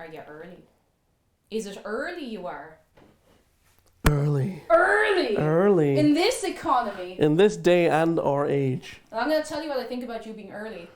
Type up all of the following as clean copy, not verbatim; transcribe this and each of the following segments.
are you early? Is it early you are? Early. Early! Early. In this economy. In this day and our age. And I'm going to tell you what I think about you being early.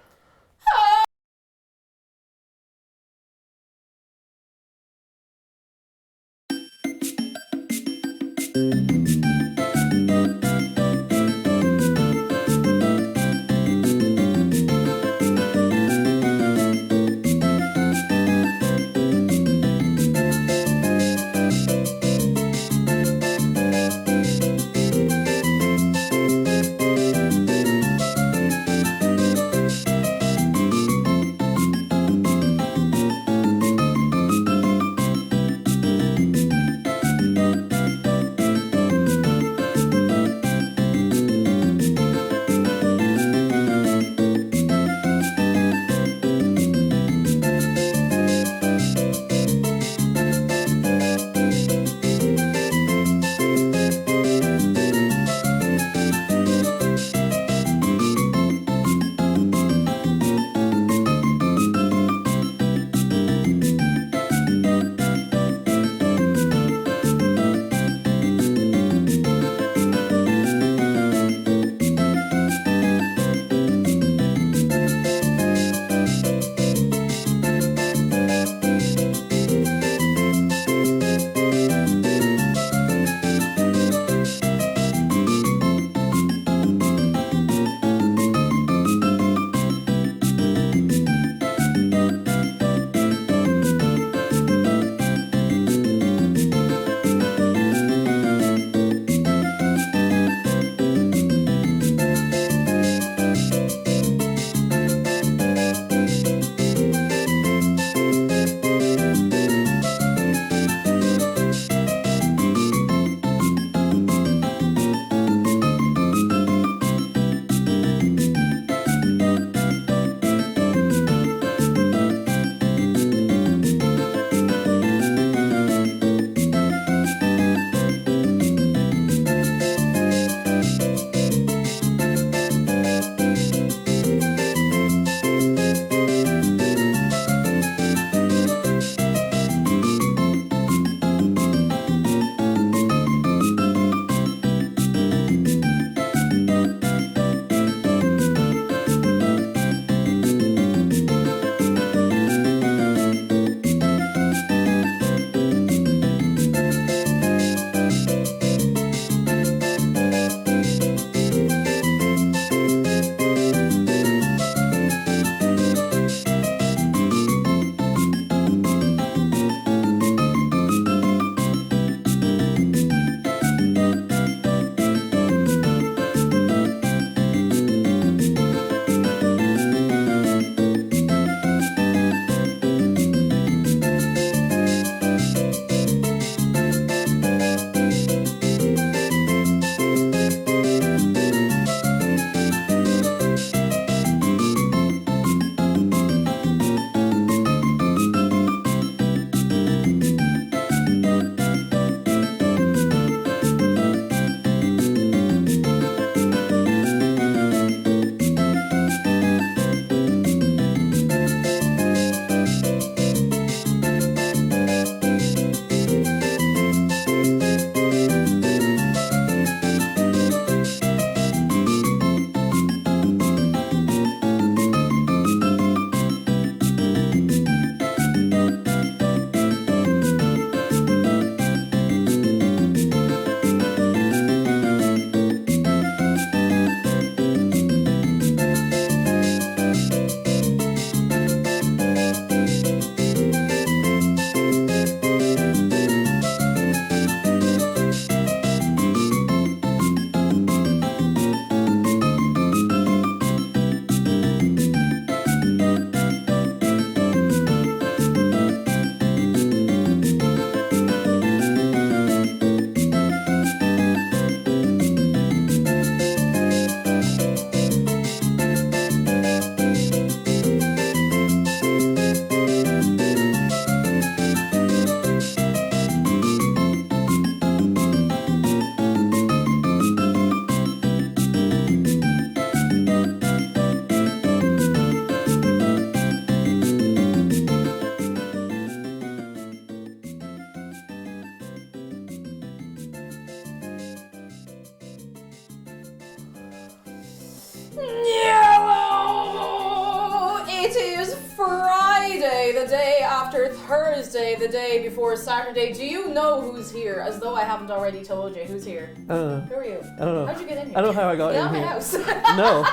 after Thursday, the day before Saturday. Do you know who's here? As though I haven't already told you who's here. I don't know. Who are you? I don't know. How'd you get in here? I don't know how I got Get in out of my here. house. No,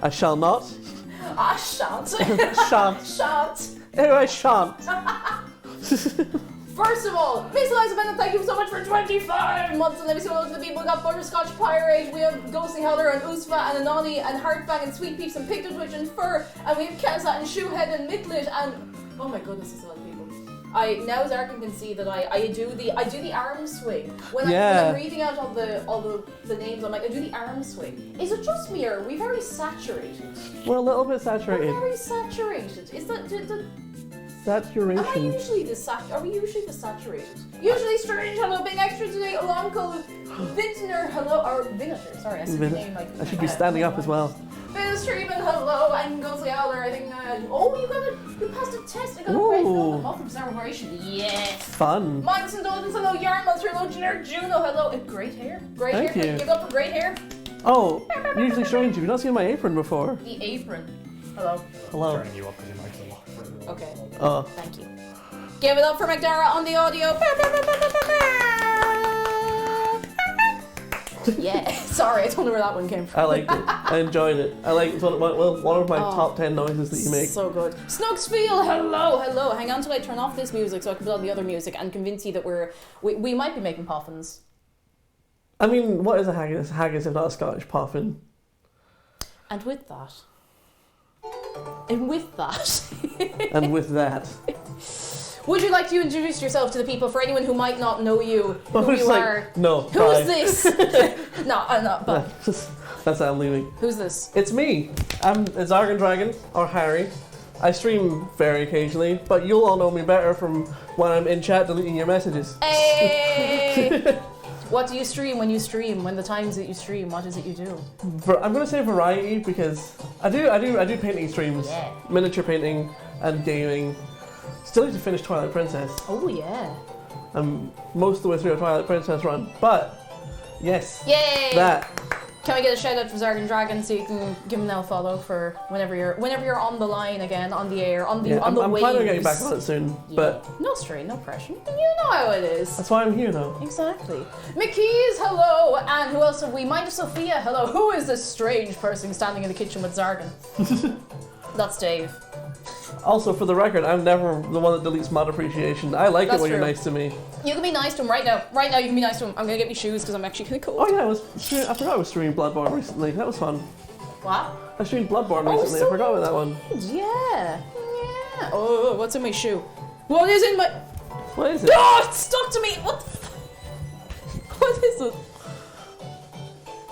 I shall not. I shan't. Shan't. Shan't. No, I shan't. First of all, Miss Eliza Bennett, thank you so much for 25 months. And let me see what else the people. We got Butterscotch Pirate, we have Ghostly Howler and Usva and Anani and Heartbang and Sweet Peeps and Picted Witch and Fur, and we have Kensa and Shoehead and Mitlit and oh my goodness, there's a lot of people. Now Zarkin can see that I do the arm swing when I'm reading out all the names. I'm like, I do the arm swing. Is it just me or are we very saturated? We're a little bit saturated. We're very saturated. Is that Saturation. Are we usually this saturated? Usually strange. Hello, being extra today. Along code Vintner. Hello, or Vintner. Sorry, I said your name like. I should be standing up as well. Vinus Treatment. Hello, and Ghostly Howler. I think. You passed a test. I got a Ooh. great film. Month of celebration. Yes. Fun. Minus and Dolphins. Hello, Yarn Monster. Hello, Generic Juno. Hello, and great hair. Great Thank hair. you. Can you give up for great hair? Oh, usually strange. Have you not seen my apron before? The apron. Hello. Hello. Turning you up because your mic's a lot further. Okay. Oh. Thank you. Give it up for McDara on the audio. Yeah. Sorry, I don't know where that one came from. I liked it. I enjoyed it. I like it's one of my top 10 noises that you make. So good. Snugsfield, hello. Hang on till I turn off this music so I can put on the other music and convince you that we might be making poffins. I mean, what is a haggis? Haggis if not a Scottish poffin? And with that. And with that. Would you like to introduce yourself to the people for anyone who might not know you, who you are? No. Who bye. is this? No, I'm not. But That's how I'm leaving. who's this? It's me. I'm XargonDragon, or Harry. I stream very occasionally, but you'll all know me better from when I'm in chat deleting your messages. Hey! What do you stream when you stream? When the times that you stream, what is it you do? I'm gonna say variety because I do painting streams, Yeah. miniature painting and gaming. Still need to finish Twilight Princess. Oh yeah. I'm most of the way through a Twilight Princess run, but yes, Yay! that. Can we get a shout out for XargonDragon so you can give him now a follow for whenever you're on the line again, on the air, on the Yeah, on the I'm waves. planning on getting back on it soon, Yeah. but No strain, no pressure. You know how it is. that's why I'm here though. Exactly. McKees, hello, and who else have we? Mind of Sophia, hello. Who is this strange person standing in the kitchen with Zargon? That's Dave. Also, for the record, I'm never the one that deletes mod appreciation. I like That's it when true. you're nice to me. You can be nice to him right now. Right now, you can be nice to him. I'm gonna get me shoes because I'm actually kind of cold. Oh yeah, I forgot I was streaming Bloodborne recently. That was fun. What? I streamed Bloodborne Oh, recently. so I forgot about that one. Yeah. Oh, what's in my shoe? What is in my? What is it? Oh, it's stuck to me. What? What is it?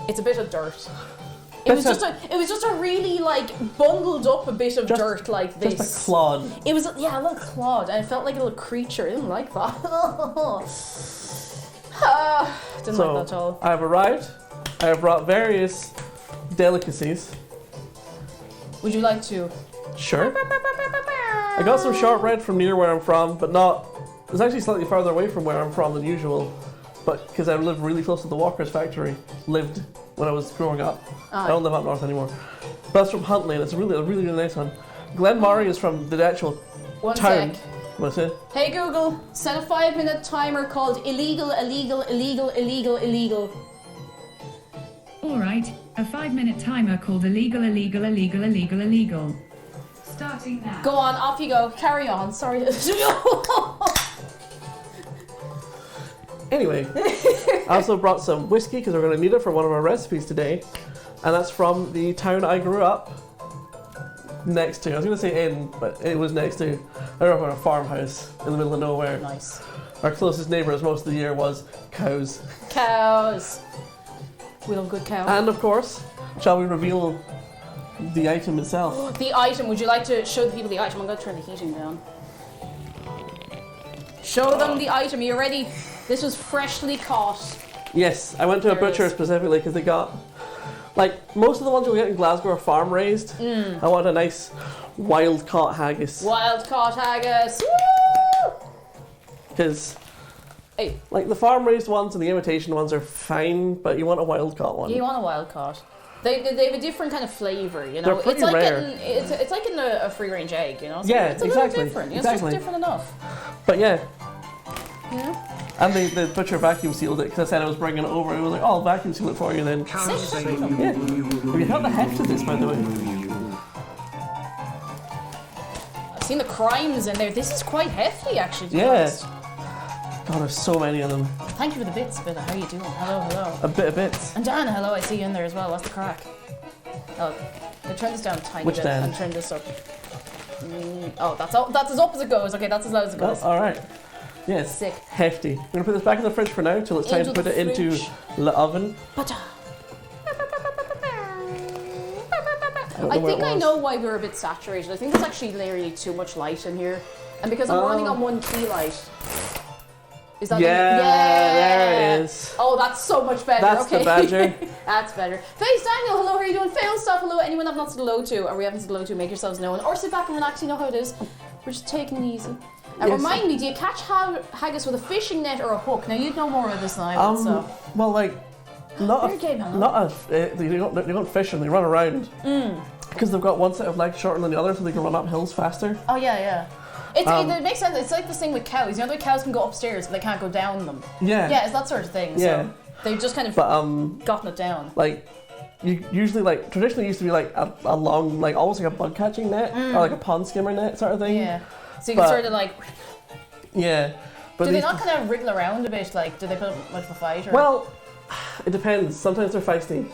It's a bit of dirt. It was just a really like bundled up a bit of dirt like this. Just a clod. It was a little clod, and it felt like a little creature. I didn't like that. Didn't like that at all. I've arrived. I have brought various delicacies. Would you like to? Sure. I got some shortbread from near where I'm from, but not. It's actually slightly farther away from where I'm from than usual, but because I live really close to the Walker's factory. Lived when I was growing up. I don't live up north anymore. But that's from Huntley, and it's a really nice one. Glenmorry is from the actual One town. sec. What's it? Hey Google, set a 5-minute timer called illegal. All right, a 5-minute timer called illegal. Starting now. Go on, off you go. Carry on. Sorry. Anyway, I also brought some whiskey because we're going to need it for one of our recipes today. And that's from the town I grew up next to. I was going to say in, but it was next to. I grew up in a farmhouse in the middle of nowhere. Nice. Our closest neighbours most of the year was cows. Cows. We love good cows. And of course, shall we reveal the item itself? The item. Would you like to show the people the item? I'm going to turn the heating down. Show them the item. Are you ready? This was freshly caught. Yes, I went to a There it butcher is. specifically because they got, like, most of the ones you'll get in Glasgow are farm raised. I want a nice wild caught haggis. Wild caught haggis. Woo! Because, Hey, like, the farm raised ones and the imitation ones are fine, but you want a wild caught one. you want a wild caught. They have a different kind of flavour, you know. They're pretty it's like rare. It's like getting a free range egg, you know. It's Yeah, it's a exactly. little different. You know, Exactly. It's just different enough. But yeah, You know. and the butcher vacuum sealed it because I said I was bringing it over. It was like, oh, I'll vacuum seal it for you then. Yeah. Have you heard the heft of this, by the way? I've seen the crimes in there. This is quite hefty, actually. To be Yeah. honest. God, there's so many of them. Thank you for the bits, Billa. How you doing? Hello, hello. A bit of bits. And Dan, hello. I see you in there as well. What's the crack? Oh, I turn this down a tiny Which bit Dan? and turn this up. Oh, that's all. That's as up as it goes. Okay, that's as loud as it Oh, goes. all right. Yes. Sick. Hefty. I'm gonna put this back in the fridge for now till it's time Into to put the it into fridge. the oven. Pacha. don't I know where think it I was. know why we're a bit saturated. I think there's actually literally too much light in here, and because I'm running on one key light. Is that Yeah, yeah, there it is. Oh, that's so much better. That's okay. the badger. That's better. Face Daniel, hello. How are you doing? Fail stuff, hello. Anyone I've not said hello to, or we haven't said hello to, make yourselves known, or sit back and relax. You know how it is. We're just taking it easy. And Yes. remind me, do you catch haggis with a fishing net or a hook? Now you'd know more of this than I would. So Well, like, not Fair game, huh? they don't fish them. They run around because they've got one set of legs shorter than the other, so they can run up hills faster. oh yeah. It makes sense. It's like this thing with cows. You know, the cows can go upstairs, but they can't go down them. Yeah. Yeah, it's that sort of thing. Yeah. So they've just kind of But gotten it down. like, you usually like traditionally used to be like a long, like almost like a bug catching net or like a pond skimmer net sort of thing. Yeah. So you can But- sort of like. Yeah. But Do they these- not kind of wriggle around a bit? Like, do they put up much of a fight? Or? Well, it depends. Sometimes they're feisty,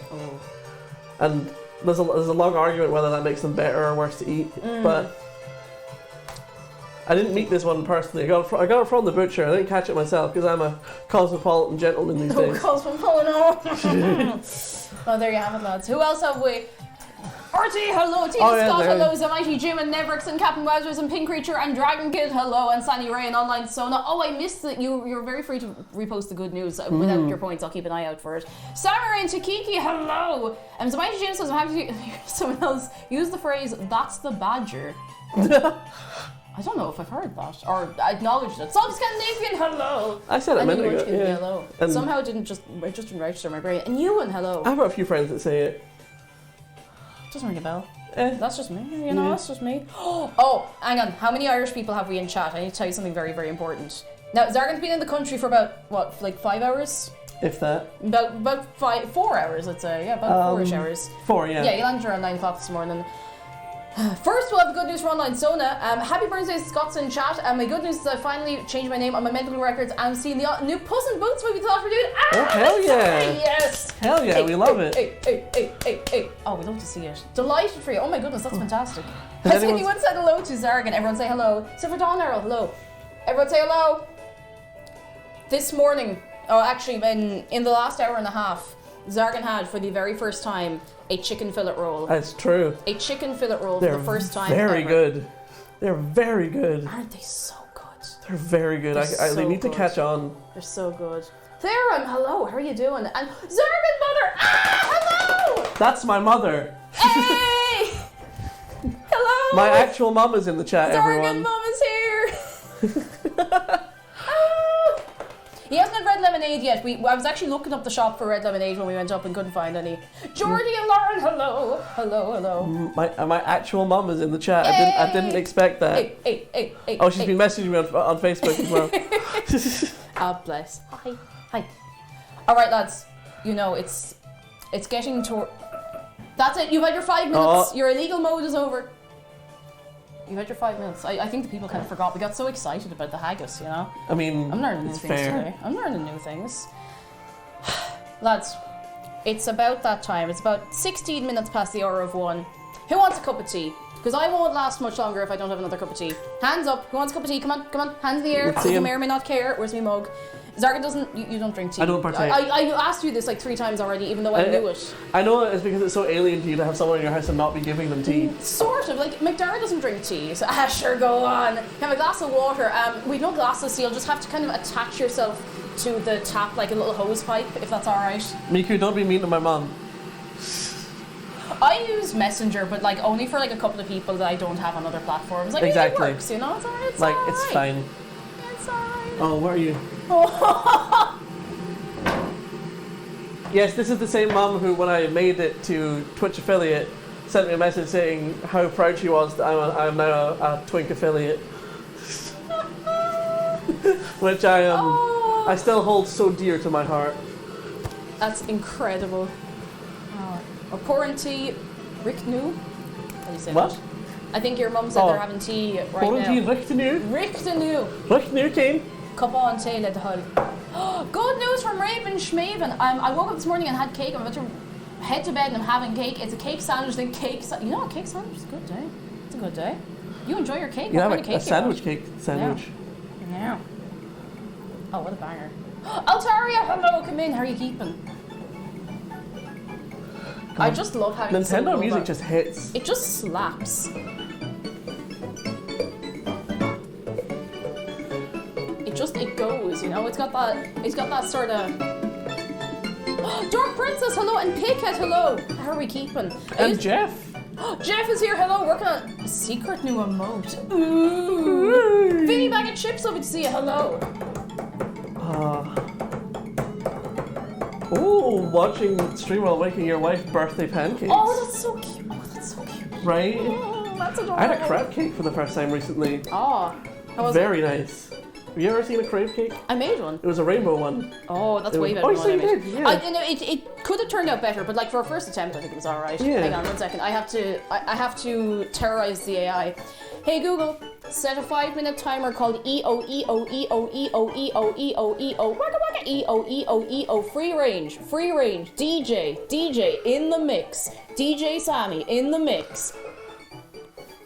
and there's a long argument whether that makes them better or worse to eat. But I didn't meet this one personally. I got it from the butcher. I didn't catch it myself because I'm a cosmopolitan gentleman these Oh, days. cosmopolitan. Oh, there you have it, lads. Who else have we? Artie, hello. Tina Oh, yeah, Scott, there. hello. Zamighty Jim and Nevrix and Captain Wazers and Pink Creature and Dragon Kid, hello. And Sandy Ray and Online Sona. Oh, I missed it. You're very free to repost the good news without your points. I'll keep an eye out for it. Samurai and Takiki, hello. And Zamighty Jim says, I'm happy to hear someone else use the phrase, that's the badger. I don't know if I've heard that or acknowledged it. Sub Scandinavian, hello. I said it a And minute Ewan ago. Kid, Yeah. hello. And- Somehow it didn't register in my brain. And Ewan, hello. I've got a few friends that say it. Doesn't ring a bell. Eh. That's just me, you know, Yeah. that's just me. Oh, hang on. How many Irish people have we in chat? I need to tell you something very, very important. Now, Zargan's been in the country for about, what, like 5 hours? If that. About 4 hours, let's say. Yeah, about 4-ish hours. 4, yeah. Yeah, he landed around 9 o'clock this morning. First, we'll have the good news for Online Sona. Happy birthday to Scott's in chat. My good news is I finally changed my name on my medical records and I'm seeing the new Puss in Boots movie thought we're doing. Oh, hell yeah. Yes! Hell yeah, we love it. Hey. Oh, we love to see it. Delighted for you. Oh my goodness, that's fantastic. Has Has anyone- anyone said hello to Zargan? Everyone say hello. Except for Dawn Errol, hello. Everyone say hello. This morning, actually in the last hour and a half, Zargan had for the very first time a chicken fillet roll. That's true. A chicken fillet roll They're for the first time very ever. good. They're very good. Aren't they so good? They're very good. They're They so need to good. catch on. They're so good. Theron, hello, how are you doing? And Zargan mother, hello! That's my mother. Hey! Hello! My actual mum is in the chat, Zargan everyone. mom is here! Oh. He hasn't had red lemonade yet. I was actually looking up the shop for red lemonade when we went up and couldn't find any. Jordy and Lauren, hello! Hello. My actual mum is in the chat. I didn't expect that. Hey. Oh, she's been messaging me on Facebook as well. Ah, bless. Hi. All right, lads. You know it's getting to. That's it. You've had your 5 minutes. Oh. Your illegal mode is over. You've had your 5 minutes. I think the people kind of forgot. We got so excited about the haggis, you know. I mean, I'm learning new it's things fair. today. I'm learning new things. Lads, it's about that time. It's about 16 minutes past the hour of 1. Who wants a cup of tea? Because I won't last much longer if I don't have another cup of tea. Hands up. Who wants a cup of tea? Come on. Hands in the air. Let's see You 'em. may or may not care. Where's my mug? Zargan doesn't. You don't drink tea. I don't partake. I asked you this like 3 times already, even though I knew it. I know it's because it's so alien to you to have someone in your house and not be giving them tea. Sort of. Like, McDara doesn't drink tea, so sure, go on. Have a glass of water. We've no glasses, so you'll just have to kind of attach yourself to the tap like a little hose pipe, if that's alright. Miku, don't be mean to my mum. I use Messenger, but like only for like a couple of people that I don't have on other platforms. Like, Exactly. it works, you know? It's alright. It's Like, alright. it's fine. It's alright. Oh, where are you? Yes, this is the same mum who, when I made it to Twitch affiliate, sent me a message saying how proud she was that I'm now a Twink affiliate. Which I still hold so dear to my heart. That's incredible. Or pouring tea, Rick New. How do you say What? that? I think your mum said they're having tea right Pouring now. tea, Rick the New. Rick the New. Rick New King. Cup on tea, let the hull. Good news from Raven Schmaven. I woke up this morning and had cake. I'm about to head to bed and I'm having cake. It's a cake sandwich. You know what? Cake sandwich is a good day. It's a good day. You enjoy your cake. You What have kind of cake a sandwich cake sandwich. Yeah. Oh, what a banger. Altaria, hello, come in. How are you keeping? I just love having Nintendo music just hits. It just slaps. It goes, you know. It's got that sort of. Dark Princess, hello, and Pighead, hello. How are we keeping? And Jeff. Jeff is here, hello. Working on a secret new emote. Ooh. Vinny Bag of Chips, over to see you, hello. Oh, watching stream while making your wife birthday pancakes. Oh, that's so cute. Oh, that's so cute. Right? Oh, that's adorable. I had a crab cake for the first time recently. Oh, how was Very nice. Have you ever seen a crab cake? I made one. It was a rainbow one. Oh, that's way better Oh, than so what you I made. did, yeah. You know, it could have turned out better, but like for a first attempt, I think it was alright. Yeah. Hang on 1 second. I have to terrorize the AI. Hey Google, set a 5-minute timer called EO free range DJ in the mix, DJ Sammy in the mix.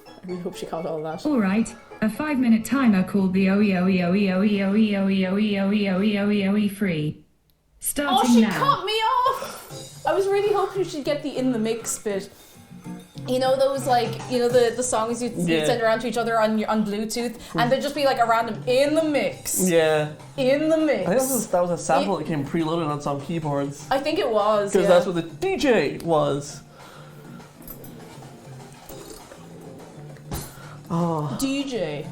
I really hope she caught all that. All right. A 5-minute timer called the OE free. Starting Oh, she now. cut me off! I was really hoping she'd get the in the mix bit. You know those the songs you'd send around to each other on Bluetooth, and there'd just be like a random in the mix. Yeah. In the mix. I think that was a sample that came preloaded on some keyboards. I think it was. Because that's what the DJ was. Oh. DJ.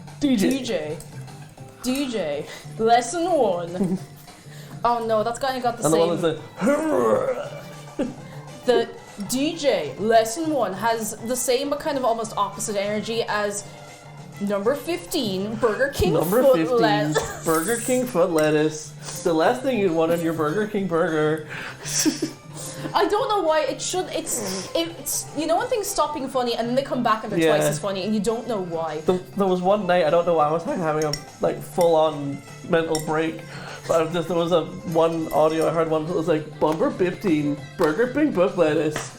Lesson 1. Oh no, that's kind of got the And same. the one that's The DJ lesson 1 has the same but kind of almost opposite energy as number 15 Burger King Number foot 15 lettuce. Burger King foot lettuce. The last thing you'd want in your Burger King burger. I don't know why it's you know when things stop being funny and then they come back and they're twice as funny and you don't know why. There was one night, I don't know why, I was having a full-on mental break. But there was one audio I heard one that was like, Bumper 15, Burger King foot lettuce.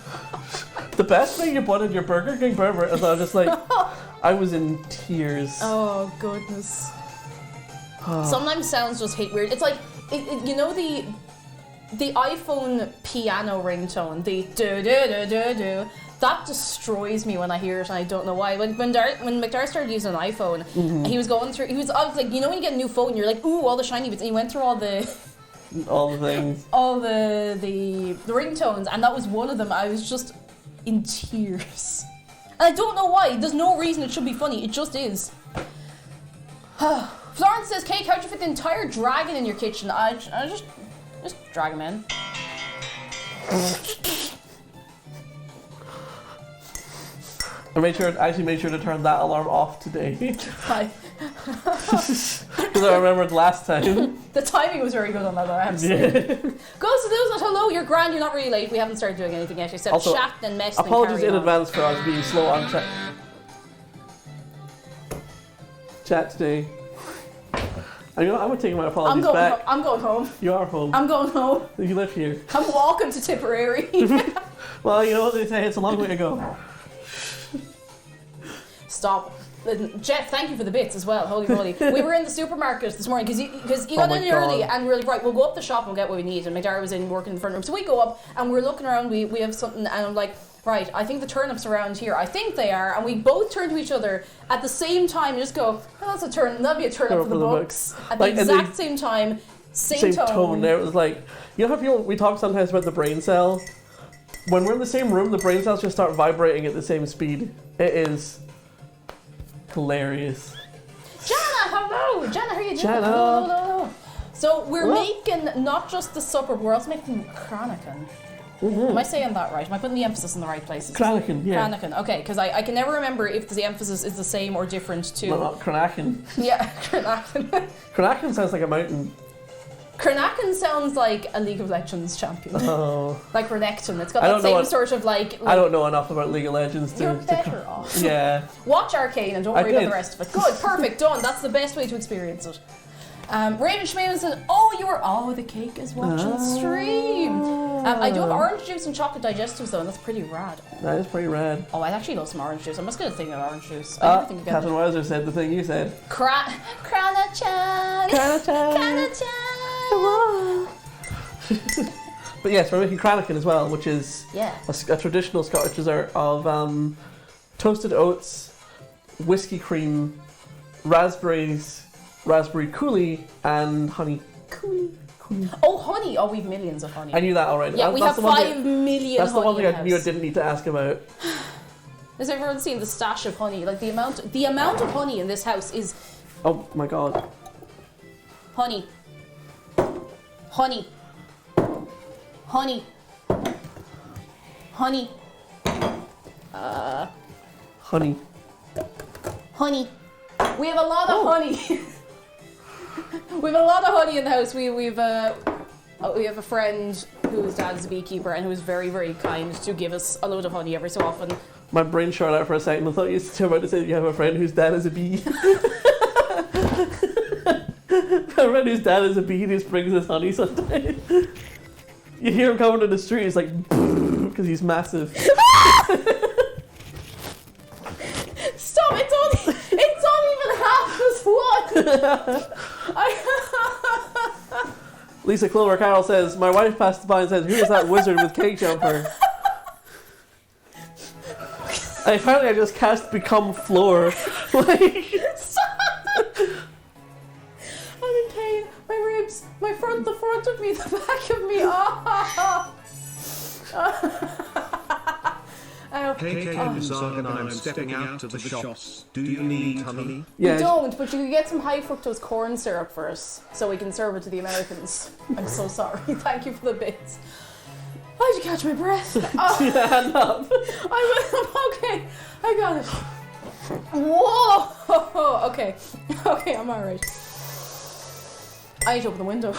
The best thing you put in your Burger King burger, and I was just like, I was in tears. Oh goodness. Sometimes sounds just hit weird. It's like, you know the iPhone piano ringtone, the do-do-do-do-do, that destroys me when I hear it, and I don't know why. When McDar started using an iPhone, he was going through, I was like, you know when you get a new phone, you're like, ooh, all the shiny bits, and he went through all the things. all the ringtones, and that was one of them. I was just in tears. And I don't know why, there's no reason it should be funny, it just is. Florence says, Cake, how'd you fit the entire dragon in your kitchen? I just drag him in. I actually made sure to turn that alarm off today. Hi. Because I remembered last time. The timing was very good on that, though, I have to say. Ghost of Losers, hello, you're grand, you're not really late. We haven't started doing anything yet, except Also, chat and mess and apologies carry in on. advance for us being slow on chat today. I'm taking my apologies back. I'm going home. You are home. I'm going home. You live here. I'm walking to Tipperary. Well, you know what they say, it's a long way to go. Stop. Jeff, thank you for the bits as well. Holy moly. We were in the supermarket this morning because you got in early and we were like, right, we'll go up the shop and we'll get what we need. And McDara was in working in the front room. So we go up and we're looking around, we have something, and I'm like, right, I think the turnips around here, I think they are. And we both turn to each other at the same time and just go, oh, that'd be a turnip for the books. At the exact same time, same tone. There, it was like, you know how we talk sometimes about the brain cell? When we're in the same room, the brain cells just start vibrating at the same speed. It is hilarious. Jana, hello! Jana, how are you doing? Jana. Hello. So we're making not just the supper, but we're also making Kranaken. Am I saying that right? Am I putting the emphasis in the right places? Kranaken, yeah. Kranaken, okay, because I can never remember if the emphasis is the same or different to... No, not Kranaken. Yeah, Kranaken. Kranaken sounds like a mountain. Kranaken sounds like a League of Legends champion. Oh. Like Renekton. It's got that same sort of like... I don't know enough about League of Legends to... You're better off. Yeah. Watch Arcane and don't worry about the rest of it. Good, perfect, done. That's the best way to experience it. Raven Schmaven said, oh, you were... Oh, the cake is watching stream. I do have orange juice and chocolate digestives though, and that's pretty rad. That is pretty rad. Oh, I actually love some orange juice. I must get a thing of orange juice. I never think again. Catherine Weiser said the thing you said. Krana-chan! Krana-chan! Krana-chan! But yes, we're making Kranaken as well, which is a traditional Scottish dessert of toasted oats, whiskey cream, raspberries, raspberry coulis, and honey. Coulis. Oh, honey! Oh, we've millions of honey. I knew that already. Yeah, we have 5 million. That's the one thing honey I knew I didn't need to ask about. Has everyone seen the stash of honey? Like the amount of honey in this house is... Oh my god. Honey. Honey. Honey. Honey. Honey. Honey. We have a lot of honey. We have a lot of honey in the house. We have a friend whose dad's a beekeeper and who's very, very kind to give us a load of honey every so often. My brain shot out for a second. I thought you were about to say you have a friend whose dad is a bee. A friend whose dad is a bee who just brings us honey sometimes. You hear him coming to the street, it's like, because he's massive. Stop! It's not even half as one. Lisa Clover Carroll says, my wife passed by and said, who is that wizard with cake jumper? And apparently I just cast become floor. Like, I'm in pain. My ribs, the front of me, the back of me. KK and Xargon, I'm stepping out to the shops. Do you need honey? yeah, We don't, but you could get some high fructose corn syrup for us so we can serve it to the Americans. I'm so sorry. Thank you for the bits. I had to catch my breath. hand up. I'm okay. I got it. Whoa. Okay. Okay, I'm alright. I need to open the window.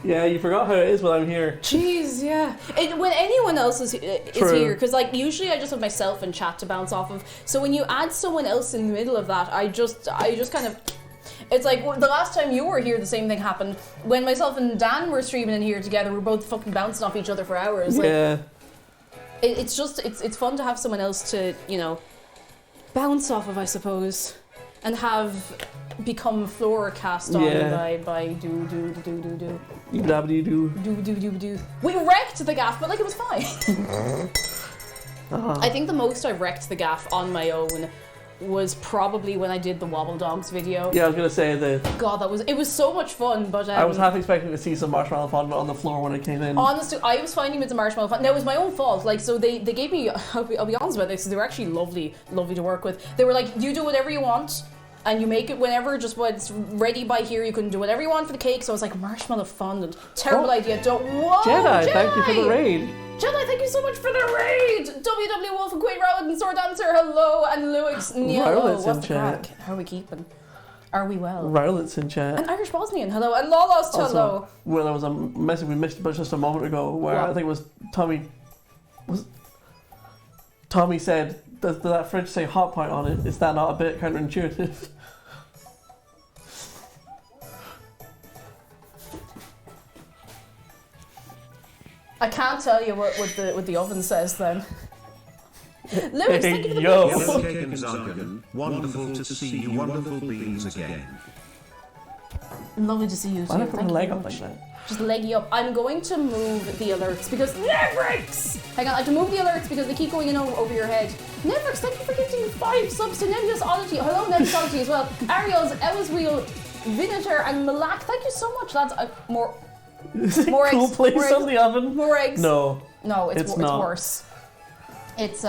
Yeah, you forgot how it is when I'm here. Jeez, yeah. When anyone else is here, because like usually I just have myself and chat to bounce off of. So when you add someone else in the middle of that, I just kind of. It's like the last time you were here, the same thing happened. When myself and Dan were streaming in here together, we were both fucking bouncing off each other for hours. Yeah. Like, it's fun to have someone else to bounce off of, I suppose, and have become floor cast on by do. Do. We wrecked the gaff, but like it was fine. I think the most I wrecked the gaff on my own was probably when I did the Wobble Dogs video. Yeah, I was gonna say God, it was so much fun, but I was half expecting to see some marshmallow fondant on the floor when I came in. Honestly, I was finding with the marshmallow fondant. Now it was my own fault. Like, so they gave me. I'll be honest about this. They were actually lovely to work with. They were like, you do whatever you want. And you make it whenever, just when it's ready by here, you can do whatever you want for the cake. So I was like, marshmallow fondant. Terrible idea. Whoa, Jedi, thank you for the raid. Jedi, thank you so much for the raid. WW Wolf and Queen Rowland and Sword Dancer, hello. And Lewis, hello. What's the crack? How are we keeping? Are we well? Rowlet's in chat. And Irish Bosnian, hello. And Lawlost, hello. Well, there was a message we missed just a moment ago where I think it was Tommy. Tommy said, does that fridge say hot point on it? Is that not a bit counterintuitive? I can't tell you what the oven says then. Lewis, thank you for the yo. KK and Xargon, wonderful to see you wonderful beings again. Lovely to see you too. Why did I put my Thank leg you up very like much. that? Just leggy up. I'm going to move the alerts because Nevrix! Hang on, I have to move the alerts because they keep going in over your head. Nevrix, thank you for gifting 5 subs to Nebulous Oddity. Hello, Nebulous Oddity as well. Ariel's, Ella's Wheel, Vinator, and Malak. Thank you so much, lads. More cool eggs. place on the oven? More eggs. No. No, it's not. worse. It's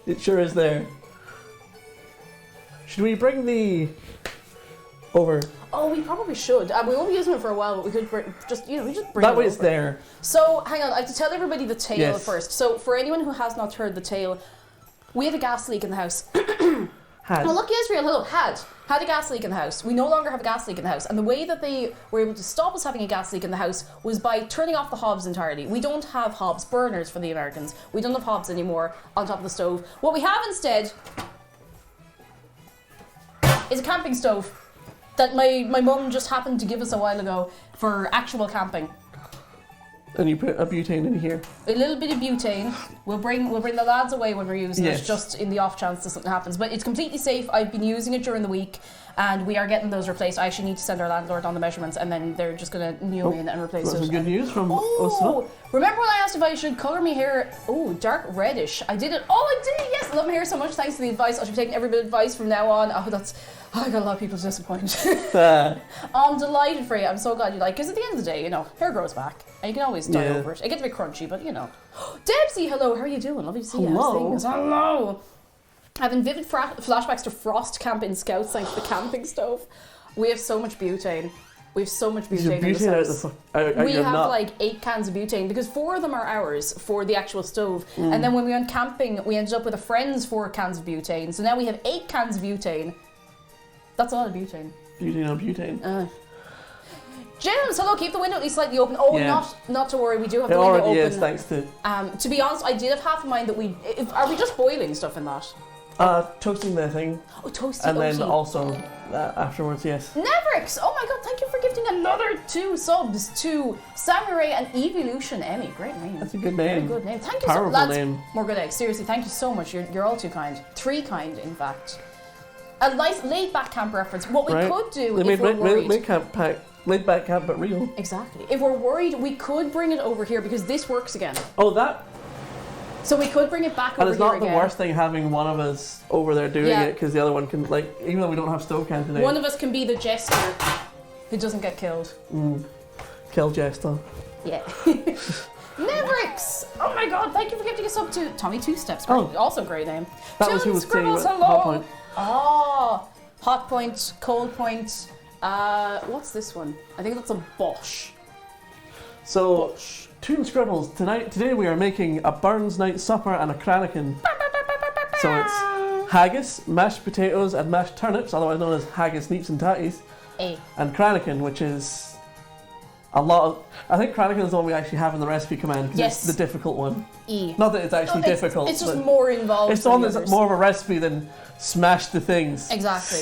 It sure is there. Should we bring the over? Oh, we probably should. We won't be using it for a while, but we could just bring That it way it's over. there. So, hang on, I have to tell everybody the tale Yes. first. So, for anyone who has not heard the tale, we had a gas leak in the house. Had. Well, lucky Israel, hello, had a gas leak in the house. We no longer have a gas leak in the house. And the way that they were able to stop us having a gas leak in the house was by turning off the hobs entirely. We don't have hobs, burners for the Americans. We don't have hobs anymore on top of the stove. What we have instead is a camping stove that my mum just happened to give us a while ago for actual camping. And you put a butane in here. A little bit of butane. We'll bring the lads away when we're using Yes. it, just in the off chance that something happens. But it's completely safe. I've been using it during the week, and we are getting those replaced. I actually need to send our landlord on the measurements, and then they're just going to new in and replace That's it. some good news from Oh, Ursula. remember when I asked if I should colour my hair? Oh, dark reddish. I did it. Oh, I did it. Yes, I love my hair so much. Thanks for the advice. I should be taking every bit of advice from now on. I got a lot of people disappointed. I'm delighted for you. I'm so glad you like. Because at the end of the day, hair grows back, and you can always dye over it. It gets a bit crunchy, but Debsy, hello. How are you doing? Lovely to see you. How's Hello. things? Hello. Having vivid flashbacks to Frost Camp in Scouts thanks to the camping stove. We have so much butane. We have so much butane in this house. We have like 8 cans of butane because 4 of them are ours for the actual stove. And then when we went camping, we ended up with a friend's 4 cans of butane. So now we have 8 cans of butane. That's a lot of butane. Butane on butane. James, hello. Keep the window at least slightly open. Oh, Yeah. not to worry. We do have It the window already open. is, thanks to To be honest, I did have half in mind that are we just boiling stuff in that? toasting the thing, Oh, toasty. and then oaty. also afterwards, yes. Neverix! Oh my god, thank you for gifting another 2 subs to Samurai and Evolution Emmy. Great name. That's a good Very name. good name. Thank you Powerful so much. name. More good eggs. Seriously, thank you so much. You're all too kind. 3 kind, in fact. A nice laid back camp reference. What we Right. could do They if we're worried. laid back camp, but real. Exactly. If we're worried, we could bring it over here because this works again. Oh, that. So we could bring it back And over it's here not the again. worst thing having one of us over there doing Yeah. it because the other one can, like, even though we don't have stove can today, One of us can be the jester who doesn't get killed. kill Jester. Yeah. Neverix! Oh my god, thank you for gifting us up to Tommy Two Steps. Oh. Also a great name. That was Jim who was saying Scribbles, about hello! Hot Point. Oh, Hot Point, Cold Point. What's this one? I think that's a Bosch. So, Toon Scribbles, today we are making a Burns night supper and a Kranikin. So it's haggis, mashed potatoes and mashed turnips, otherwise known as haggis, neeps and tatties, A. and Kranikin, which is a lot of... I think Kranikin is the one we actually have in the recipe command because Yes. it's the difficult one. E. Not that it's actually difficult, It's just but more involved. it's the one than that's others. more of a recipe than smash the things. Exactly.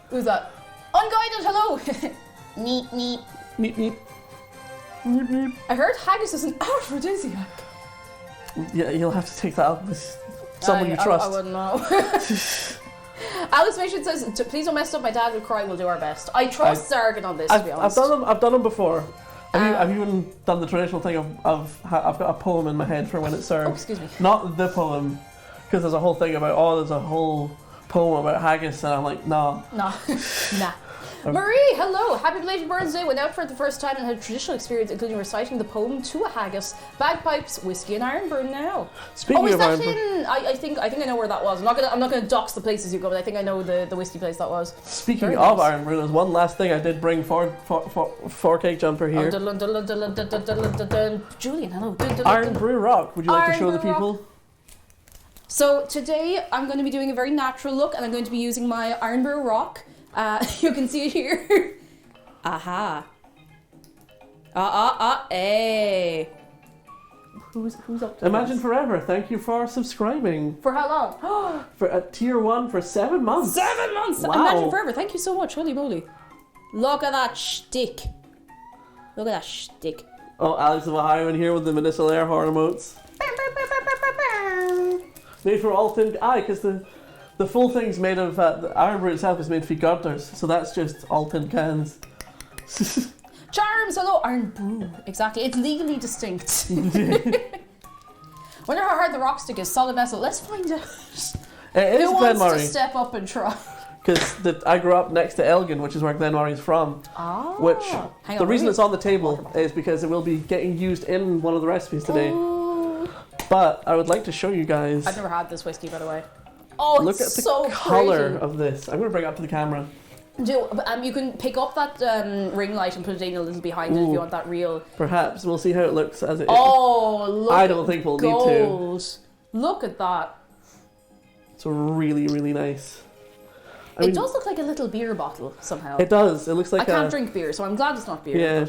Who's that? Unguided, hello! Neat, neat. Neep, neep. Neep, neep. I heard haggis is an aphrodisiac. Yeah, you'll have to take that up with someone you I trust. wouldn't know. Alex Mason says, "Please don't mess up. My dad would cry. We'll do our best." I trust Zargon on this. To be honest, I've done them before. I've even done the traditional thing of I've got a poem in my head for when it's served. Oh, excuse me. Not the poem, because there's a whole thing about there's a whole poem about haggis, and I'm like, nah. Nah, nah. Marie, hello! Happy belated Burns Day. Went out for it the first time and had a traditional experience, including reciting the poem to a haggis, bagpipes, whiskey, and iron burn. Now, Speaking is of that iron, in? I think I know where that was. I'm not gonna dox the places you go, but I think I know the whiskey place that was. speaking Very of nice. iron brew, there's one last thing I did bring for Cake Jumper here. Julian, hello. Iron Brew Rock. Would you like to Iron show the Brew Rock. people? So today I'm going to be doing a very natural look, and I'm going to be using my Iron Brew Rock. You can see it here. Aha. Hey. Who's up to Imagine this? Forever. Thank you for subscribing. For how long? For a tier 1 for 7 months. 7 months! Wow. Imagine Forever. Thank you so much. Holy moly. Look at that shtick. Look at that shtick. Oh, Alex of Ohio in here with the medicinal air horn emotes. Made for all thin... because the full thing's made of... the Iron Brew itself is made for gutters, so that's just all tin cans. Charms, hello, Iron Brew. Exactly, it's legally distinct. Wonder how hard the rock stick is. Solid metal. Let's find out. It is Who wants to Glenmory, step up and try? because I grew up next to Elgin, which is where Glenmory's from. Ah. Which, Hang the on, reason wait. it's on the table is because it will be getting used in one of the recipes today. Ooh. But I would like to show you guys... I've never had this whiskey, by the way. Oh, Look it's at so the color pretty. of this. I'm going to bring it up to the camera. You can pick up that ring light and put it in a little behind it if you want that real. Perhaps. We'll see how it looks as it Oh, look I don't think we'll need gold. Look at that. It's really, really nice. I It mean, does look like a little beer bottle somehow. It does. It looks like I can't drink beer, so I'm glad it's not beer. Yeah.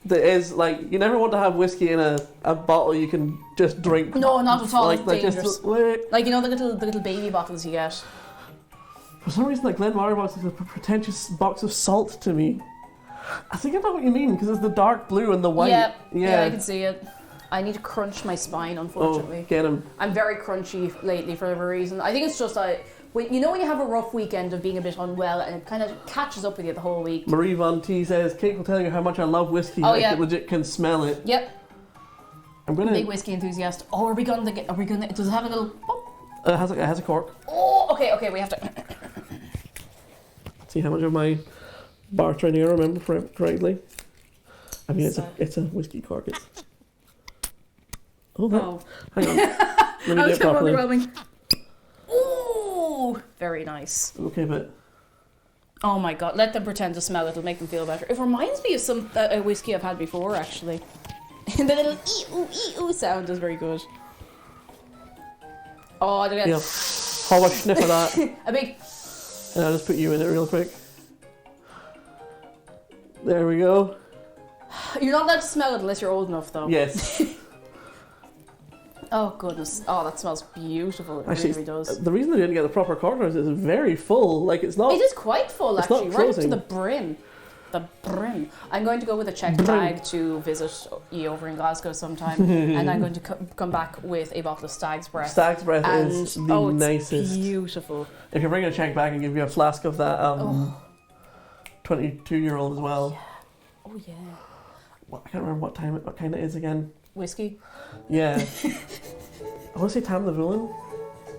There is, like, you never want to have whiskey in a bottle you can just drink. No, not at all. Like, It's like dangerous. just, wait. Like, you know the little baby bottles you get. For some reason, that Glenmorangie box is a pretentious box of salt to me. I think I know what you mean, because it's the dark blue and the white. Yeah, I can see it. I need to crunch my spine, unfortunately. Oh, get him. I'm very crunchy lately for whatever reason. I think it's just when you have a rough weekend of being a bit unwell and it kind of catches up with you the whole week. Marie Von T says, Kate will tell you how much I love whiskey. Oh, I yeah. legit can smell it. Yep. I'm gonna. Big whiskey enthusiast. Oh, are we gonna does it have a little It has a cork. Oh, okay, we have to See how much of my bar training I remember correctly. I mean, it's a whiskey cork. It's... Oh, hang on. Let me do it properly. overwhelming. Ooh, very nice. Okay, but Oh my god, let them pretend to smell it, it'll make them feel better. It reminds me of a whiskey I've had before, actually. The little ee-oo sound is very good. Oh, I don't get yeah. Have a sniff of that. a big... And I'll just put you in it real quick. There we go. You're not allowed to smell it unless you're old enough, though. Yes. Oh, goodness. Oh, that smells beautiful. It Actually, really does. the reason they didn't get the proper corners is it's very full. Like, it's not... It is quite full, it's not actually. Right up to closing. the brim. The brim. I'm going to go with a checked bag to visit you over in Glasgow sometime. And I'm going to come back with a bottle of Stag's Breath. Stag's Breath And, is the it's nicest. beautiful. If you're bringing a check back and give you a flask of that 22-year-old as well. Oh, yeah. Well, I can't remember what kind it is again. Whiskey? Yeah. I want to say Tam the Villain.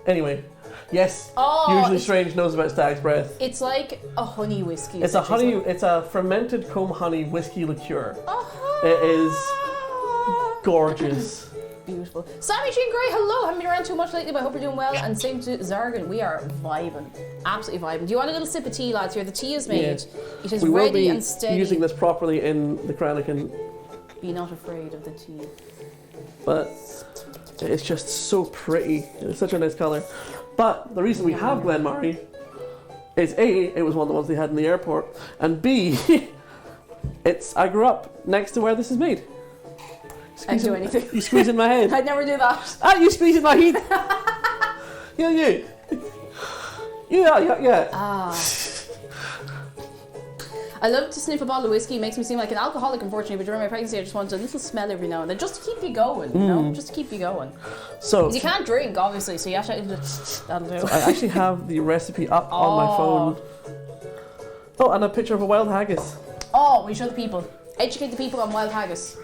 Anyway, yes. Oh, Usually Strange knows about Stag's Breath. it's like a honey whiskey. It's a essentially. honey. It's a fermented comb honey whiskey liqueur. Uh-huh. It is gorgeous. Beautiful. Sammy Jean Grey, hello. Haven't been around too much lately, but I hope you're doing well. And same to Xargon. We are vibing. Absolutely vibing. Do you want a little sip of tea, lads? Here, the tea is made. Yeah. It is We will ready be and steady. using this properly in the Kranikin, Be not afraid of the tea. but it's just so pretty. It's such a nice colour. But the reason we have Glenmorangie is A, it was one of the ones they had in the airport, and B, I grew up next to where this is made. I didn't do anything. You squeezing my head. I'd never do that. Ah, you squeezing my head. Yeah. Yeah. Ah. I love to sniff a bottle of whiskey. It makes me seem like an alcoholic, unfortunately, but during my pregnancy I just wanted a little smell every now and then, just to keep you going, you know? Just to keep you going. So, 'Cause you can't drink, obviously, so you have to... That'll do. I actually have the recipe up on my phone. Oh, and a picture of a wild haggis. Oh, we show the people. Educate the people on wild haggis.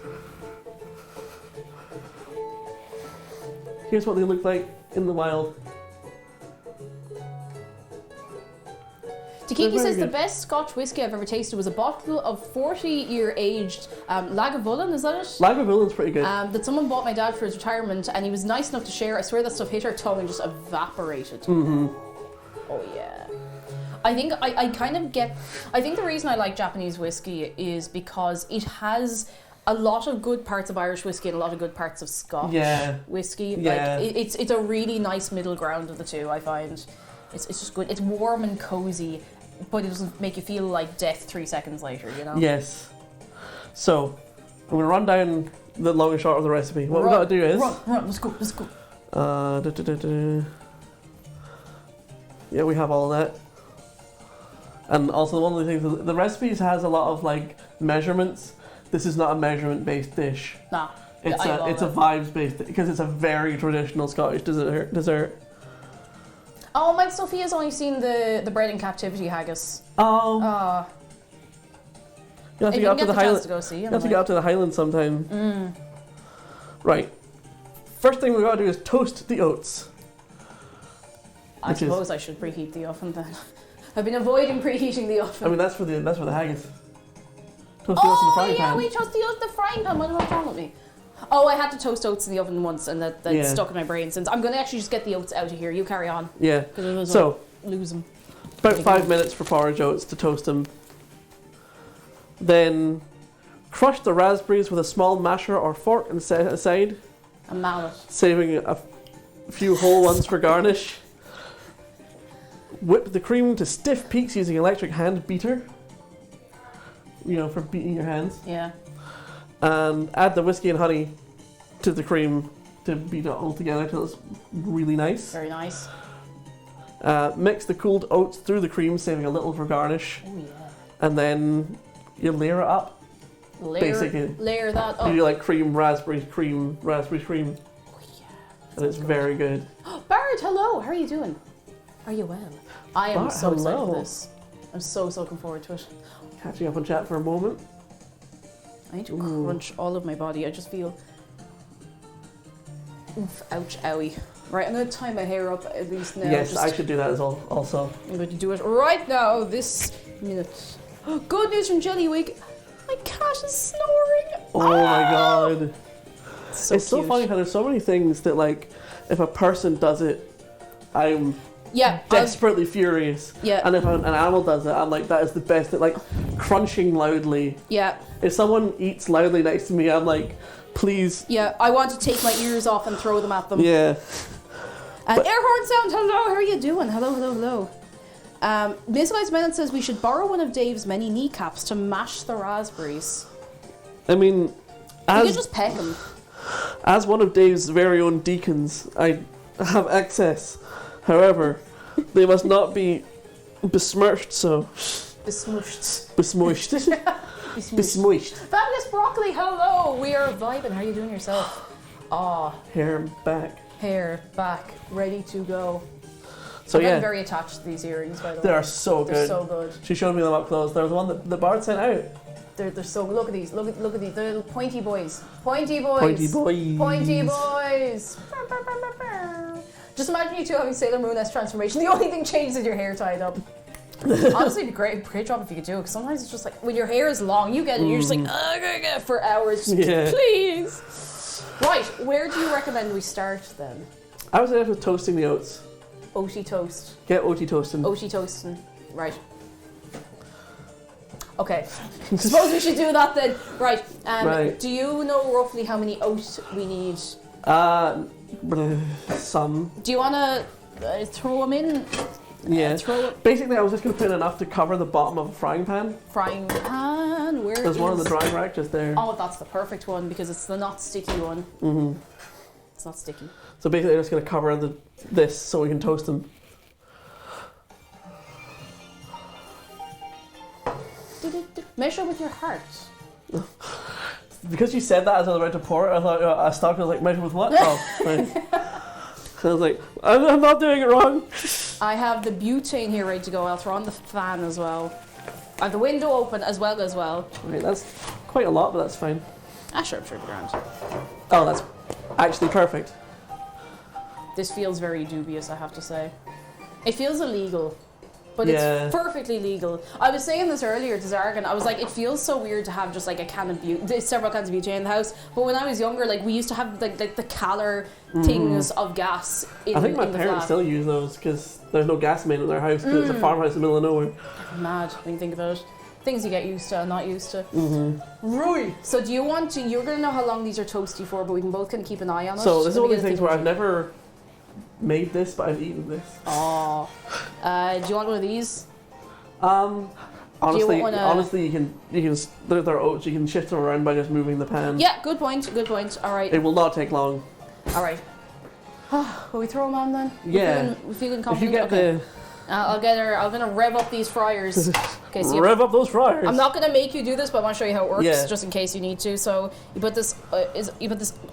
Here's what they look like in the wild. Tikiki They're very says the good. best Scotch whiskey I've ever tasted was a bottle of 40-year aged Lagavulin, is that it? Lagavulin is pretty good. That someone bought my dad for his retirement, and he was nice enough to share. I swear that stuff hit our tongue and just evaporated. Mm-hmm. Oh yeah. I think I kind of get. I think the reason I like Japanese whiskey is because it has a lot of good parts of Irish whiskey and a lot of good parts of Scotch whiskey. Yeah. Like it's a really nice middle ground of the two. I find it's just good. It's warm and cozy, but it doesn't make you feel like death 3 seconds later. You know. Yes. So, I'm going to run down the long and short of the recipe. What we've got to do is... Run, let's go. Yeah, we have all that. And also one of the things, the recipes has a lot of like measurements. This is not a measurement-based dish. Nah. It's a vibes-based, because it's a very traditional Scottish dessert. Oh, my Sophia's only seen the Bread in Captivity haggis. Oh. You have to If get you up can to the get the chance Highlands. to go see, You have to get up to the Highlands sometime. Right. First thing we got to do is toast the oats. I suppose I should preheat the oven then. I've been avoiding preheating the oven. I mean, that's for the haggis. Toast the oats in the frying pan. We toast the oats in the frying pan. What wrong with me? Oh, I had to toast oats in the oven once, and that Yeah. stuck in my brain since. I'm going to actually just get the oats out of here. You carry on. Yeah. Because So, lose them. about 5 minutes for porridge oats to toast them. Then, crush the raspberries with a small masher or fork and set aside, A mallet. saving a few whole ones for garnish. Whip the cream to stiff peaks using electric hand beater. You know, for beating your hands. Yeah. And add the whiskey and honey to the cream to beat it all together till it's really nice. Very nice. Mix the cooled oats through the cream, saving a little for garnish. Oh, yeah. And then you layer it up. Basically. Layer that up. You do like cream, raspberry cream. Oh, yeah. And it's very good. Barrett, hello. How are you doing? Are you well? I am Bart, so excited hello. for this. I'm so looking forward to it. Catching up on chat for a moment. I need to crunch all of my body. I just feel... Oof, ouch, owie. Right, I'm going to tie my hair up at least now. Yes, I should do that as well. Also. I'm going to do it right now, this minute. Good news from Jellyweek. My cat is snoring. Oh my god. So it's so cute. funny how there's so many things that, like, if a person does it, I'm Yeah, desperately furious. Yeah. And if an animal does it, I'm like, that is the best. Like, crunching loudly. yeah, If someone eats loudly next to me, I'm like, please. yeah. I want to take my ears off and throw them at them. Yeah. And air horn sound, hello, how are you doing? Hello. Miss Lights Melon says we should borrow one of Dave's many kneecaps to mash the raspberries. I mean, You could as just peck them. as one of Dave's very own deacons, I have access. However, they must not be besmirched, so... Besmushed. Besmoished. Besmoished. Fabulous Broccoli, hello. We are vibing. How are you doing yourself? Ah, Hair back. hair, back, ready to go. So I'm yeah, very attached to these earrings, by the way. they are so They're good. so good. She showed me them up close. There was one that the Bard sent out. They're so good. Look at these. Look at these. They're little pointy boys. Pointy boys. Pointy boys. Pointy boys. Just imagine you two having Sailor Moon-esque transformation. The only thing changed is your hair tied up. Honestly, it'd be great job if you could do it. Because sometimes it's just like when your hair is long, you get it. You're just like, I'm gonna get it for hours. Just, Yeah. please. Right. Where do you recommend we start then? I was out with toasting the oats. Oaty toast. Get oaty toasting. Oaty toasting. Right. Okay. Suppose we should do that then. Right. Right. Do you know roughly how many oats we need? Some. Do you want to throw them in? Yeah. Throw it. Basically, I was just going to put in enough to cover the bottom of a frying pan. Frying pan. Where There's is... one in the drying rack just there. Oh, that's the perfect one because it's the not sticky one. hmm It's not sticky. So basically, I'm just going to cover this so we can toast them. Measure with your heart. Because you said that as I was about to pour it, I thought I stopped. I was like, measure with what? Oh, right. I was like, I'm not doing it wrong. I have the butane here ready to go. I'll throw on the fan as well. I have the window open as well. Right, that's quite a lot, but that's fine. Ah, sure, I'm sure it'll be grand. Oh, that's actually perfect. This feels very dubious, I have to say. It feels illegal, but Yeah. it's perfectly legal. I was saying this earlier to Xargon. I was like, it feels so weird to have just like a can of several cans of butane in the house. But when I was younger, like we used to have like the Caller things of gas in, I think my in the parents flat. still use those because there's no gas main in their house because it's a farmhouse in the middle of nowhere. Mad when you think about it. Things you get used to and not used to. Right. So do you want to? You're gonna know how long these are toasty for, but we can both kind of keep an eye on it. So this is Let one me of these get a things where I've never made this, but I've eaten this. Oh. Do you want one of these? Honestly, wanna- honestly, you can. They're oats. You can shift them around by just moving the pan. Yeah. Good point. All right. It will not take long. All right. Will we throw them on then? Yeah. We feeling If confident? you get Okay. I'm gonna rev up these fryers. Okay, so rev up those fryers. I'm not gonna make you do this, but I want to show you how it works, Yeah. just in case you need to. So you put this,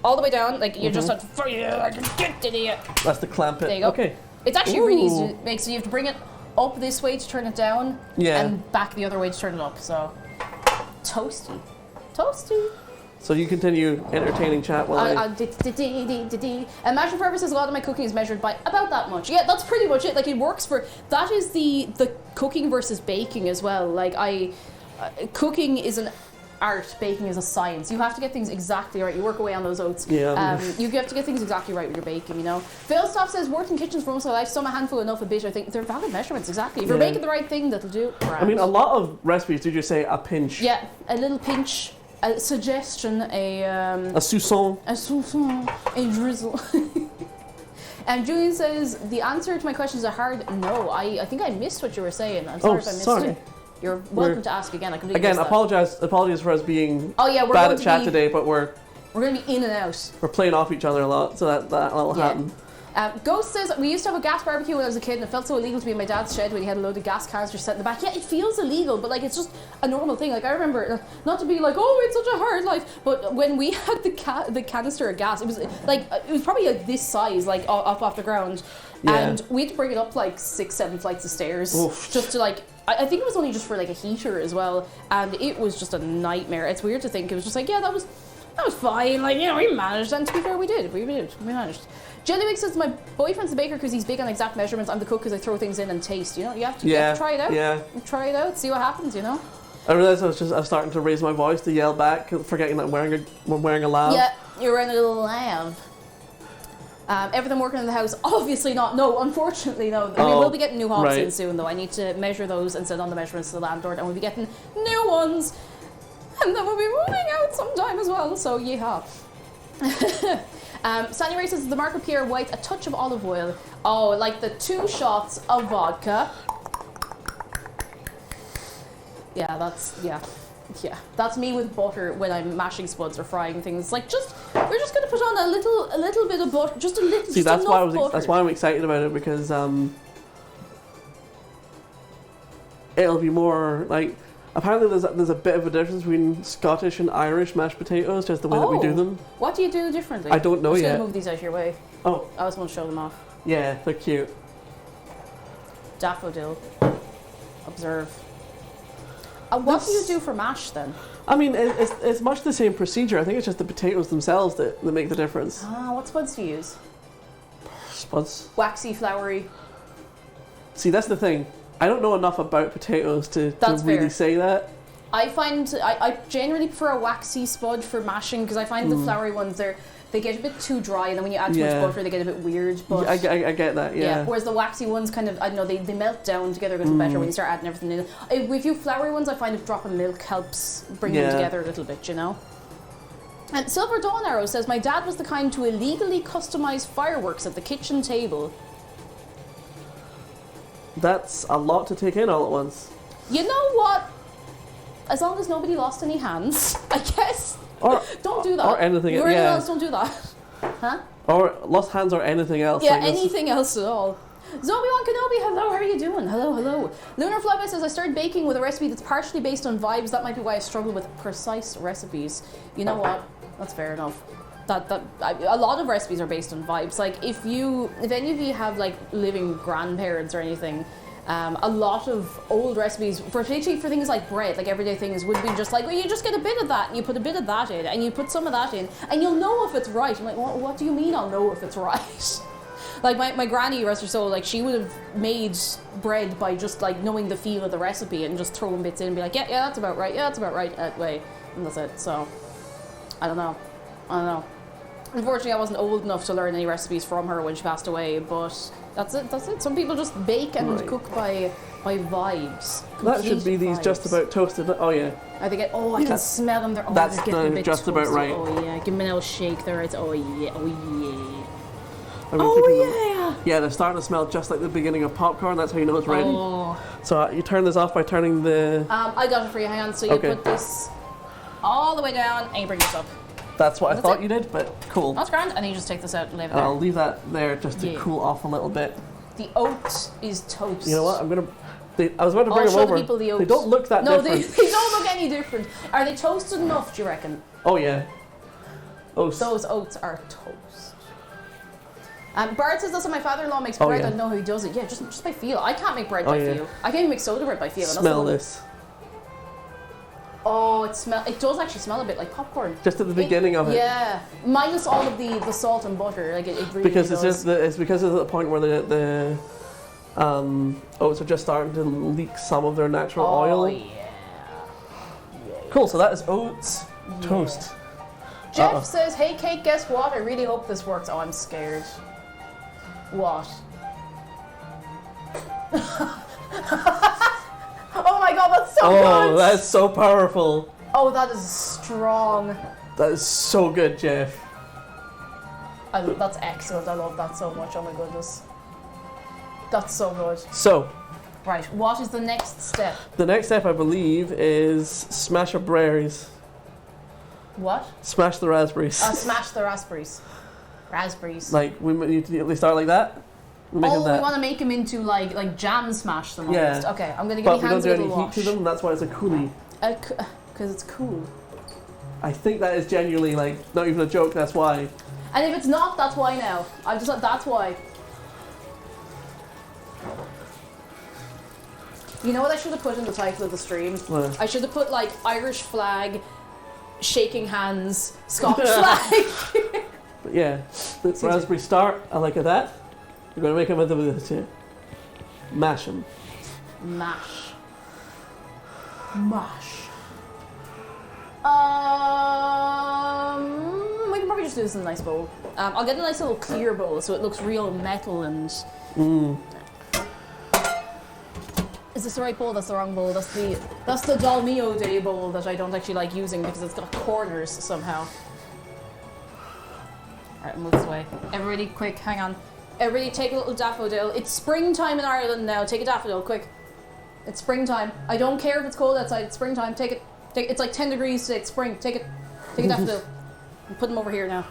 all the way down, like you're just not. That's the clamp it. There you go. Okay. It's actually really easy Ooh. to make. So you have to bring it up this way to turn it down, Yeah. and back the other way to turn it up. So toasty. So you continue entertaining chat while I. Imagine purposes, a lot of my cooking is measured by about that much. Yeah, that's pretty much it. Like it works for that is the cooking versus baking as well. Like cooking is an art, baking is a science. You have to get things exactly right. You work away on those oats. Yeah. You have to get things exactly right with your baking, you know. Philstoff says, worked in kitchens for most of my life, some a handful, enough a bit. I think they're valid measurements, exactly. If you're making the right thing, that'll do. I mean, a lot of recipes do just say a pinch. Yeah, a little pinch, a suggestion, a soupçon. A soupçon, a drizzle. And Julian says, the answer to my question is a hard no. I think I missed what you were saying. I'm sorry if I missed it. You're welcome to ask again. I completely missed that. Apologies for us being we're bad at chat today, but we're going to be in and out. We're playing off each other a lot, so that'll happen. Ghost says, we used to have a gas barbecue when I was a kid and it felt so illegal to be in my dad's shed when he had a load of gas canisters set in the back. Yeah, it feels illegal, but like it's just a normal thing. Like I remember, not to be like, oh, it's such a hard life, but when we had the canister of gas, it was probably like this size, like up off the ground. Yeah. And we had to bring it up like 6-7 flights of stairs. Oof. Just to like, I think it was only just for like a heater as well, and it was just a nightmare. It's weird to think it was just like, yeah, that was fine. Like, you know, we managed, and to be fair, we managed. Jellywick says, my boyfriend's the baker because he's big on exact measurements. I'm the cook because I throw things in and taste. You know, you have to try it out. Yeah. Try it out, see what happens. You know. I realised I was starting to raise my voice to yell back, forgetting that I'm wearing a lav. Yeah, you're wearing a little lav. Everything working in the house? Obviously not. No, unfortunately, no. We will be getting new hobs in soon, though. I need to measure those and send on the measurements to the landlord, and we'll be getting new ones. And then we'll be moving out sometime as well, so yeehaw. Sandy Ray says, the mark of Pierre White, a touch of olive oil. Oh, like the 2 shots of vodka. Yeah, that's me with butter when I'm mashing spuds or frying things. Like, we're just gonna put on a little bit of butter, just a little. See, that's why I'm excited about it, because it'll be more like. Apparently, there's a bit of a difference between Scottish and Irish mashed potatoes, just the way that we do them. What do you do differently? I don't know yet. I'm just gonna move these out of your way. Oh, I just want to show them off. Yeah, they're cute. Daffodil. Observe. What do you do for mash then? I mean, it's much the same procedure. I think it's just the potatoes themselves that make the difference. What spuds do you use? Spuds. Waxy, floury. See, that's the thing. I don't know enough about potatoes to really say that. I find I generally prefer a waxy spud for mashing because I find the floury ones they get a bit too dry, and then when you add too much butter they get a bit weird. But I get that, yeah. Whereas the waxy ones kind of, I don't know, they melt down together a little better when you start adding everything in. With you floury ones, I find a drop of milk helps bring them together a little bit, you know. And Silver Dawn Arrow says, my dad was the kind to illegally customise fireworks at the kitchen table. That's a lot to take in all at once. You know what? As long as nobody lost any hands, I guess. Or don't do that. Or anything. Or anything else, don't do that. Huh? Or lost hands or anything else. Yeah, like anything else at all. Zombie1 Kenobi, hello, how are you doing? Hello. Lunar Flyby says, I started baking with a recipe that's partially based on vibes. That might be why I struggle with precise recipes. You know what? That's fair enough. A lot of recipes are based on vibes. Like if any of you have like living grandparents or anything, a lot of old recipes, particularly for things like bread, like everyday things, would be just like, well, you just get a bit of that and you put a bit of that in and you put some of that in and you'll know if it's right. I'm like, what do you mean I'll know if it's right? Like my granny, rest her soul, like she would have made bread by just like knowing the feel of the recipe and just throwing bits in and be like, yeah, that's about right, that way, and that's it. So I don't know. Unfortunately, I wasn't old enough to learn any recipes from her when she passed away, but that's it. Some people just bake and cook by vibes. That should be these just about toasted. Oh yeah. I think I can smell them. They're that's getting a bit just toasted. About right. Oh yeah, give them a little shake there. It's oh yeah. Yeah, they're starting to smell just like the beginning of popcorn. That's how you know it's ready. Oh. So you turn this off by turning the. I got it for you. Hang on. So you put this all the way down and you bring this up. That's what I thought you did, but cool. That's grand, and you just take this out and leave it there. I'll leave that there just to cool off a little bit. The oat is toast. You know what? I was about to bring them over. People the oats. They don't look that different. No, they don't look any different. Are they toasted enough, do you reckon? Oh yeah. Those oats are toast. Bart says that's how my father-in-law makes bread. I don't know how he does it. Yeah, just by feel. I can't make bread by feel. I can't even make soda bread by feel. Smell this. Oh, it does actually smell a bit like popcorn. Just at the beginning of it. Yeah, minus all of the salt and butter. Like it really because does. It's because of the point where the oats are just starting to leak some of their natural oil. Yeah. Cool, so that is oats toast. Jeff says, hey Kate, guess what? I really hope this works. Oh, I'm scared. What? Oh my god, that's so good! Oh, that's so powerful. Oh, that is strong. That is so good, Jeff. That's excellent. I love that so much. Oh my goodness. That's so good. So, Right, what is the next step? the next step, I believe, is smash up berries. What? Smash the raspberries. Smash the raspberries. Raspberries. Like, we need to at least start like that. We're making Oh, that. we want to make them into like jam smash them Yeah. almost. Okay, I'm gonna give But you we don't hands do a any little heat wash. to them, and that's why it's a coolie. Because it's cool. I think that is genuinely, like, not even a joke, that's why. And if it's not, that's why now. I'm just like, that's why. You know what I should have put in the title of the stream? What? I should have put like Irish flag, shaking hands, Scottish flag. But yeah, the raspberry start, I like that. We're going to make them into this here. Mash them. Mash. Mash. We can probably just do this in a nice bowl. I'll get a nice little clear bowl so it looks real metal and... Is this the right bowl? That's the wrong bowl. That's the Dalmio Day bowl that I don't actually like using because it's got corners somehow. Alright, move this way. Everybody, quick, hang on. Everybody take a little daffodil. It's springtime in Ireland now. Take a daffodil, quick. It's springtime. I don't care if it's cold outside. It's springtime. Take it. It's like 10 degrees today. It's spring. Take it. Take a daffodil. And put them over here now.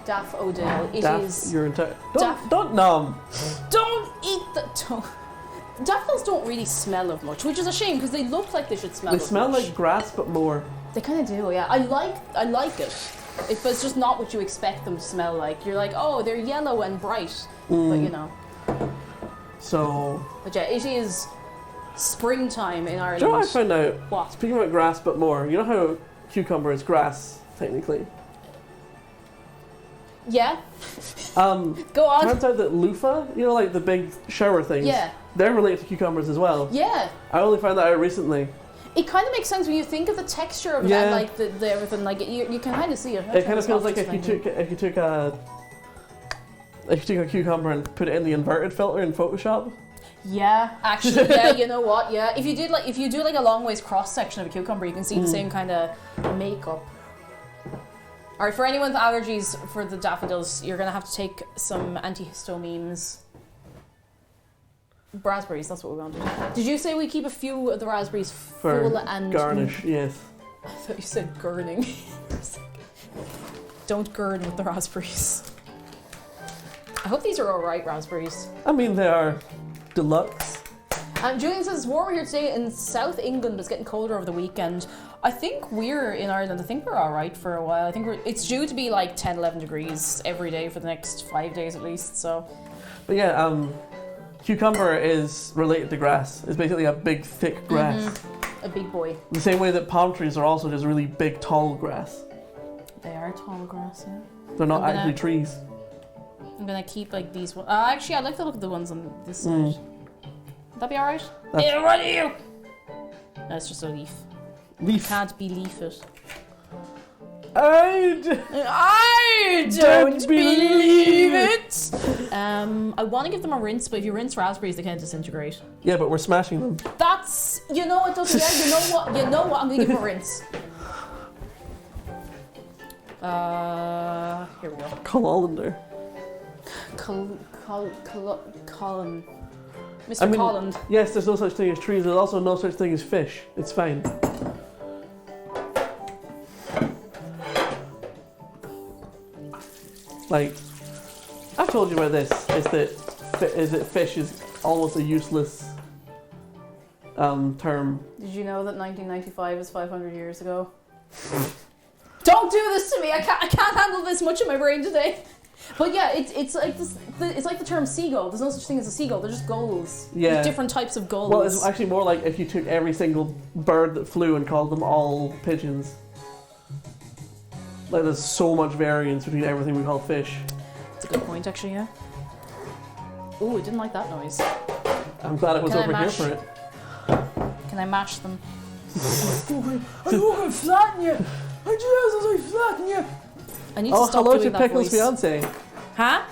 Daffodil. It is. Your entire. Don't numb. Don't eat the. Daffodils don't really smell of much, which is a shame because they look like they should smell. They of smell much. like grass, but more. They kind of do, yeah. I like it. But it's just not what you expect them to smell like. You're like, oh, they're yellow and bright, but you know. So. But yeah, it is springtime in Ireland. Do you know what I found out? What? Speaking about grass, but more. You know how cucumber is grass, technically? Yeah. Go on. Turns out that loofah, you know, like the big shower things, Yeah. they're related to cucumbers as well. Yeah. I only found that out recently. It kind of makes sense when you think of the texture of it Yeah. and like the everything. Like you can kind of see it. It kind of feels like if you took a cucumber and put it in the inverted filter in Photoshop. Yeah, actually, yeah. You know what? Yeah, if you do like a long ways cross section of a cucumber, you can see the same kind of makeup. All right, for anyone with allergies for the daffodils, you're gonna have to take some antihistamines. Raspberries, that's what we want to do. Did you say we keep a few of the raspberries For full and garnish, yes. I thought you said gurning. Don't gurn with the raspberries. I hope these are all right raspberries. I mean, they are deluxe. Julian says it's warmer here today in South England, but it's getting colder over the weekend. I think we're in Ireland. I think we're all right for a while. I think it's due to be like 10, 11 degrees every day for the next 5 days at least. So, But yeah, cucumber is related to grass. It's basically a big, thick grass. a big boy. The same way that palm trees are also just really big, tall grass. They are tall grass. Yeah. They're not actually trees. I'm gonna keep like these ones. Actually, I'd like to look at the ones on this side. Would that be alright? Yeah, what are you? That's just a leaf. Leaf. Can't believe it. I don't believe it. I want to give them a rinse, but if you rinse raspberries, they kind of disintegrate. Yeah, but we're smashing them. That's you know what, doesn't yeah, you know what? I'm gonna give them a rinse. Here we go. Colander. Colin. Mr. I mean, Colin. yes, there's no such thing as trees. There's also no such thing as fish. It's fine. Like, I've told you about this. Is that fish is almost a useless term. Did you know that 1995 is 500 years ago? Don't do this to me! I can't handle this much in my brain today. But yeah, it's like this. It's like the term seagull. There's no such thing as a seagull. They're just gulls. Yeah. There's different types of gulls. Well, it's actually more like if you took every single bird that flew and called them all pigeons. Like, there's so much variance between everything we call fish. That's a good point, actually. Yeah. Ooh, I didn't like that noise. I'm glad it was Can I over here mash? for it. Can I mash them? I'm gonna flatten you. I flatten you. I need to stop hello doing to that Pickle's voice. fiance. Huh?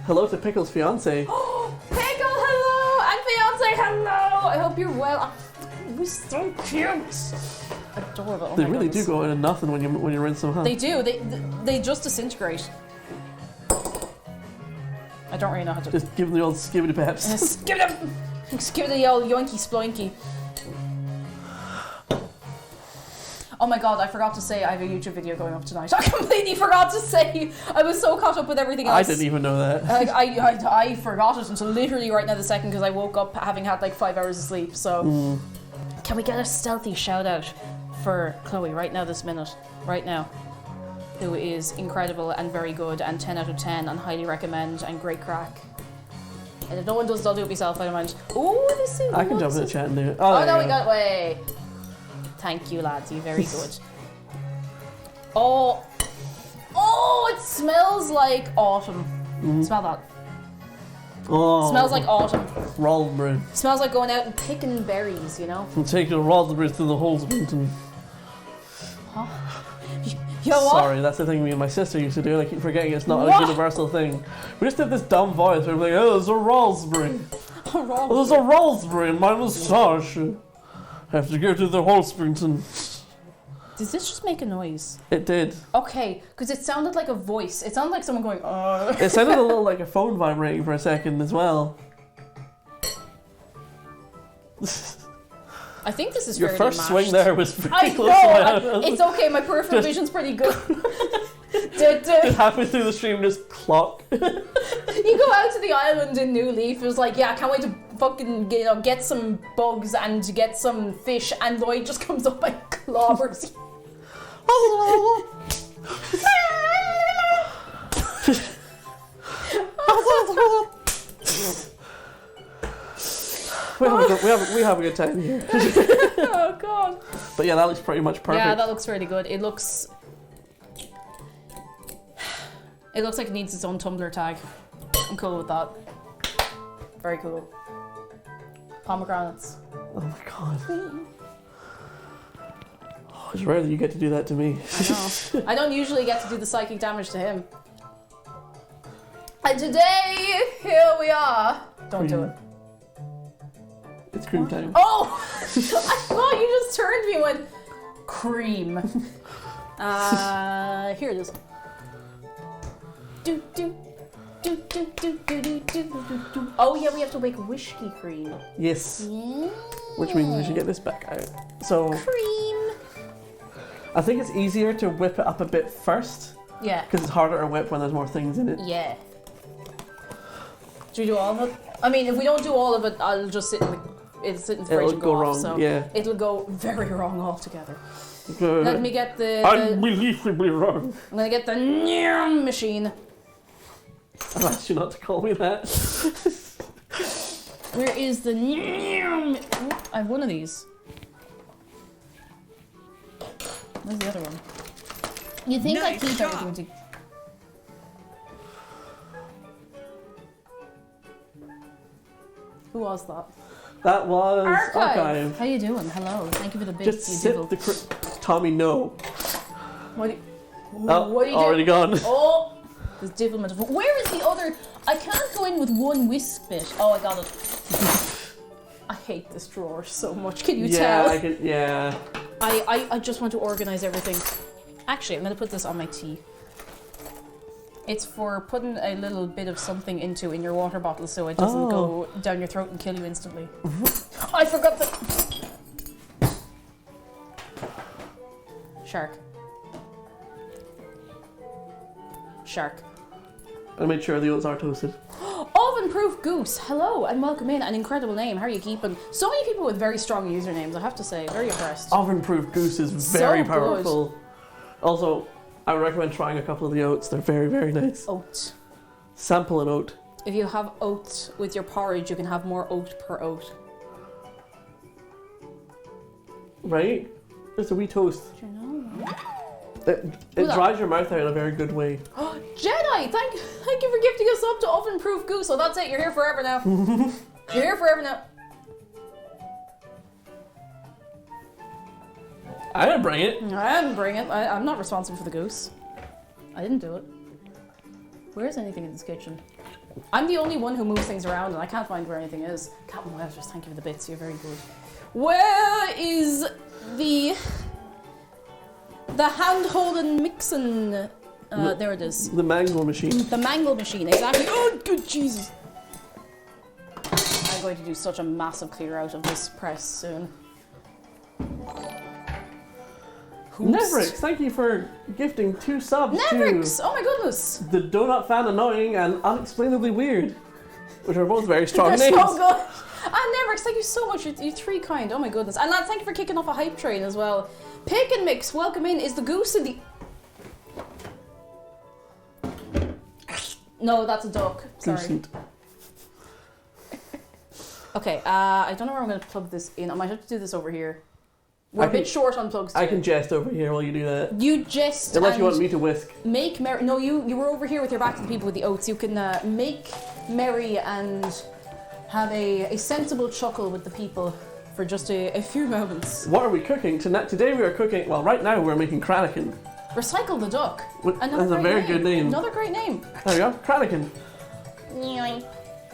Hello to Pickle's fiance. Pickle, hello! And fiance, hello! I hope you're well. We're so cute. Adorable. Oh They my really goodness. do go into nothing when you rinse them, huh? They do. They just disintegrate. I don't really know how to. Just give them the old skibbity peps. Just give it the old yoinky sploinky. Oh my god, I forgot to say I have a YouTube video going up tonight. I completely forgot to say. I was so caught up with everything else. I didn't even know that. I forgot it until literally right now the second because I woke up having had like 5 hours of sleep. So can we get a stealthy shout out for Chloe right now this minute? Right now. Who is incredible and very good and 10 out of 10 and highly recommend and great crack. And if no one does, I'll do it myself, I don't mind. Ooh, this is I can jump in the chat and do it. Oh there no, you we go. got away. Thank you, lads. You're very good. Oh, it smells like autumn. Smell that. Oh, Smells like autumn. raspberry. Smells like going out and picking berries, you know? And take your raspberries to the Holzbrington. You know what? Sorry, that's the thing me and my sister used to do, and I keep forgetting it's not What? a universal thing. We just did this dumb voice where we're like, oh, there's a raspberry. Oh, there's a raspberry in my moustache. I have to go to the Holzbrington. Does this just make a noise? It did. Okay, because it sounded like a voice. It sounded like someone going, It sounded a little like a phone vibrating for a second as well. I think this is Your fairly first mashed. swing there was pretty I close know! to my It's okay, my peripheral vision's pretty good. halfway through the stream, just clock. You go out to the island in New Leaf, it was like, yeah, I can't wait to fucking get some bugs and to get some fish, and Lloyd just comes up and clobbers. we have a good time here. Oh god. But yeah, that looks pretty much perfect. Yeah, that looks really good. It looks like it needs its own Tumblr tag. I'm cool with that. Very cool. Pomegranates. Oh my god. Oh, it's rare that you get to do that to me. I know. I don't usually get to do the psychic damage to him. And today, here we are. Don't do it. It's cream time. Oh! I thought you just turned me and went, cream. Here it is. Do, do, do, do, do, do, do, do, do. Oh yeah, we have to make whiskey cream. Yes. Yeah. Which means we should get this back out. So, Cream. I think it's easier to whip it up a bit first, Yeah. because it's harder to whip when there's more things in it. Yeah. Should we do all of it? I mean, if we don't do all of it, I'll just sit in the fridge It'll and go go off. wrong, So yeah. it'll go very wrong altogether. Let me get the Unbelievably wrong. I'm gonna get the nyam machine. I've asked you not to call me that. Where is the nyam? Oh, I have one of these. Where's the other one? You think I keep everything to... Who was that? That was Archive. How you doing? Hello. Thank you for the bits. Just you sit diddle. the Tommy, no. What do you... Oh, what do you already do? gone. Oh! This diddlement of... Where is the other... I can't go in with one whisk bit. Oh, I got it. I hate this drawer so much. Can you tell? Yeah. I just want to organize everything. Actually, I'm going to put this on my tea. It's for putting a little bit of something in your water bottle so it doesn't go down your throat and kill you instantly. I forgot the... Shark. Shark. I made sure the oats are toasted. Oven-proof goose. Hello and welcome in. An incredible name. How are you keeping? So many people with very strong usernames, I have to say. Very impressed. Oven-proof goose is So very good. powerful. Also, I would recommend trying a couple of the oats. They're very, very nice. Oat. Sample an oat. If you have oat with your porridge, you can have more oat per oat. Right? Just a wee toast. Do you know? It dries your mouth out in a very good way. Jedi, thank you for gifting us up to oven-proof goose. So that's it. You're here forever now. You're here forever now. I didn't bring it. I didn't bring it. I'm not responsible for the goose. I didn't do it. Where is anything in this kitchen? I'm the only one who moves things around and I can't find where anything is. Captain Welters, thank you for the bits. You're very good. Where is the hand-holding mixing? There it is. The mangle machine. The mangle machine, exactly. Oh, good Jesus. I'm going to do such a massive clear out of this press soon. Nevrix, thank you for gifting 2 subs Nevrix! Oh my goodness! to the Donut Fan Annoying and Unexplainably Weird, which are both very strong They're names. so good! And Nevrix, thank you so much. You're 3 kind. Oh my goodness. And lads, thank you for kicking off a hype train as well. Pick and Mix, welcome in. Is the goose in the... No, that's a duck. Sorry. Decent. Okay, I don't know where I'm going to plug this in. I might have to do this over here. We're a bit short on plugs today. I can jest over here while you do that. You jest. Unless you want me to whisk. Make merry. No, you were over here with your back to the people with the oats. You can make merry and have a sensible chuckle with the people for just a few moments. What are we cooking? Today we are cooking, well, right now we're making Kranikin. Recycle the Duck. That's a very good name. Another great name. There we go, Kranikin.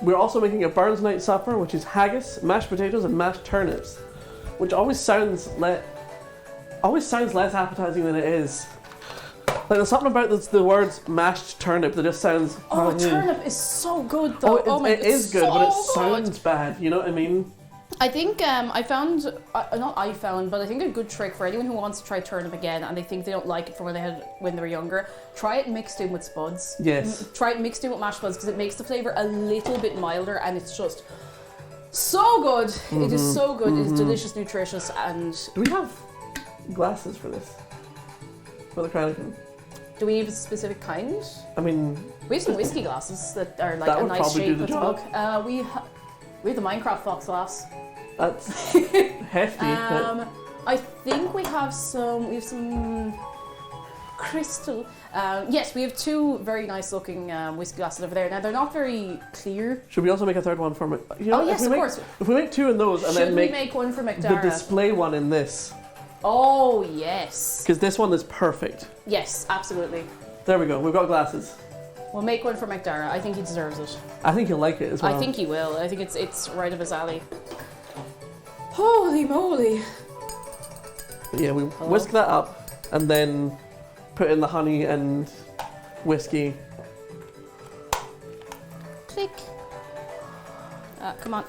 We're also making a Burns Night supper, which is haggis, mashed potatoes, and mashed turnips, which always sounds less appetizing than it is. Like there's something about the words mashed turnip that just sounds. Oh, turnip is so good though. It is good, but it so sounds bad. You know what I mean? I think I found, but I think a good trick for anyone who wants to try turnip again and they think they don't like it from when they were younger, try it mixed in with spuds. Yes. Try it mixed in with mashed spuds because it makes the flavour a little bit milder and it's just so good. Mm-hmm. It is so good. It is delicious, nutritious, and... Do we have glasses for this? For the Kranikin? Do we need a specific kind? I mean... We have some whiskey glasses that are like a nice shape with a mug. We have the Minecraft Fox glass. That's hefty. I think we have some crystal. Yes, we have 2 very nice looking whiskey glasses over there. Now they're not very clear. Should we also make a third one for me? You know, yes, of course. If we make 2 in those and then make one for McDara? The display one in this. Oh yes. Because this one is perfect. Yes, absolutely. There we go. We've got glasses. We'll make one for McDara. I think he deserves it. I think he'll like it as well. I think he will. I think it's right up his alley. Holy moly! But yeah, we whisk that up and then put in the honey and whiskey. Click. Come on.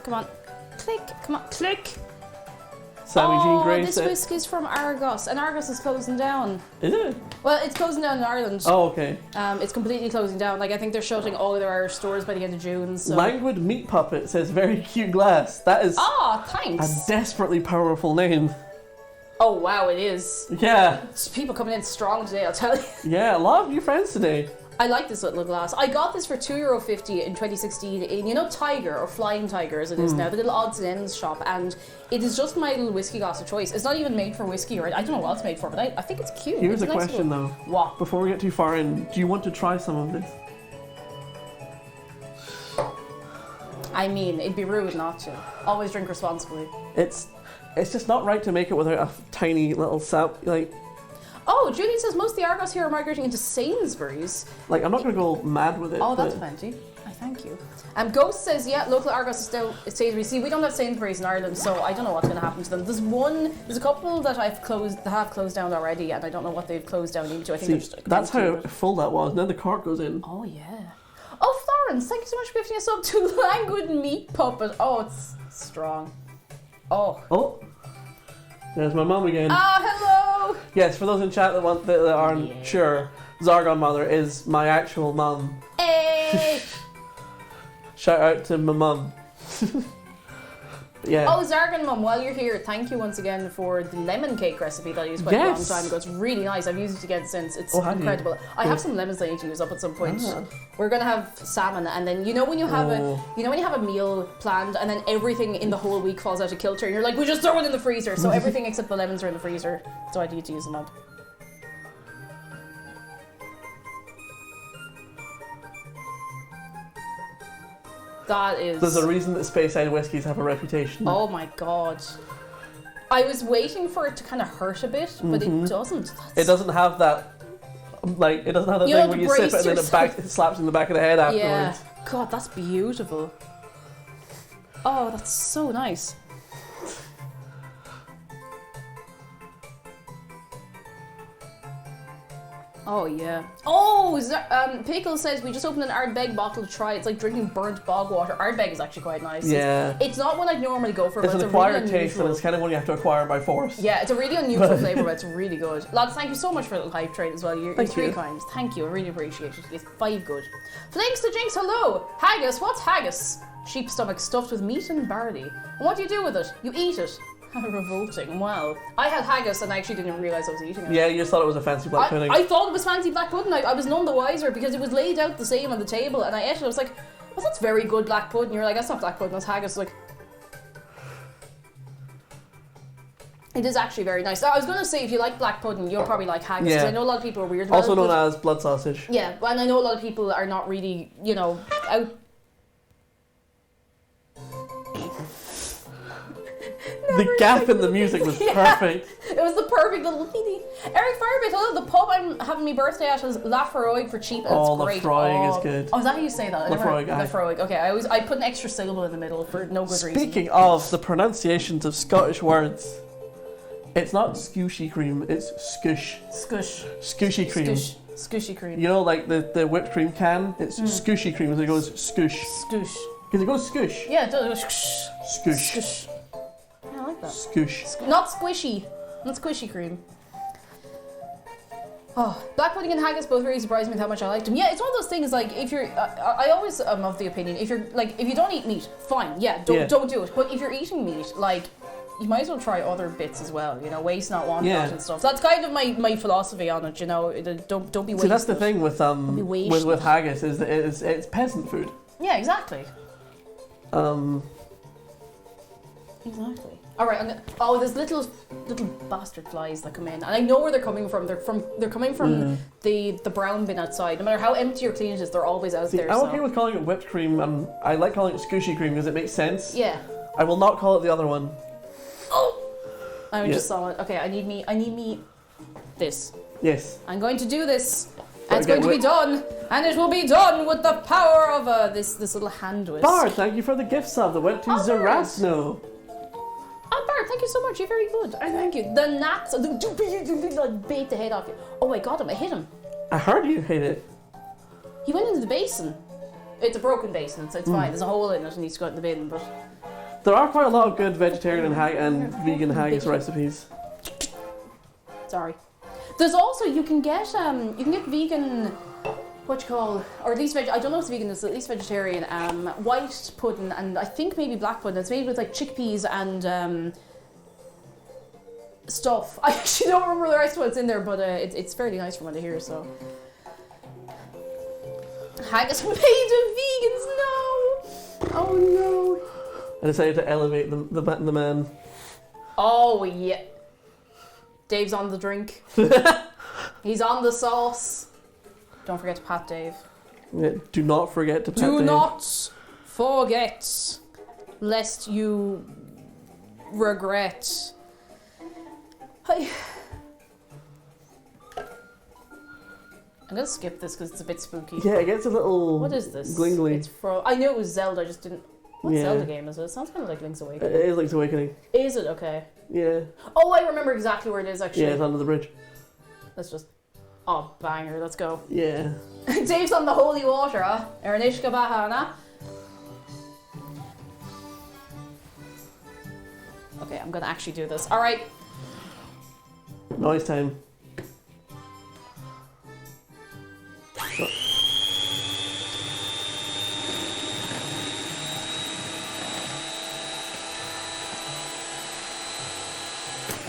Click. Come on. Click. Sammy Jean Gray this whisk is from Argos, and Argos is closing down. Is it? Well, it's closing down in Ireland. Oh, okay. It's completely closing down. Like, I think they're shutting all of their Irish stores by the end of June. So. Languid Meat Puppet says very cute glass. That is thanks. A desperately powerful name. Oh, wow, it is. Yeah. It's people coming in strong today, I'll tell you. Yeah, a lot of new friends today. I like this little glass. I got this for €2.50 in 2016 in, Tiger, or Flying Tiger as it is now, the little odds and ends shop, and it is just my little whiskey glass of choice. It's not even made for whiskey, or I don't know what it's made for, but I think it's cute. Here's it's a question though. What? Before we get too far in, do you want to try some of this? I mean, it'd be rude not to. Always drink responsibly. It's just not right to make it without a tiny little sap, like... Oh, Julie says most of the Argos here are migrating into Sainsbury's. Like, I'm not going to go mad with it. Oh, that's plenty. I thank you. Ghost says, yeah, local Argos is still Sainsbury's. See, we don't have Sainsbury's in Ireland, so I don't know what's going to happen to them. There's a couple that have closed down already, and I don't know what they've closed down into. I think that's how full that was, and then the cart goes in. Oh, yeah. Oh, Florence, thank you so much for gifting us up to Languid Meat Puppet. Oh, it's strong. Oh. There's my mum again. Hello! Yes, for those in chat that aren't sure, Xargon Mother is my actual mum. Hey! Shout out to my mum. Yeah. Oh, Xargon Mum, while you're here, thank you once again for the lemon cake recipe that I used quite a long time ago. It's really nice. I've used it again since. It's incredible. I have some lemons that I need to use up at some point. We're gonna have salmon, and then when you have a meal planned, and then everything in the whole week falls out of kilter, and you're like, we just throw it in the freezer. So everything except the lemons are in the freezer. So I need to use them up. There's a reason that Speyside whiskies have a reputation. Oh my god. I was waiting for it to kind of hurt a bit, but it doesn't. It doesn't have that, like, it doesn't have that You thing have where to you sip brace it and then yourself. it slaps you in the back of the head afterwards. Yeah. God, that's beautiful. Oh, that's so nice. Oh yeah. Oh, Pickle says we just opened an Ardbeg bottle to try. It's like drinking burnt bog water. Ardbeg is actually quite nice. Yeah. It's not one I'd normally go for, It's but an it's a really acquired taste, unusual. and it's kind of one you have to acquire by force. Yeah, it's a really unusual flavour, but it's really good. Lads, thank you so much for the hype trade as well. You're Thank three you. kind. Thank you, I really appreciate it. It's 5 good. Flinks to Jinx, hello! Haggis, what's haggis? Sheep stomach stuffed with meat and barley. And what do you do with it? You eat it. Revolting. Wow. I had haggis and I actually didn't realise I was eating it. Yeah, you just thought it was a fancy black pudding. I thought it was fancy black pudding. I was none the wiser because it was laid out the same on the table and I ate it. I was like, well, that's very good black pudding. You're like, that's not black pudding, that's haggis. Like, it is actually very nice. I was going to say, if you like black pudding, you'll probably like haggis. Because I know a lot of people are weird about Also it. known as blood sausage. Yeah, and I know a lot of people are not really, you know, out. The gap in the music was perfect. It was the perfect little lady. Eric Firebit, hello. The pub I'm having my birthday at is Lafroig for cheap and it's great. Lafroig is good. Oh, is that how you say that? Lafroig, aye. Lafroig. Okay, I put an extra syllable in the middle for no good reason. Speaking of the pronunciations of Scottish words, it's not scooshy cream, it's scoosh. Scoosh. Scooshy cream. Scoosh. Scooshy cream. You know, like the whipped cream can? It's scooshy cream, so it goes scoosh. Scoosh. Because it goes scoosh. Yeah, it does. Scoosh. Scoosh. Scoosh. Yeah, I like that. Scoosh. Not squishy. Not squishy cream. Oh, black pudding and haggis both really surprised me with how much I liked them. Yeah, it's one of those things like if you're, I always am of the opinion if you're like if you don't eat meat, fine, don't do it. But if you're eating meat, like you might as well try other bits as well. You know, waste not, want not, and stuff. That's kind of my philosophy on it. You know, don't be wasting. See, that's the thing with with haggis is that it's peasant food. Yeah, exactly. Exactly. All right. Oh, there's little bastard flies that come in, and I know where they're coming from. They're coming from the brown bin outside. No matter how empty or clean it is, they're always out there. I'm so. okay with calling it whipped cream, and I like calling it scooshy cream because it makes sense. Yeah. I will not call it the other one. Oh! I just saw it. Okay, I need me this. Yes. I'm going to do this. And it's going to be done, and it will be done with the power of this little hand whisk. Bard, thank you for the gift sub that went to Zarasno. Oh, Bart, thank you so much. You're very good. I thank you. The gnats, like bait the head off you. Oh, I got him. I hit him. I heard you hit it. He went into the basin. It's a broken basin, so it's fine. There's a hole in it, and he's got in the bin. But there are quite a lot of good vegetarian and vegan haggis recipes. Sorry. There's also you can get vegan. What you call, or at least I don't know if it's vegan, it's at least vegetarian, white pudding and I think maybe black pudding. It's made with like chickpeas and stuff. I actually don't remember the rest of what's in there, but it's fairly nice from what I hear, so. Haggis made of vegans, no! Oh no. I decided to elevate the man. Oh yeah. Dave's on the drink. He's on the sauce. Don't forget to pat Dave. Yeah, do not forget to pat Dave. Do not forget, lest you regret. Hi. I'm gonna skip this because it's a bit spooky. Yeah, it gets a little. What is this? Glingly. It's from. I knew it was Zelda. I just didn't. What Zelda game is it? It sounds kind of like Link's Awakening. It is Link's Awakening. Is it? Okay. Yeah. Oh, I remember exactly where it is actually. Yeah, it's under the bridge. Let's just. Oh, banger! Let's go. Yeah. Dave's on the holy water, huh? Ernishka Bahana. Okay, I'm gonna actually do this. All right. Noise time.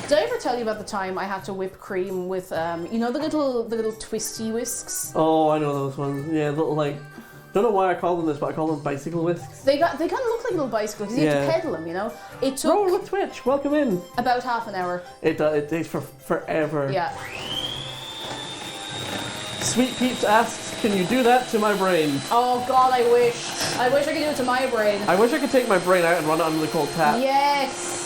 Did I ever tell you about the time I had to whip cream with, you know, the little twisty whisks? Oh, I know those ones. Yeah, little like. Don't know why I call them this, but I call them bicycle whisks. They kind of look like little bicycles because you have to pedal them, you know. It took Roll with Twitch. Welcome in. about half an hour. It takes for forever. Yeah. Sweet Peeps asks, can you do that to my brain? Oh God, I wish I could do it to my brain. I wish I could take my brain out and run it under the cold tap. Yes.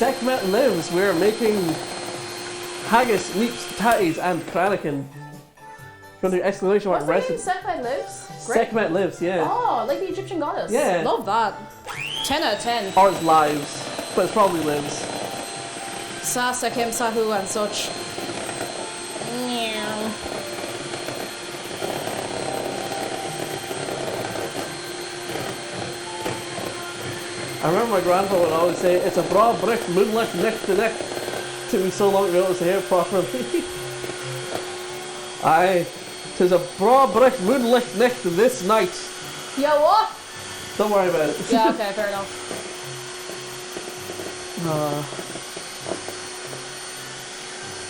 Sekhmet lives. We're making haggis, leeks, tatties, and kranakin. Going to do exclamation mark What's the recipe. name? Sekhmet lives? Great. Sekhmet lives, yeah. Oh, like the Egyptian goddess. Yeah. Love that. 10 out of 10. Or it's lives, but it's probably lives. Sa, Sekem, Sahu, and such. Meow. I remember my grandpa would always say, it's a broad brick, moonlit neck to neck. Took me so long to be able to say it properly. Aye, 'tis a broad brick, moonlit neck to this night. Yeah, what? Don't worry about it. Yeah, okay, fair enough.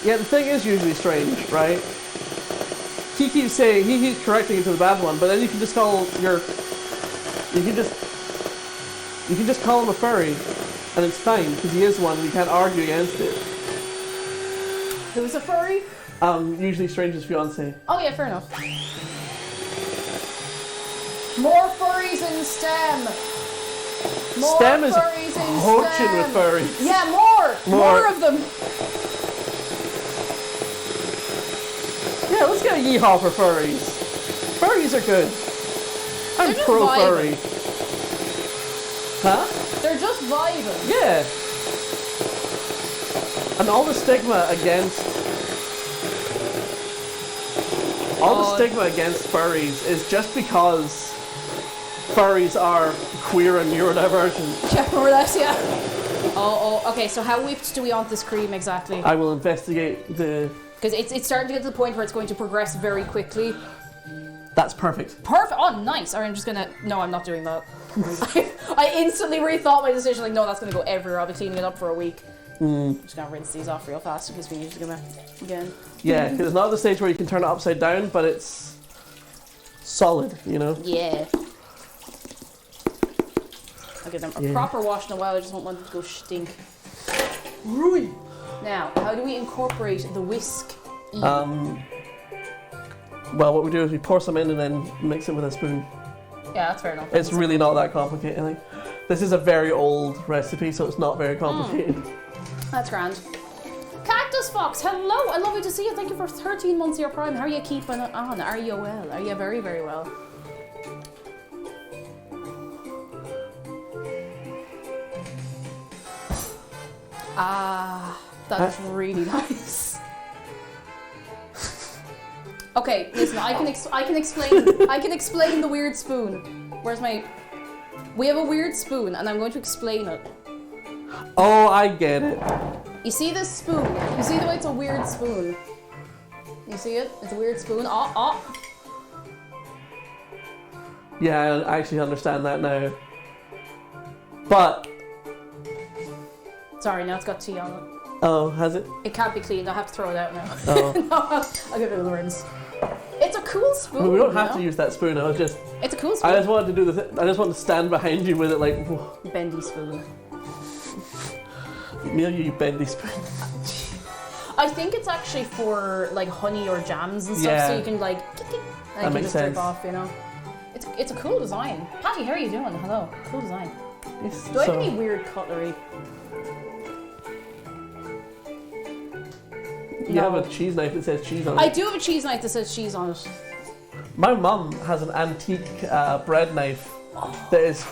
Yeah, the thing is usually strange, right? He keeps saying, he keeps correcting it to the bad one, but then you can just call your, you can just call him a furry, and it's fine, because he is one, and you can't argue against it. Who's a furry? Usually Stranger's fiance. Oh yeah, fair enough. More furries in STEM. More STEM is furries in poaching STEM. with furries. Yeah, more of them. Yeah, let's get a yeehaw for furries. Furries are good. I'm They're just pro vibing. furry. Huh? They're just vibing. Yeah. And all the stigma against furries is just because furries are queer and neurodivergent. Yeah, remember that, yeah. Oh, okay, so how whipped do we want this cream exactly? I will investigate the... Because it's starting to get to the point where it's going to progress very quickly. That's perfect. Perfect. Oh, nice. Alright, I'm just gonna... No, I'm not doing that. I instantly rethought my decision. Like, no, that's gonna go everywhere. I'll be cleaning it up for a week. I'm just gonna rinse these off real fast because we need to go back again. Yeah, because it's not the stage where you can turn it upside down, but it's solid, you know? Yeah. I'll give them a proper wash in a while. I just don't want them to go stink. Rui. Now, how do we incorporate the whisk? Well, what we do is we pour some in and then mix it with a spoon. Yeah, that's fair enough. It's really not that complicated. Like, this is a very old recipe, so it's not very complicated. That's grand. Cactus Fox, hello! I love you to see you. Thank you for 13 months of your prime. How are you keeping on? Are you well? Are you very, very well? Ah, that's really nice. Okay, listen. I can explain the weird spoon. Where's my? We have a weird spoon, and I'm going to explain it. Oh, I get it. You see this spoon? You see the way it's a weird spoon? You see it? It's a weird spoon. Yeah, I actually understand that now. But... Sorry, now it's got tea on it. Oh, has it? It can't be cleaned. I'll have to throw it out now. Oh. No, I'll give it a rinse. It's a cool spoon. I mean, we don't have you know? to use that spoon. I was just... It's a cool spoon. I just wanted to do the I just wanted to stand behind you with it like... Whoa. Bendy spoon. Neil, you bendy spoon. I think it's actually for like honey or jams and stuff, Yeah. so you can like... And That you can makes just drip sense. off, you know? It's a cool design. Patty, how are you doing? Hello. Cool design. Yes, Do I have so- any weird cutlery? You have a cheese knife that says cheese on it. I do have a cheese knife that says cheese on it. My mum has an antique bread knife that is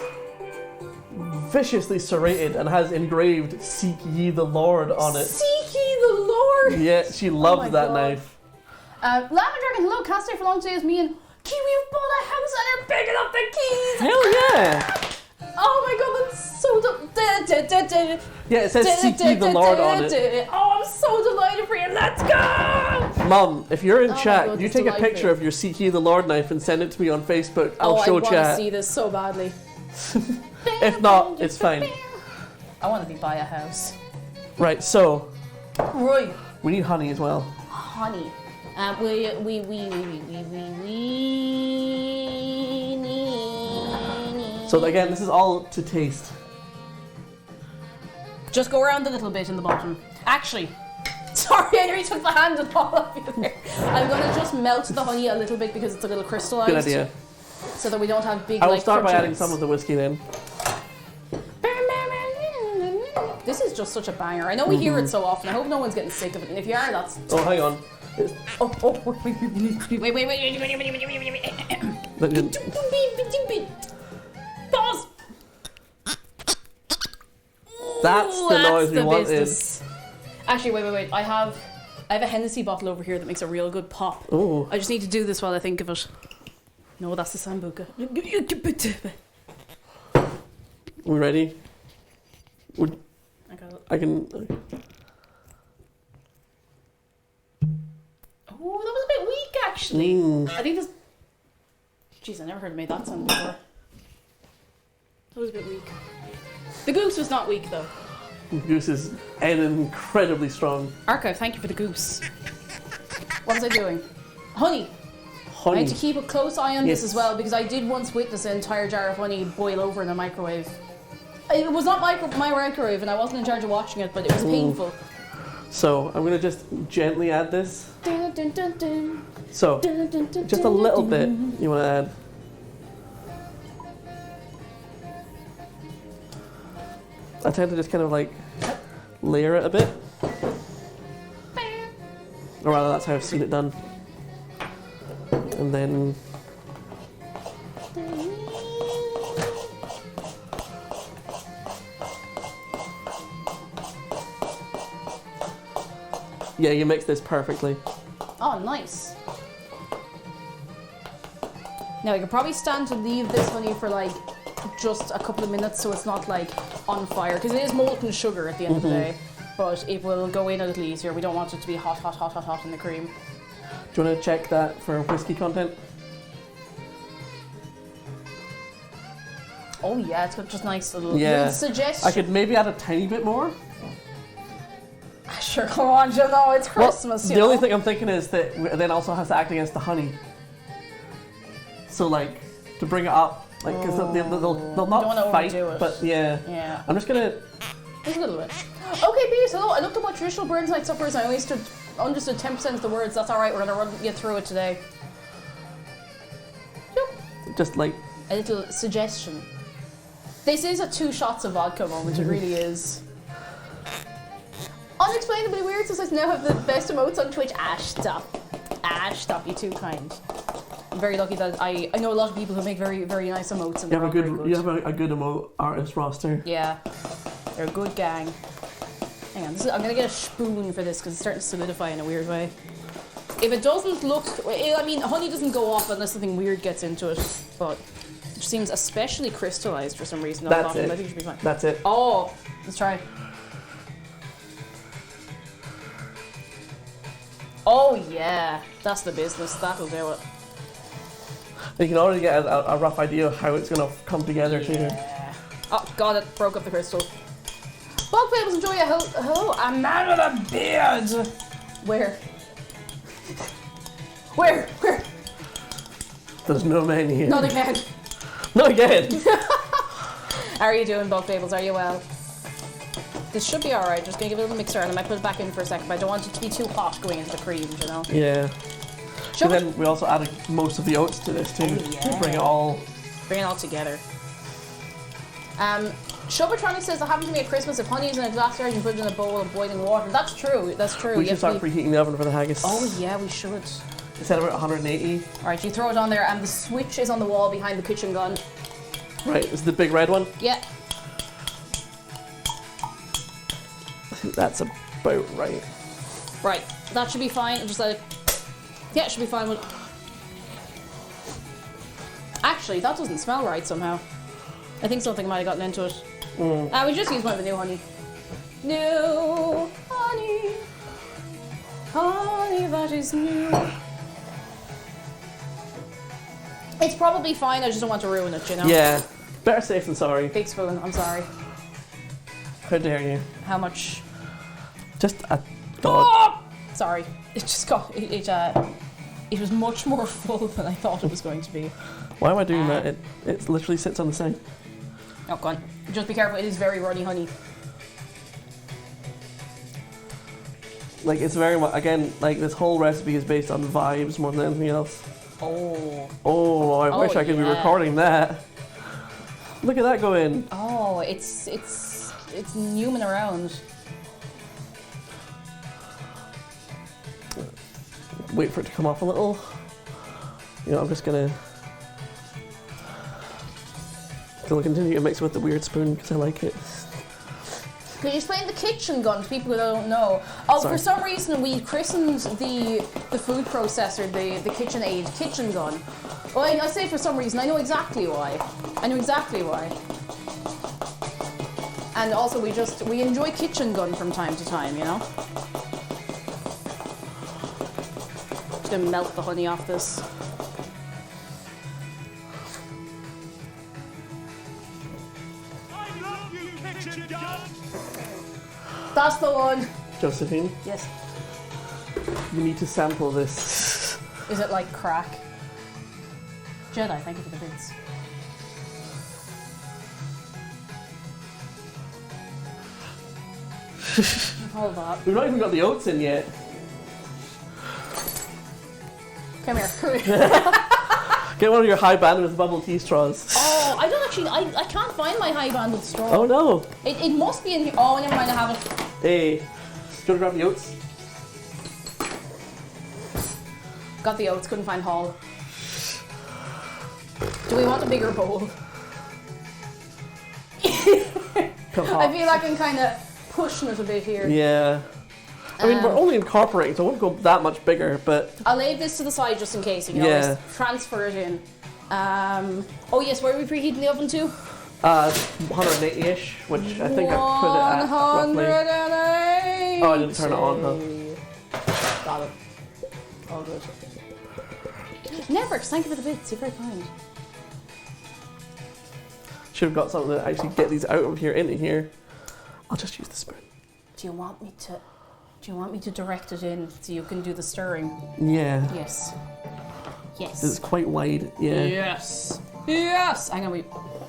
viciously serrated and has engraved "Seek ye the Lord" on it. Seek ye the Lord! Yeah, she loves my that God. knife. Lemon Dragon, hello, can't stay for long today. It's me and Kiwi have bought a house and they're picking up the keys! Hell yeah! Oh my god, that's so Yeah, it says "Seek ye the Lord" on it. Oh, I'm so delighted for you. Let's go! Mum, if you're in Oh my chat, God, you it's take a delightful. picture of your "Seek ye the Lord" knife and send it to me on Facebook. I'll I show want to chat. see this so badly. If not, it's fine. I want to be by a house. Right, so Right. we need honey as well. Honey. We need... So again, this is all to taste. Just go around a little bit in the bottom. Actually, sorry, I nearly took the hand and all of you there. I'm gonna just melt the honey a little bit because it's a little crystallized. Good idea. So that we don't have big I will like start by adding frictions. some of the whiskey then. This is just such a banger. I know we hear it so often. I hope no one's getting sick of it. And if you are, that's... Oh, hang on. Wait. Pause! That's the noise we wanted. business. Actually, wait. I have a Hennessy bottle over here that makes a real good pop. Oh. I just need to do this while I think of it. No, that's the Sambuca. We ready? I got it. I can... Oh, that was a bit weak, actually. I think this... Jeez, I never heard it made that sound before. That was a bit weak. The goose was not weak, though. Goose is incredibly strong. Archive, thank you for the goose. What was I doing? Honey. I need to keep a close eye on this as well, because I did once witness an entire jar of honey boil over in a microwave. It was not my microwave, and I wasn't in charge of watching it, but it was painful. So, I'm going to just gently add this. Dun, dun, dun, dun. So, Dun, dun, dun, just a dun, little dun. bit you want to add. I tend to just kind of like layer it a bit. Or rather, that's how I've seen it done. And then... Yeah, you mix this perfectly. Oh, nice. Now, you could probably stand to leave this honey for like just a couple of minutes so it's not like on fire, because it is molten sugar at the end of the day, but it will go in a little easier. We don't want it to be hot in the cream. Do you want to check that for whiskey content? Oh yeah, it's got just nice little suggestion. I could maybe add a tiny bit more. Sure, come on, Joe. No, it's Christmas. The only thing I'm thinking is that it then also has to act against the honey. So like to bring it up, like because they'll not fight, but yeah. I'm just gonna. Just a little bit. Okay, peace. Hello. I looked up what traditional Burns Night suppers. I only understood 10% of the words. That's all right. We're gonna run you through it today. Yep. Just like a little suggestion. This is a 2 shots of vodka moment. It really is. Unexplainably weird since I now have the best emotes on Twitch. Ash, stop. You're too kind. I'm very lucky that I know a lot of people who make very, very nice emotes. And you have a good emote artist roster. Yeah, they're a good gang. Hang on, I'm gonna get a spoon for this because it's starting to solidify in a weird way. If it doesn't look, I mean, honey doesn't go off unless something weird gets into it, but it seems especially crystallized for some reason. That's it. I think it should be fine. That's it. Oh, let's try. Oh yeah, that's the business. That'll do it. You can already get a rough idea of how it's going to come together too. Oh, got it. Broke up the crystal. Bog Fables, enjoy a hello. A man with a beard. Where? Where? There's no man here. Not again. Not again. How are you doing, Bog Fables? Are you well? This should be alright. Just gonna give it a little mixer and I might put it back in for a second, but I don't want it to be too hot going into the cream, you know? Yeah. And then we also added most of the oats to this too. To bring it all together. Shobatronic says that happens to me at Christmas. If honey is in a glass jar, you can put it in a bowl of boiling water. That's true. That's true. We should start preheating the oven for the haggis. Oh yeah, we should. Set it at 180. Alright, you throw it on there and the switch is on the wall behind the kitchen gun. Right, is the big red one? Yeah. I think that's about right. Right, that should be fine. Just let it... Yeah, it should be fine. Actually, that doesn't smell right somehow. I think something might have gotten into it. We just used one of the new honey. New honey. Honey that is new. It's probably fine, I just don't want to ruin it, you know? Yeah. Better safe than sorry. Big spoon, I'm sorry. How dare you? How much? Just a dot. Oh! Sorry. It just got... It was much more full than I thought it was going to be. Why am I doing that? It literally sits on the side. Oh, go on. Just be careful, it is very runny honey. Like, it's very much, again, like, this whole recipe is based on vibes more than anything else. Oh, I wish I could be recording that. Look at that go in. Oh, it's it's newman around. Wait for it to come off a little. You know, I'm just gonna continue to mix with the weird spoon because I like it. Could you explain the kitchen gun to people who don't know? Oh, Sorry. for some reason we christened the food processor, the KitchenAid kitchen gun. Well, I say for some reason, I know exactly why. And also we enjoy kitchen gun from time to time, you know? Just gonna melt the honey off this. That's the one. Josephine, Yes. you need to sample this. Is it like crack? Jedi, thank you for the bits. Hold that. We've not even got the oats in yet. Come here. Get one of your high bandwidth bubble tea straws. Oh, I don't actually. I can't find my high bandwidth straw. Oh no. It must be in here. Oh, never mind. I have it. Hey, do you want to grab the oats? Got the oats. Couldn't find Hall. Do we want a bigger bowl? I feel like I'm kind of pushing it a bit here. Yeah. I mean, we're only incorporating, so it won't go that much bigger, but... I'll leave this to the side just in case, you know, Yeah. just transfer it in. Oh yes, where are we preheating the oven to? 180-ish, which I think I put it at roughly... 180. Oh, I didn't turn it on, huh? Got it. All good. Never, thank you for the bits, you're very kind. Should have got something to actually get these out of here, into here. I'll just use the spoon. Do you want me to direct it in so you can do the stirring? Yeah. Yes. Yes. It's quite wide, yeah. Yes. Yes. Hang on, we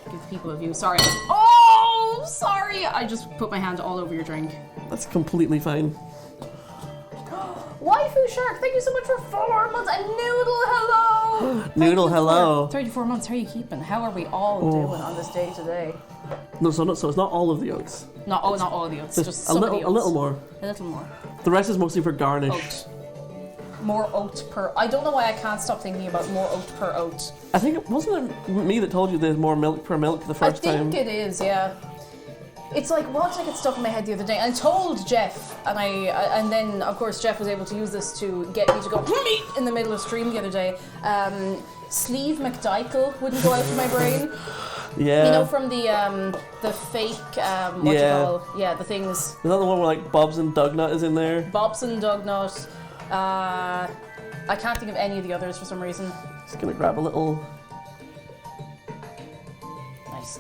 give people a view. Sorry. Oh, sorry. I just put my hand all over your drink. That's completely fine. Waifu Shark, thank you so much for 4 months. And Noodle, hello. Noodle, hello. 34 months. How are you keeping? How are we all doing on this day today? No, so it's not all of the oats. Not all of the oats. Just a some of the little, oats. a little more. A little more. The rest is mostly for garnish. Oat. More oat per. I don't know why I can't stop thinking about more oat per oat. I think it wasn't me that told you there's more milk per milk the first time. I think it is, yeah. It's like, what did I get stuck in my head the other day? I told Jeff, and then of course Jeff was able to use this to get me to go in the middle of stream the other day. Sleeve McDykel wouldn't go out of my brain. Yeah. You know, from the fake what you call, the things. Is that the one where like Bob's and Dugnut is in there? Bob's and Dugnut. I can't think of any of the others for some reason. Just gonna grab a little.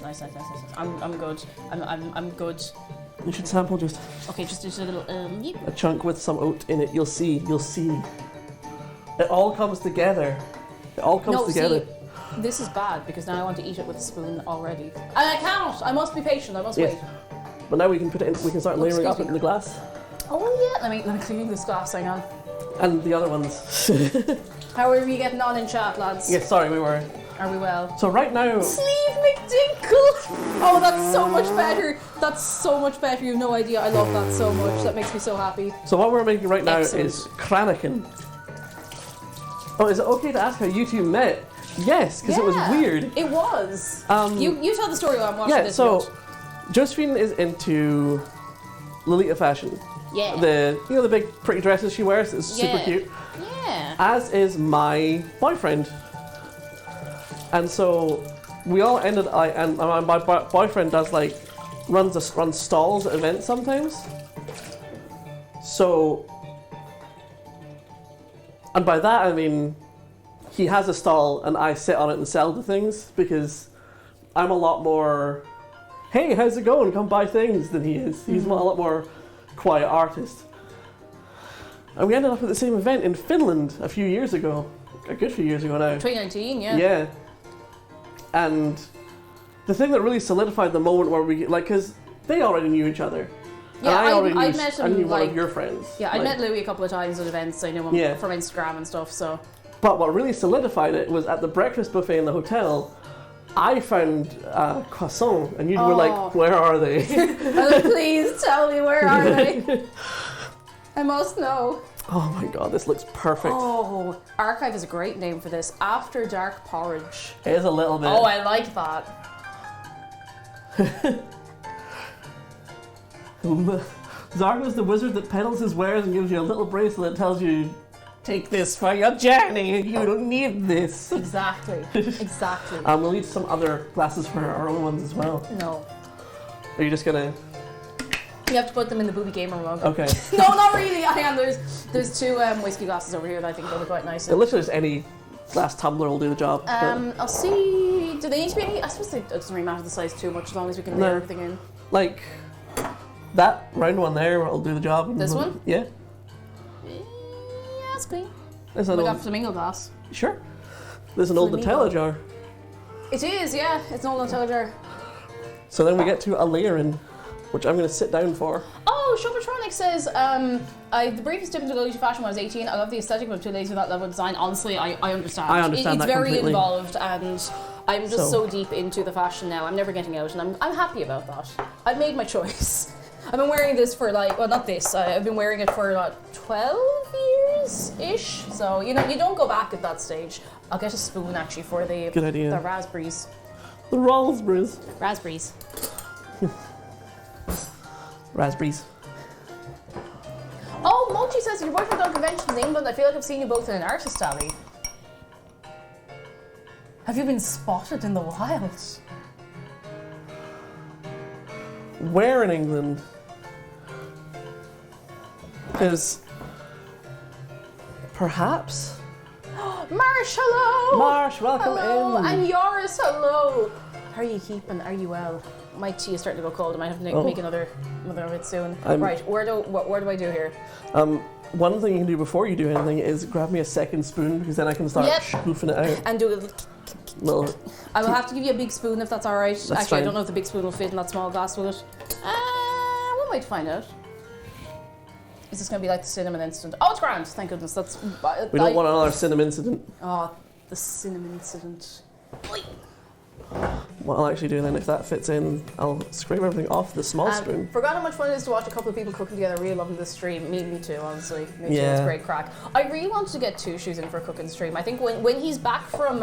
Nice. I'm good. I'm good. You should sample just Okay, just a little a chunk with some oat in it. You'll see. It all comes together. See, this is bad because now I want to eat it with a spoon already. And I cannot. I must be patient. I must wait. But now we can put it in. We can start layering up excuse it in the glass. Oh yeah. Let me clean this glass. Hang on. And the other ones. How are we getting on in chat, lads? Yes, sorry, we were. Are we well? So right now. Sleeve McDinkle! Oh, that's so much better. You have no idea. I love that so much. That makes me so happy. So what we're making right now Excellent. is Kranaken. Oh, is it okay to ask how you two met? Yes, because it was weird. It was. Um, you tell the story while I'm watching Yeah, this. so note. Josephine is into Lolita fashion. Yeah. The big pretty dresses she wears. It's super cute. Yeah. As is my boyfriend. And so we all ended. And my boyfriend does runs stalls at events sometimes. So, and by that I mean he has a stall and I sit on it and sell the things because I'm a lot more, hey, how's it going? Come buy things than he is. He's a lot more quiet artist. And we ended up at the same event in Finland a few years ago. A good few years ago now. 2019, yeah. Yeah. And the thing that really solidified the moment where we, because they already knew each other. Yeah, and I met him, I knew one of your friends. Yeah, I met Louis a couple of times at events. I know him from Instagram and stuff, so. But what really solidified it was at the breakfast buffet in the hotel, I found croissant, and you were like, where are they? Please tell me, where are they? I must know. Oh my god, this looks perfect. Oh, Archive is a great name for this. After Dark Porridge. It is a little bit. Oh, I like that. Xargon is the wizard that peddles his wares and gives you a little bracelet that tells you, take this for your journey, you don't need this. Exactly, exactly. We'll need some other glasses for our own ones as well. No. Are you just gonna... You have to put them in the Booby Gamer mug. Okay. No, not really. Hang on, there's two whiskey glasses over here that I think will be quite nice. Literally just any glass tumbler will do the job. I'll see. Do they need to be any? I suppose it doesn't really matter the size too much as long as we can layer everything in. Like, that round one there will do the job. This one? Yeah. Yeah, that's clean. There's We an got old... flamingo glass. Sure. There's an old Flamingo. Nutella jar. It is, yeah. It's an old Nutella jar. So then we get to a layering, which I'm going to sit down for. Oh, Shoppertronic says, the briefest dip into luxury fashion when I was 18. I love the aesthetic, but I'm too lazy for that level of design. Honestly, I understand. I understand It's that very completely. involved, and I'm just so deep into the fashion now. I'm never getting out, and I'm happy about that. I've made my choice. I've been wearing this for well, not this. I've been wearing it for about 12 years-ish. So, you know, you don't go back at that stage. I'll get a spoon, actually, for the... Good idea. The raspberries. The raspberries. Raspberries. Raspberries. Oh, Mochi says, your boyfriend done conventions in England. I feel like I've seen you both in an artist alley. Have you been spotted in the wild? Where in England? Because perhaps Marsh, hello! Marsh, welcome hello. in. And Yoris, hello! How are you keeping? Are you well? My tea is starting to go cold. I might have to make another of it soon. Right, what do I do here? One thing you can do before you do anything is grab me a second spoon, because then I can start scoofing it out. And do a Little. I will have to give you a big spoon if that's alright. Actually, fine. I don't know if the big spoon will fit in that small glass, will it? We might find out. Is this going to be like the cinnamon incident? Oh, it's grand, thank goodness. That's. We don't want another cinnamon incident. Oh, the cinnamon incident. What I'll actually do then, if that fits in, I'll scrape everything off the small spoon. Forgot how much fun it is to watch a couple of people cooking together. Really loving this stream. Me too, honestly. Me too. Yeah. It's great crack. I really wanted to get two shoes in for a cooking stream. I think when he's back from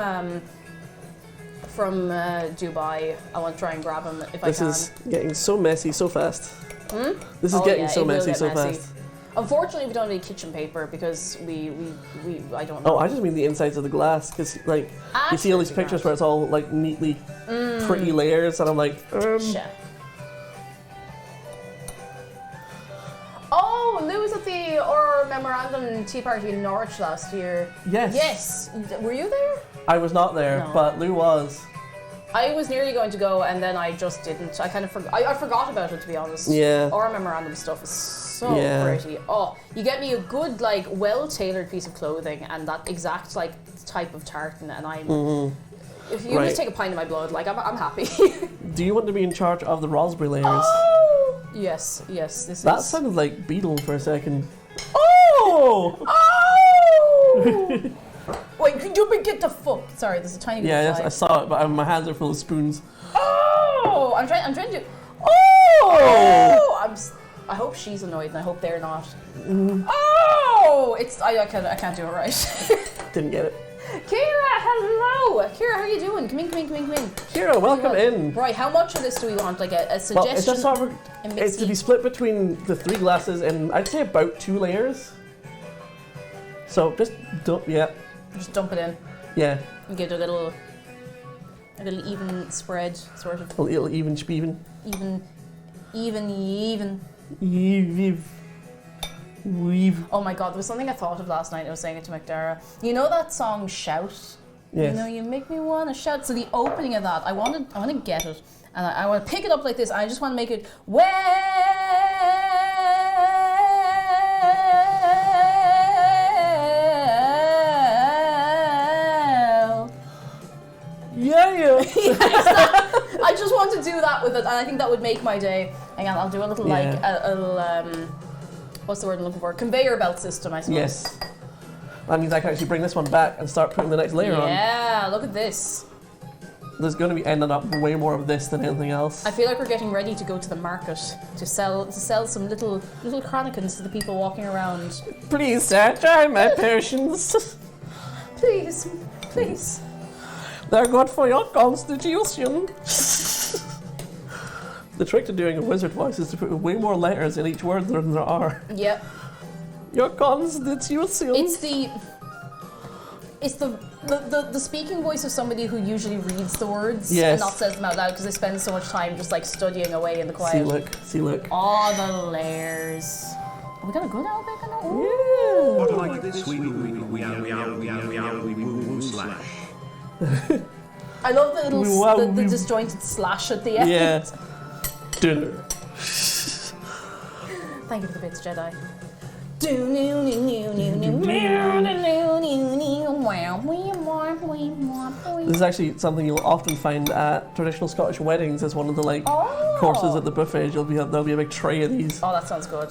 Dubai, I want to try and grab him if I can. This is getting so messy so fast. This is getting so messy so fast. Unfortunately, we don't have any kitchen paper because we I don't know. Oh, I just mean the insides of the glass, because like you see all these pictures where it's all like neatly pretty layers, and I'm like, Shit. Oh, Lou was at the Or Memorandum Tea Party in Norwich last year. Yes. Yes. Were you there? I was not there, No. but Lou was. I was nearly going to go, and then I just didn't. I kind of I forgot about it, to be honest. Yeah. Or Memorandum stuff is so pretty. Oh, you get me a good, like, well-tailored piece of clothing and that exact, like, type of tartan, and I'm... If you just take a pint of my blood, like, I'm happy. Do you want to be in charge of the raspberry layers? Oh! Yes, this That is... sounded like Beetle for a second. Oh! Oh! Wait, could you get the fuck? Sorry, there's a tiny bit of Yeah, fly. yes, I saw it, but my hands are full of spoons. Oh! I'm trying to... Oh! I hope she's annoyed, and I hope they're not. Oh! I can't do it right. Didn't get it. Kira, hello! Kira, how are you doing? Come in. Kira, welcome in. Right, how much of this do we want? Like a suggestion? Well, it's just sort of, it's to be split between the 3 glasses in, I'd say, about 2 layers. So just dump, Just dump it in. Yeah. And get a little even spread, sort of. A little even speven. Even. Weave. Oh my god, there was something I thought of last night. I was saying it to McDara. You know that song Shout? Yes. You know, you make me want to shout. So the opening of that, I want to get it, and I want to pick it up like this. And I just want to make it well. Yeah. I just want to do that with it, and I think that would make my day. Hang on, I'll do a little what's the word I'm looking for? Conveyor belt system, I suppose. Yes. That means I can actually bring this one back and start putting the next layer on. Yeah, look at this. there's going to be ending up way more of this than anything else. I feel like we're getting ready to go to the market to sell some little cranacans to the people walking around. Please, sir, try my potions. Please, please. They're good for your constitution. The trick to doing a wizard voice is to put way more letters in each word than there are. Yep. Your constitution. It's the speaking voice of somebody who usually reads the words Yes. and not says them out loud because they spend so much time just like studying away in the quiet. See, look. All the layers. Are we got a good Albec? Yeah. What like this we woo slash. I love the little Wow, the disjointed slash at the end. Yeah. Dinner. Thank you for the bits, Jedi. This is actually something you'll often find at traditional Scottish weddings as one of the courses at the buffet. There'll be a big tray of these. Oh, that sounds good.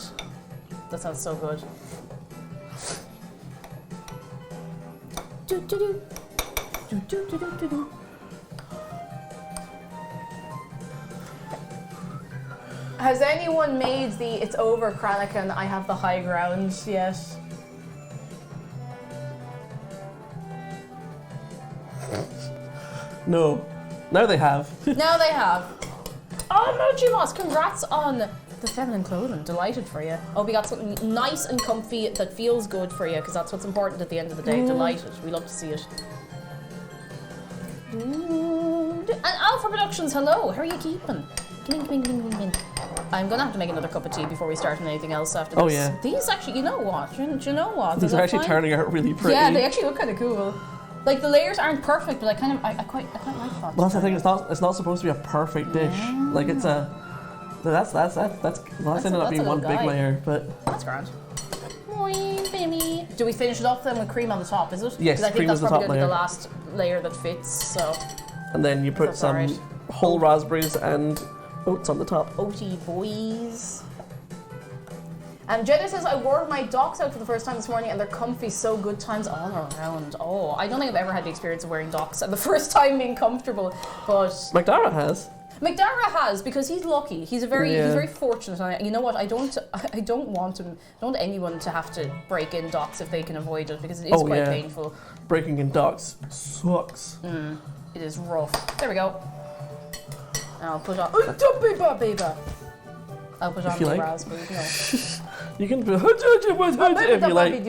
That sounds so good. Has anyone made the "It's over, Kranakan, I have the high ground" yet? No. Now they have. Now they have. Oh, Mochi Moss, congrats on the feminine clothing. Delighted for you. Oh, we got something nice and comfy that feels good for you, because that's what's important at the end of the day. Delighted. We love to see it. And Alpha Productions, hello. How are you keeping? Come in. I'm gonna have to make another cup of tea before we start on anything else after this. Oh yeah. These actually, you know what? Do you know what? These are actually turning out really pretty. Yeah, they actually look kind of cool. Like the layers aren't perfect, but I quite like that. Well, that's the thing. It's not supposed to be a perfect dish. Like it's a. That's ended up being one big layer, but that's grand. Boing, baby. Do we finish it off then with cream on the top? Is it? Yes, Because I think cream that's is the probably top going to be the layer. last layer that fits. So. and then you put That's some alright. whole raspberries and oats on the top. Oaty boys. And Jenna says, I wore my docks out for the first time this morning and they're comfy, so good times all around. Oh, I don't think I've ever had the experience of wearing docks and the first time being comfortable, but McDara has. McDara has, because he's lucky. He's very fortunate. And you know what? I don't want anyone to have to break in docks if they can avoid it, because it is quite painful. Breaking in docks sucks. It is rough. There we go. And I'll put on. I'll put on you the like. raspberries. No. You can put if you like.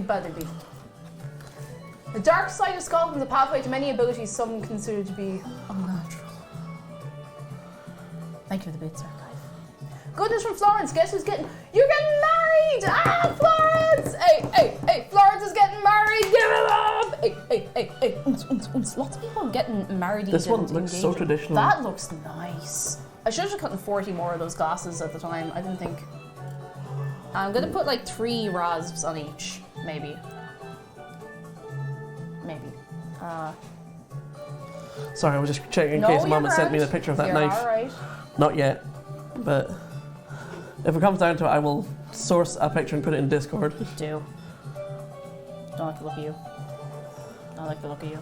The dark side of Scotland is a pathway to many abilities some consider to be unnatural. Thank you for the bits, Archive. Goodness from Florence. Guess who's getting... You're getting married! Ah, Florence! Hey, Florence is getting married! Give it up! Hey. Lots of people getting married. This one looks so traditional. That looks nice. I should have gotten 40 more of those glasses at the time. I didn't think... I'm gonna put like 3 rasps on each, maybe. Sorry, I was just checking in case Mum had sent me the picture of that knife. Alright. Not yet, but if it comes down to it, I will source a picture and put it in Discord. Do. Don't like the look of you. I like the look of you.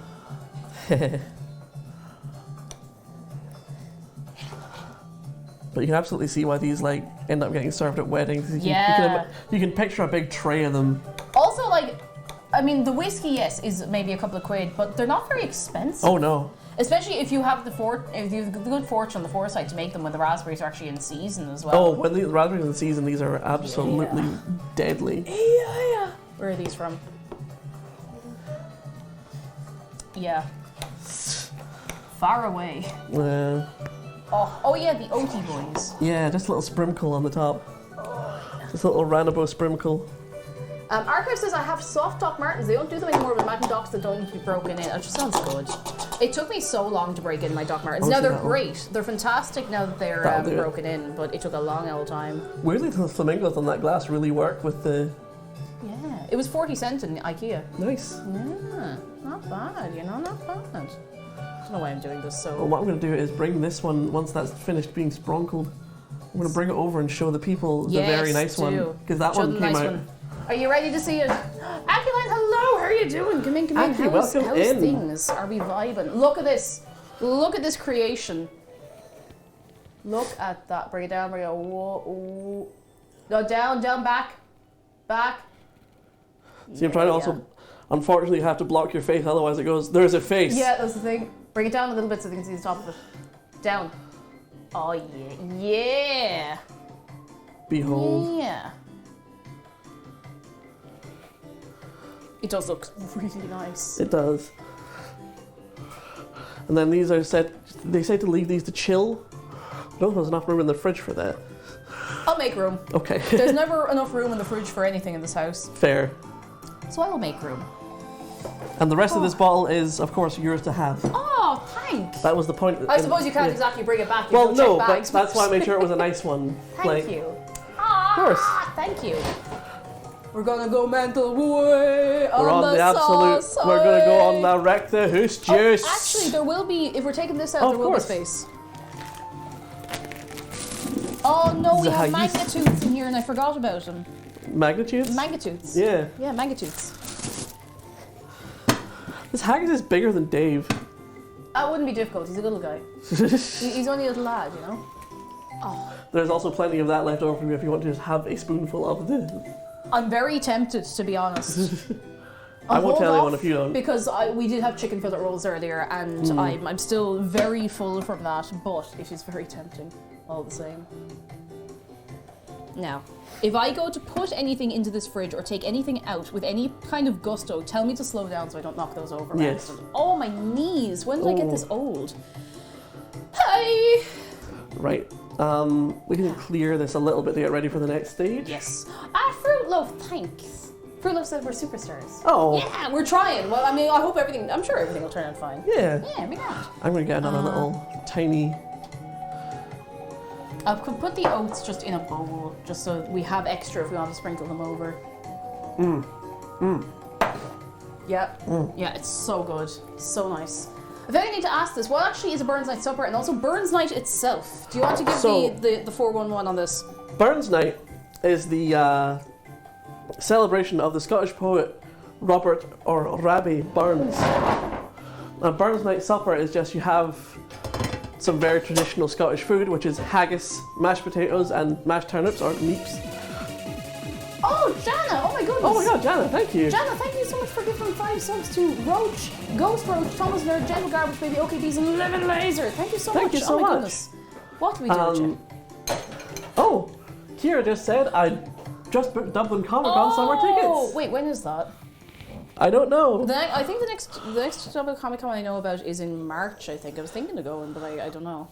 But you can absolutely see why these like end up getting served at weddings. You can picture a big tray of them. Also, like, I mean, the whiskey, yes, is maybe a couple of quid, but they're not very expensive. Oh no. Especially if you have the good fortune, the foresight to make them when the raspberries are actually in season as well. Oh, when the raspberries in season, these are absolutely deadly. Yeah. Where are these from? Yeah. Far away. Oh yeah, the Oaty boys. Yeah, just a little sprinkle on the top. Just a little Ranabo sprinkle. Archive says, I have soft Doc Martens. They don't do them anymore, but imagine Docs that don't need to be broken in. It just sounds good. It took me so long to break in my Doc Martens. Now they're great. They're fantastic now that they're broken in, but it took a long old time. Weirdly, the flamingos on that glass really work with the... Yeah. It was 40 cents in IKEA. Nice. Yeah. Not bad, not bad. I don't know why I'm doing this so... Well, what I'm going to do is bring this one, once that's finished being spronkled, I'm going to bring it over and show the people the very nice one. Because that one came out... Are you ready to see it? Aculine, hello! How are you doing? Come in. Aki, How's welcome in. things? Are we vibing? Look at this. Look at this creation. Look at that. Bring it down, bring it down. Whoa, whoa. No, down, down, back. Back. See, I'm trying to also, unfortunately, you have to block your face, otherwise it goes, there's a face. Yeah, that's the thing. Bring it down a little bit so they can see the top of it. Down. Oh, yeah. Yeah. Behold. Yeah. It does look really nice. It does. And then these are said, they say to leave these to chill. I don't know if there's enough room in the fridge for that. I'll make room. Okay. There's never enough room in the fridge for anything in this house. Fair. So I will make room. And the rest of this bottle is, of course, yours to have. Oh, thanks. That was the point. I suppose you can't exactly bring it back. You Well, go no, check but bags that's why I first. made sure it was a nice one. Thank you. Of course. Thank you. We're gonna go mental boy We're on the absolute. sauce. We're gonna go on the wreck the hoose juice. Oh, actually, there will be, if we're taking this out, Oh, there of will be course. space. Oh no, we have Zahayis. magnitudes in here and I forgot about them. Magnitudes? Magnitudes. Yeah. Yeah, magnitudes. This haggis is bigger than Dave. That wouldn't be difficult, he's a little guy. He's only a little lad, you know? Oh. There's also plenty of that left over for you if you want to just have a spoonful of the. I'm very tempted, to be honest. I won't hold tell anyone off if you don't. Because we did have chicken fillet rolls earlier and I'm still very full from that, but it is very tempting all the same. Now, if I go to put anything into this fridge or take anything out with any kind of gusto, tell me to slow down so I don't knock those over. by Yes. accident. Oh, my knees. When did I get this Oh. old? Hi. Right. We can clear this a little bit to get ready for the next stage. Yes. Fruit Loaf, thanks. Fruit Loaf said we're superstars. Oh. Yeah, we're trying. Well, I mean, I'm sure everything will turn out fine. Yeah. Yeah, we got it. I'm gonna get another little tiny. I could put the oats just in a bowl, just so we have extra if we want to sprinkle them over. Yeah. Yeah, it's so good. So nice. I think I need to ask this. What actually is a Burns Night supper and also Burns Night itself? Do you want to give So- the 411 on this? Burns Night is the celebration of the Scottish poet Robert or Rabbi Burns. Now, Burns Night supper is just you have some very traditional Scottish food, which is haggis, mashed potatoes, and mashed turnips or neeps. Oh, Jana! Oh my goodness! Oh my god, Jana, thank you. Jana, thank you so much for giving 5 subs to Roach, Ghost Roach, Thomas Nerd, Gentle Garbage Baby, OKBs, and Lemon Laser. Thank you so much. Thank you so oh my much. goodness. What do we do with you? Oh, Kira just said I just booked Dublin Comic Con summer tickets. Wait, when is that? I don't know. I think the next Dublin Comic Con I know about is in March. I think I was thinking of going, but I don't know.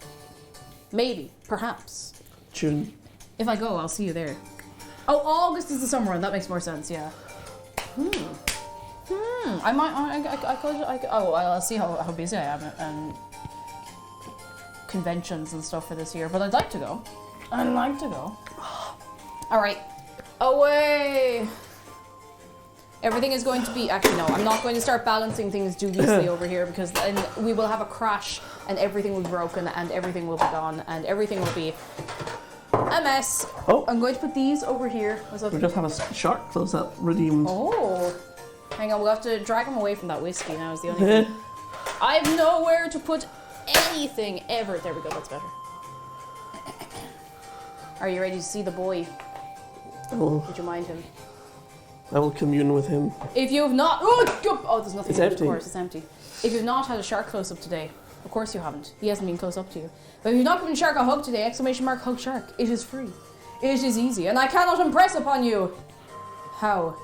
Maybe, perhaps. June. If I go, I'll see you there. Oh, August is the summer one. That makes more sense. Yeah. I might. I could. Oh, I'll see how busy I am and conventions and stuff for this year. But I'd like to go. I'd like to go. All right. Away. Everything is going to be. Actually, no. I'm not going to start balancing things dubiously over here because then we will have a crash and everything will be broken and everything will be gone and everything will be a mess. Oh. I'm going to put these over here. What's up? We just have a shark, so is that redeemed? Oh. Hang on, we'll have to drag him away from that whiskey now is the only thing. I have nowhere to put anything ever. There we go, that's better. Are you ready to see the boy? Oh, Would you mind him? I will commune with him. If you have not... Oh, there's nothing It's in it, empty. of course, it's empty. If you've not had a shark close-up today, of course you haven't. He hasn't been close up to you. But if you've not given shark a hug today, !hug shark. It is free. It is easy. And I cannot impress upon you how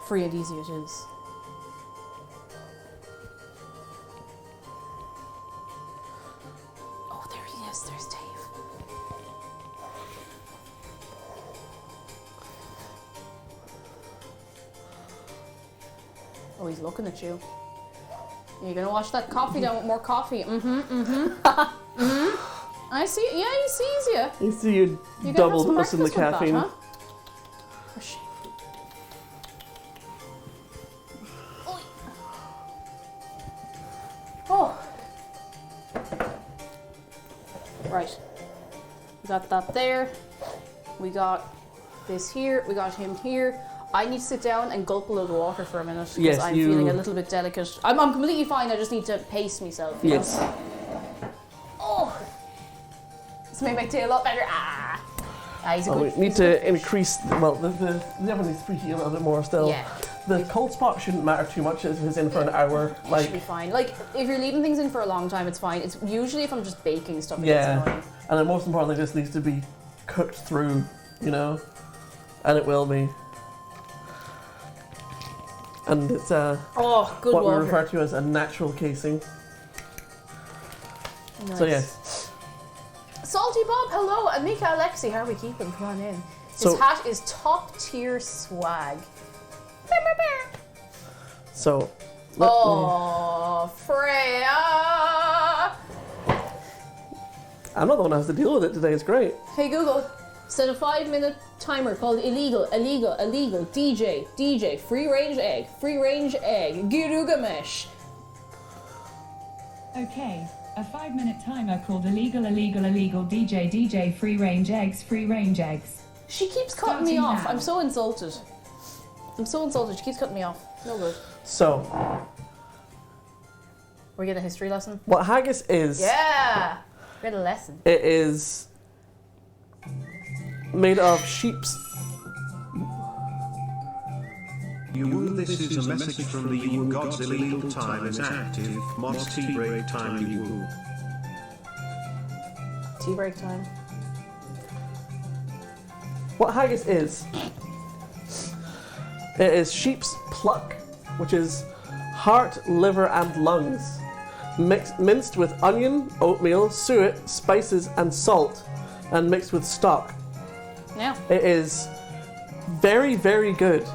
free and easy it is. Oh, there he is. There's Dave. Oh, he's looking at you. You're gonna wash that coffee down with more coffee. I see. Yeah, he sees you. You see you You're gonna double have some dose in the breakfast with caffeine. That, huh? For shame. Oh. Right. We got that there. We got this here. We got him here. I need to sit down and gulp a load of water for a minute because Yes, I'm feeling a little bit delicate. I'm completely fine. I just need to pace myself. You Yes. know? This made my day a lot better. He's a good. We need to increase. Well, the definitely needs to preheat a little bit more still. Yeah. The cold spot shouldn't matter too much if it's in for an hour. It should be fine. Like, if you're leaving things in for a long time, it's fine. It's usually if I'm just baking stuff, it gets annoying. And then most importantly, this needs to be cooked through, you know? And it will be. And it's good what water. we refer to as a natural casing. Nice. So yes. Salty Bob, hello, and Mika Alexi, how are we keeping? Come on in. His hat is top tier swag. So. Freya! I'm not the one that has to deal with it today. It's great. Hey Google, set a 5-minute timer called illegal, DJ, free range egg, Girugamesh. Okay, a 5-minute timer called illegal, DJ, free range eggs. She keeps cutting me off. I'm so insulted. She keeps cutting me off. No good. So. We get a history lesson? What haggis is. Yeah! We get a lesson. It is made of sheep's. You, this is a message from the you God's illegal time is active. Moss tea break time you. Tea break time. What haggis is? It is sheep's pluck, which is heart, liver, and lungs, minced with onion, oatmeal, suet, spices, and salt, and mixed with stock. Yeah. It is very, very good.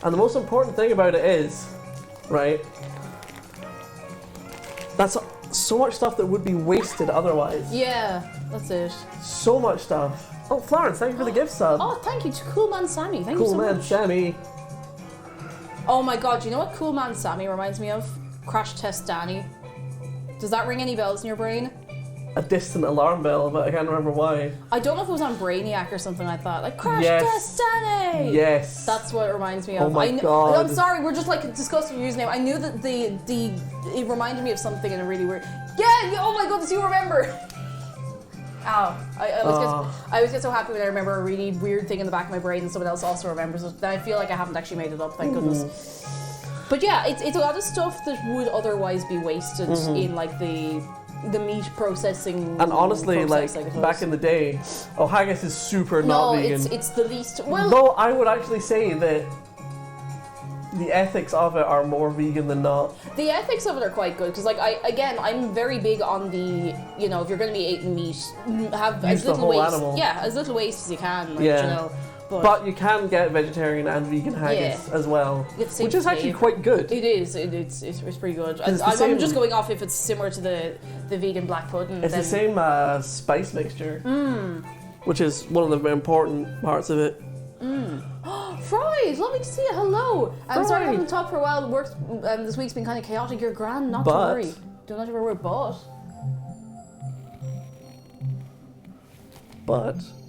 And the most important thing about it is, right, that's so much stuff that would be wasted otherwise. Yeah, that's it. So much stuff. Oh, Florence, thank you for the gift sub. Oh, thank you to Cool Man Sammy. Thank you so Cool Man much. Sammy. Oh my god, do you know what Cool Man Sammy reminds me of? Crash Test Danny. Does that ring any bells in your brain? A distant alarm bell, but I can't remember why. I don't know if it was on Brainiac or something like that. Like Crash Yes. Test Danny! Yes. That's what it reminds me of. Oh my God. I'm sorry, we're just like discussing your username. I knew that it reminded me of something in a really weird. Yeah! Oh my goodness, you remember! Ow. I always get so happy when I remember a really weird thing in the back of my brain and someone else also remembers it. Then I feel like I haven't actually made it up, thank goodness. But yeah, it's a lot of stuff that would otherwise be wasted in like the meat processing. And honestly, process, like back in the day, haggis is super not vegan. No, it's the least. Well, though I would actually say that the ethics of it are more vegan than not. the ethics of it are quite good because, like, I'm very big on the, you know, if you're going to be eating meat, have Use as the little whole waste. animal. Yeah, as little waste as you can. Like, Yeah. you know. But you can get vegetarian and vegan haggis as well, You get the same which is actually flavour. quite good. It is. It's pretty good. It's the I'm same- just going off if it's similar to the vegan black pudding. It's then the same spice mixture, which is one of the important parts of it. Fries, lovely to see you. Hello. I'm sorry I Fry. haven't talked for a while. Work this week's been kind of chaotic. You're grand, not But- to worry. Do not ever worry. But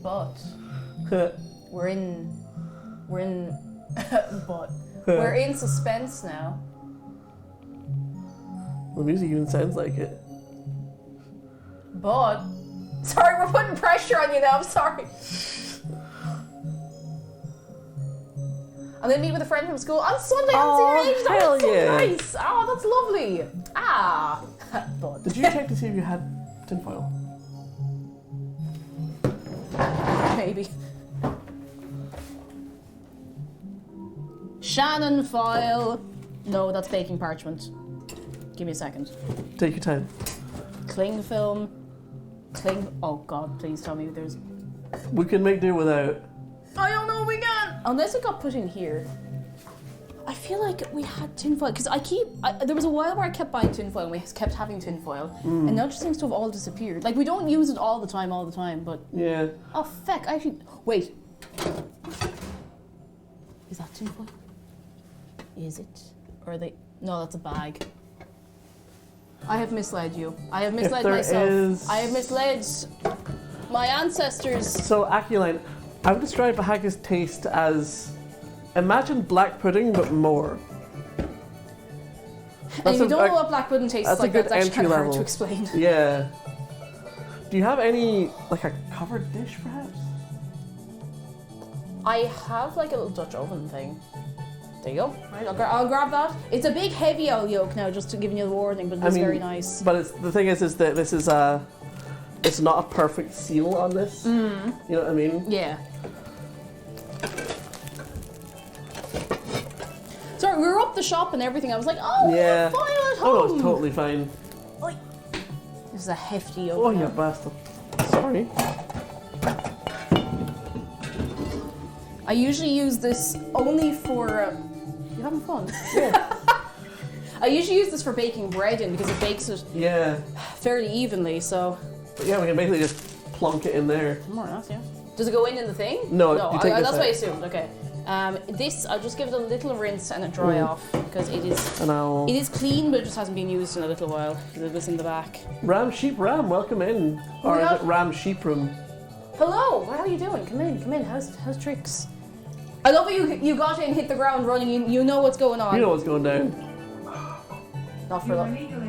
But we're in but we're in suspense now. the music even sounds like it. But sorry, we're putting pressure on you now. I'm sorry. I'm gonna meet with a friend from school on Sunday. Oh, I'm serious. hell That's so yeah. nice. Oh, that's lovely. But Did you check to see if you had tinfoil? maybe. Shannon foil. No, that's baking parchment. Give me a second. Take your time. Cling film. Oh God, please tell me there's. We can make do without. I don't know if we can. Unless it got put in here. I feel like we had tinfoil because there was a while where I kept buying tinfoil and we kept having tinfoil, and now it just seems to have all disappeared. Like we don't use it all the time, but Yeah. oh feck! I actually wait. Is that tinfoil? Is it? Or are they? No, that's a bag. I have misled you. I have misled there myself. is- I have misled my ancestors. So, Aculine, I would describe a haggis taste as imagine black pudding but more. And if you don't know what black pudding tastes that's a like, good that's actually entry kind of hard level. to explain. Yeah. Do you have any, like a covered dish perhaps? I have like a little Dutch oven thing. There you go. Right, I'll grab that. It's a big heavy oil yolk now, just to give you the warning, but it's very nice. But the thing is that this is it's not a perfect seal on this. You know what I mean? Yeah. Sorry, we were up the shop and everything. I was like, oh, Yeah. fine at home. Oh no, it's totally fine. Like, this is a hefty yolk. Oh, now. you bastard. Sorry. I usually use this only for. You having fun? Yeah. I usually use this for baking bread in because it bakes it Yeah. fairly evenly. So. But yeah, we can basically just plonk it in there. More or less, yeah. Does it go in the thing? No, you take this that's what I out. assumed. Okay. This I'll just give it a little rinse and it dry off because it is. And I'll... It is clean, but it just hasn't been used in a little while because it was in the back. Ram Sheep Ram, welcome in. Or is yeah. it Ram Sheep Room? Hello, how are you doing? Come in. How's tricks? I love that you got in, hit the ground running. You know what's going on. You know what's going down. Not for long. Illegal,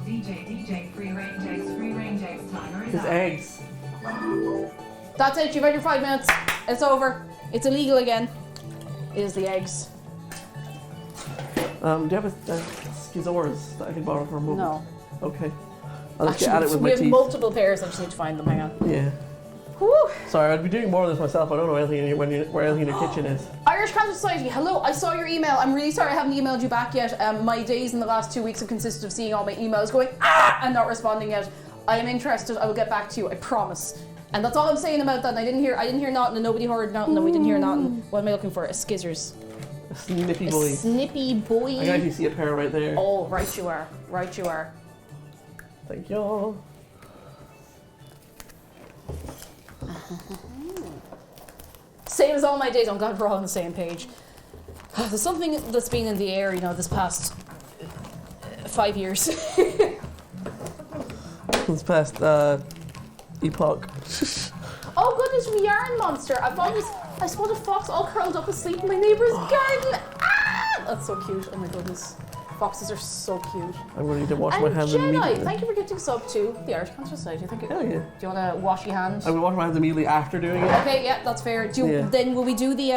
DJ, free range eggs, timer is His up. eggs. That's it. You've had your 5 minutes. It's over. It's illegal again. It is the eggs. Do you have a schizoras that I can borrow for a moment? No. Okay. I'll just get at it with we my have teeth. multiple pairs. I just need to find them. Hang on. Yeah. Whew. Sorry, I'd be doing more of this myself. I don't know anything where anything in your kitchen is. Irish Cancer Society, hello, I saw your email. I'm really sorry I haven't emailed you back yet. My days in the last 2 weeks have consisted of seeing all my emails going, and not responding yet. I am interested, I will get back to you, I promise. And that's all I'm saying about that. And I didn't hear nothing, and nobody heard nothing, and we didn't hear nothing. What am I looking for? A skizzers. A snippy A boy. snippy boy. I can actually see a pair right there. Oh, right you are. Right you are. Thank you. Same as all my days. Oh God, we're all on the same page. There's something that's been in the air, this past 5 years. This past epoch. Oh goodness, from Yarn Monster. I spotted a fox all curled up asleep in my neighbour's garden. Ah! That's so cute. Oh my goodness. Foxes are so cute. I'm going to need to wash And my hands Jedi, immediately. thank you for getting sub to the Irish Cancer Society. Thank you. Hell yeah. Do you want to wash your hands? I will wash my hands immediately after doing it. Okay, yeah, that's fair. Yeah. Then will we do the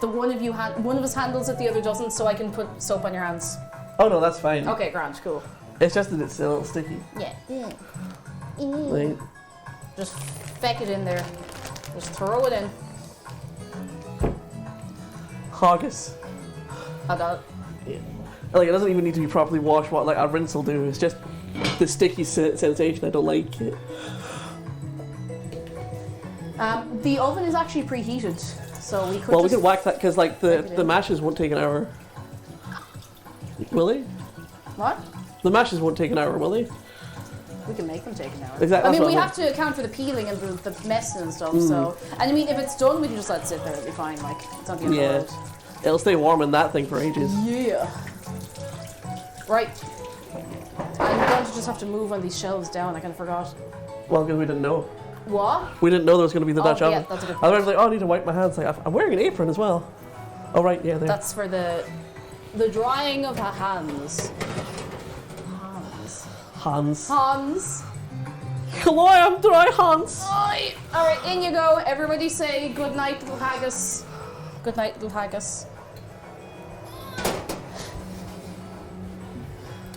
one of us handles it, the other doesn't, so I can put soap on your hands? Oh no, that's fine. Okay, grand, cool. It's just that it's a little sticky. Yeah. Like, Just feck it in there. Just throw it in. haggis. I got it. Yeah. Like it doesn't even need to be properly washed. What like a rinse will do. It's just the sticky sensation. I don't like it. The oven is actually preheated, so we could. Well, we just can whack that because like Whack it the in. mashes won't take an hour. Will they? What? The mashes won't take an hour, will they? We can make them take an hour. Exactly. I that's mean, what we I have to account for the peeling and the messing and stuff. So, and I mean, if it's done, we can just let it sit there. It'll be fine. Like it's not the end of the Yeah. world. It'll stay warm in that thing for ages. Yeah. Right. I'm going to just have to move on these shelves down. I kind of forgot. Well, because we didn't know. What? We didn't know there was going to be the Dutch yeah, oven. that's a good Otherwise, like, oh, I need to wipe my hands. Like, I'm wearing an apron as well. Oh, right, yeah, there. That's for the drying of the hands. Hands. Hello, I'm dry hands. Oi. All right, in you go. Everybody say good night, little haggis. Good night, little haggis.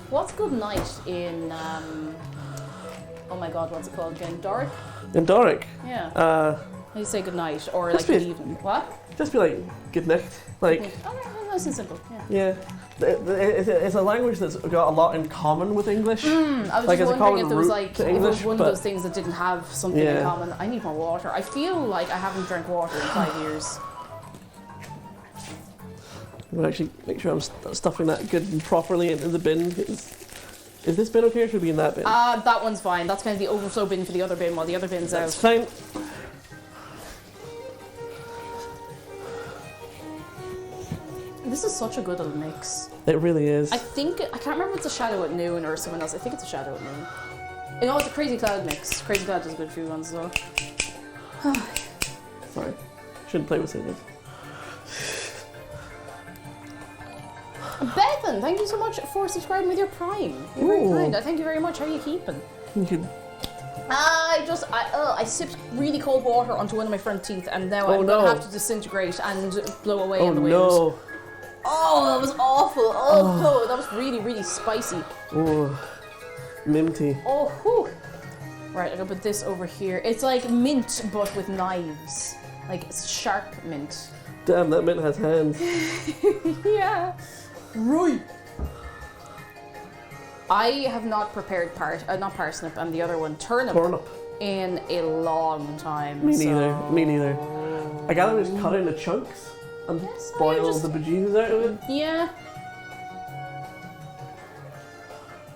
What's good night in oh my god, what's it called again? Doric? In Doric, Yeah. How do you say good night or like Must be- good evening? What? just be like, good night. Like, Oh, no, nice and simple. Yeah. yeah. It's a language that's got a lot in common with English. I was Like, just it's a wondering common if there was root like to if it was English, one of but- those things that didn't have something in Yeah. common. I need more water. I feel like I haven't drank water in 5 years. I'm gonna actually make sure I'm stuffing that good and properly into the bin. Is this bin okay or should it be in that bin? That one's fine. That's kind of the overflow bin for the other bin while the other bin's That's out. fine. This is such a good little mix. It really is. I can't remember if it's a Shadow at Noon or someone else. I think it's a Shadow at Noon. You know, it's a Crazy Cloud mix. Crazy Cloud does a good few ones as well. Sorry. Shouldn't play with scissors. Bethan, thank you so much for subscribing with your Prime. You're very Ooh. kind. Thank you very much. How are you keeping? You could I sipped really cold water onto one of my front teeth, and now I'm no. gonna have to disintegrate and blow away in the wind. No. Oh, that was awful. Oh, that was really, really spicy. Oh, minty. Oh, whew. Right, I'm gonna put this over here. It's like mint, but with knives. Like, it's sharp mint. Damn, that mint has hands. Yeah. Right. I have not prepared not parsnip and the other one, turnip, in a long time. Me neither. Me neither. I gotta just cut it into chunks and boil the bejesus out of it. Yeah.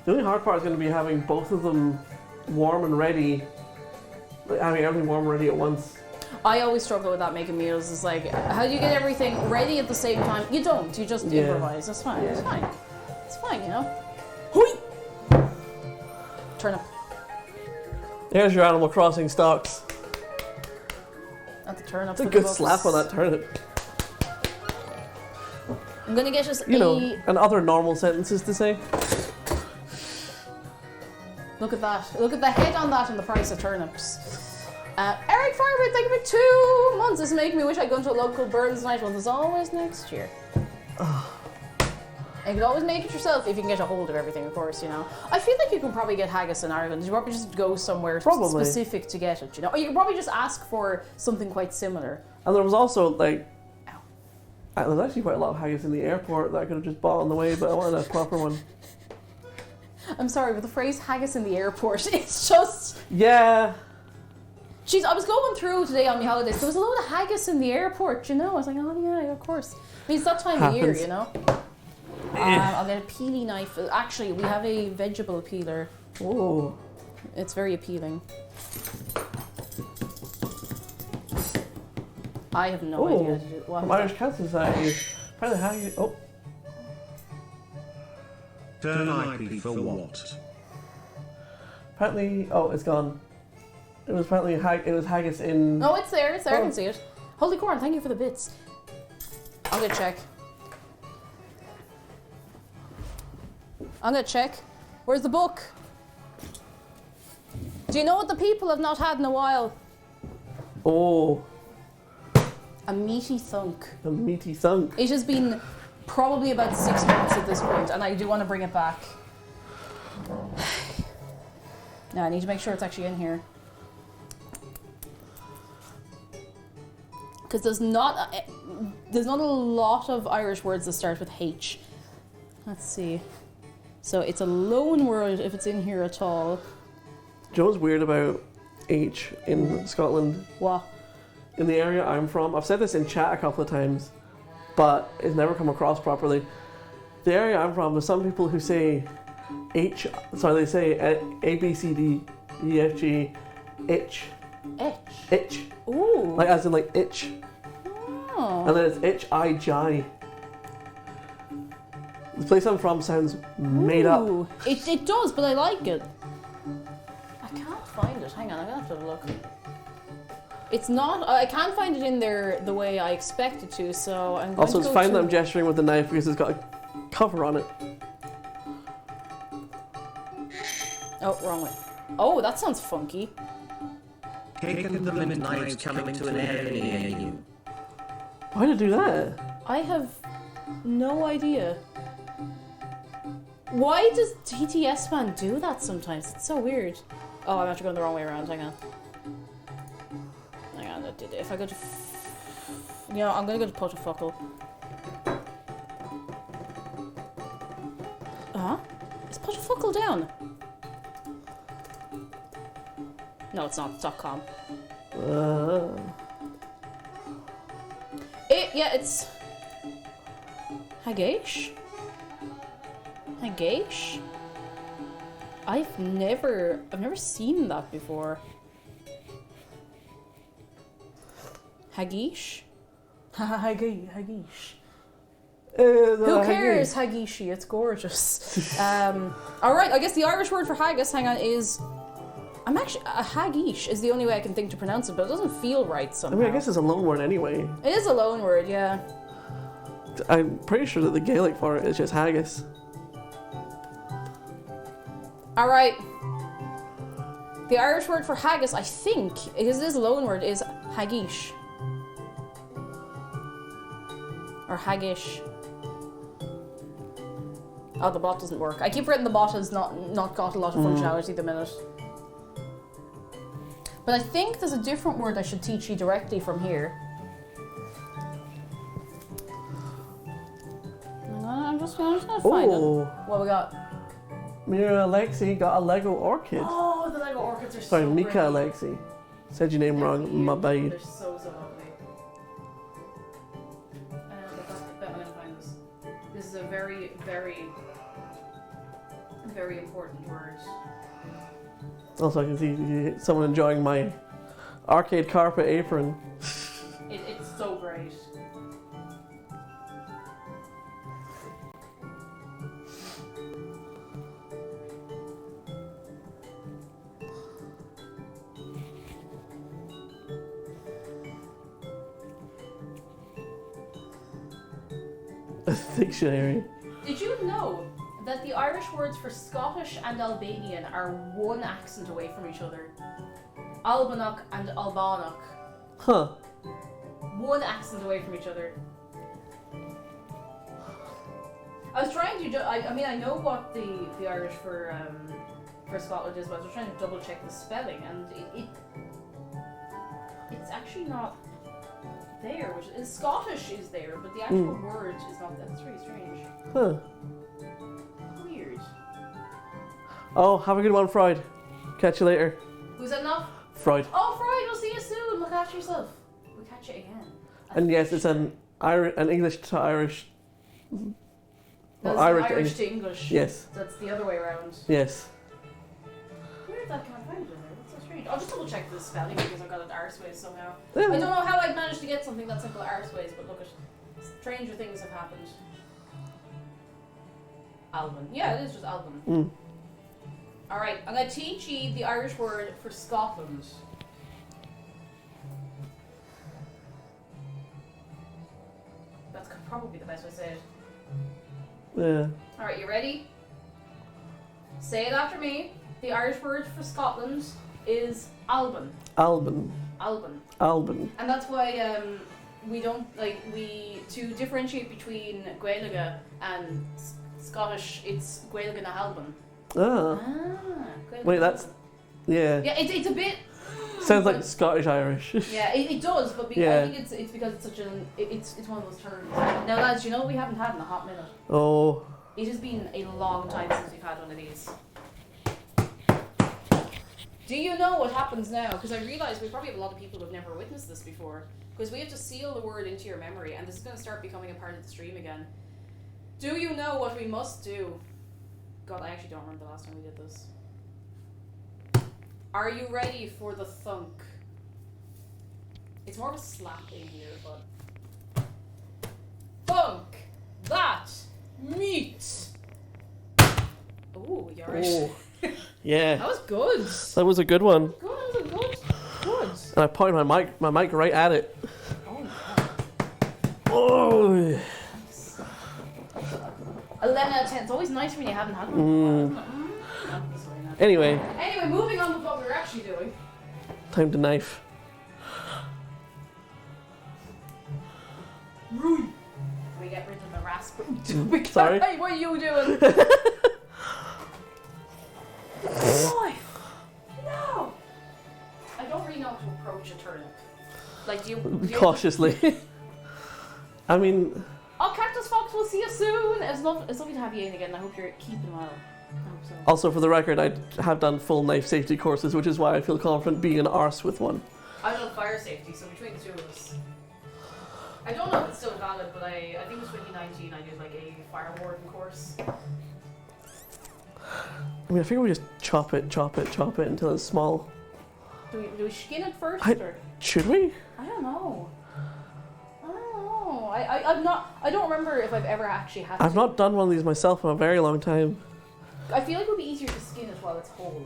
The only hard part is going to be having both of them warm and ready. Like, having everything warm and ready at once. I always struggle with that making meals. It's like, how do you get everything ready at the same time? You don't. You just improvise. That's fine. Yeah. It's fine. It's fine, you know? Hoi! Turnip. There's your Animal Crossing stocks. Not the turnip. That's a good slap on that turnip. I'm gonna get us and other normal sentences to say. Look at that. Look at the head on that and the price of turnips. Eric Firebird, thank you for 2 months. This is making me wish I'd gone to a local Burns night. Well, there's always next year. And you can always make it yourself if you can get a hold of everything, of course, you know. I feel like you can probably get haggis in Ireland. You probably just go somewhere specific to get it, you know. Or you can probably just ask for something quite similar. And there was also, like, there's actually quite a lot of haggis in the airport that I could have just bought on the way, but I wanted a proper one. I'm sorry, but the phrase haggis in the airport, it's just... Yeah. Jeez, I was going through today on my holidays. There was a load of haggis in the airport, you know. I was like, oh yeah, of course. I mean, it's that time of year, you know. I'll get a peely knife. Actually, we have a vegetable peeler. Oh. It's very appealing. I have no idea how to do it. From Irish Cancer Society. Apparently haggis... Oh. Turn IP for what? Apparently... Oh, it's gone. It was apparently it was haggis in... No, it's there. It's there. I can see it. Holy corn, thank you for the bits. I'm gonna check. Where's the book? Do you know what the people have not had in a while? Oh. A meaty thunk. A meaty thunk. It has been probably about 6 months at this point, and I do want to bring it back. Now I need to make sure it's actually in here. Because there's not a lot of Irish words that start with H. Let's see. So it's a loan word if it's in here at all. Do you know what's weird about H in Scotland? What? In the area I'm from, I've said this in chat a couple of times, but it's never come across properly. The area I'm from, there's some people who say H, sorry, they say A, B, C, D, E, F, G, itch. Itch. Ooh. Like as in like itch. Oh. And then it's H-I-J. The place I'm from sounds made up. It does, but I like it. I can't find it. Hang on, I'm gonna have to have a look. It's not. I can't find it in there the way I expect it to. So I'm going also, to it's fine that I'm gesturing with the knife because it's got a cover on it. Oh, wrong way. Oh, that sounds funky. Cake and the limit knives coming to an end near you. Why did it do that? I have no idea. Why does TTS man do that sometimes? It's so weird. Oh, I'm actually going the wrong way around. Hang on. Hang on. If I go to... You know, I'm going to go to Potofuckle. Is Potofuckle down? No, it's not. It's .com. Yeah, it's... Hagaish? Hagaish? I've never seen that before. Hagish? Hagish. Who cares, Hagishi? It's gorgeous. Alright, I guess the Irish word for haggis, hang on, is... a hagish is the only way I can think to pronounce it, but it doesn't feel right somehow. I mean, I guess it's a loan word anyway. It is a loan word, yeah. I'm pretty sure that the Gaelic for it is just haggis. Alright. The Irish word for haggis, I think, because it is a loan word, is haggish. Or haggish. Oh, the bot doesn't work. I keep writing the bot has not got a lot of functionality at the minute. But I think there's a different word I should teach you directly from here. I'm just gonna find it. What we got? Mira Alexi got a Lego orchid. Oh, the Lego orchids are Sorry, so Mika pretty. Alexi. Said your name wrong, my bad. They're so lovely. I'm gonna find this. This is a very, very, very important word. Also, I can see someone enjoying my arcade carpet apron. It's so great. Dictionary. Did you know that the Irish words for Scottish and Albanian are one accent away from each other? Albanoch and Albanoch. Huh. One accent away from each other. I was trying to. I mean, I know what the Irish for Scotland is, but I was trying to double check the spelling, and it's actually not there. Which is Scottish is there, but the actual word is not. That's really strange. Huh. Weird. Oh, have a good one, Freud. Catch you later. Was that enough? Freud. Oh, Freud, we'll see you soon. Look after yourself. We'll catch you again. And yes, it's an English to Irish. That's Irish to English. Yes. That's the other way around. Yes. Where that can I find it in there? That's so strange. I'll just double check the spelling because I've got it arseways somehow. Yeah. I don't know how I'd managed to get something that simple arseways, but look at stranger things have happened. Alban. Yeah, it is just Alban. Alright, I'm going to teach you the Irish word for Scotland. That's probably the best way to say it. Yeah. Alright, you ready? Say it after me. The Irish word for Scotland is Alban. Alban. Alban. Alban. And that's why we don't, to differentiate between Gaeilge and Scottish, it's Gaeilge na Alban. Ah. Gaeilge Wait, na that's. Alban. Yeah. Yeah, it's a bit. Sounds like Scottish Irish. Yeah, it does, but Yeah. I think it's because it's such it's one of those terms. Now, lads, you know what we haven't had in a hot minute? Oh. It has been a long time since we've had one of these. Do you know what happens now? Because I realise we probably have a lot of people who've never witnessed this before. Because we have to seal the word into your memory, and this is going to start becoming a part of the stream again. Do you know what we must do? God, I actually don't remember the last time we did this. Are you ready for the thunk? It's more of a slap in here, but... Thunk! That! Meat! Ooh, Yarish. Oh. Yeah. That was good. That was a good one. Good, that was good. And I pointed my mic right at it. Oh, yeah. Oh. 11 out of 10. It's always nice when you haven't had one. Anyway, Anyway, moving on with what we were actually doing. time to knife. Can we get rid of the rasp? Sorry. Hey, what are you doing? Boy! No! I don't really know how to approach a turnip. Like, do you Cautiously. I mean, Oh, Cactus Fox, we'll see you soon! It's lovely to have you in again. I hope you're keeping well. I hope so. also for the record, I have done full knife safety courses, which is why I feel confident being an arse with one. I've done fire safety, so between the two of us. I don't know if it's still valid, but I think it was 2019 I did like a fire warden course. I mean, I figure we just chop it until it's small. Do we skin it first? I- Or? Should we? I don't know. I'm not. I don't remember if I've ever actually had to. I've not done one of these myself in a very long time. I feel like it would be easier to skin it while it's whole.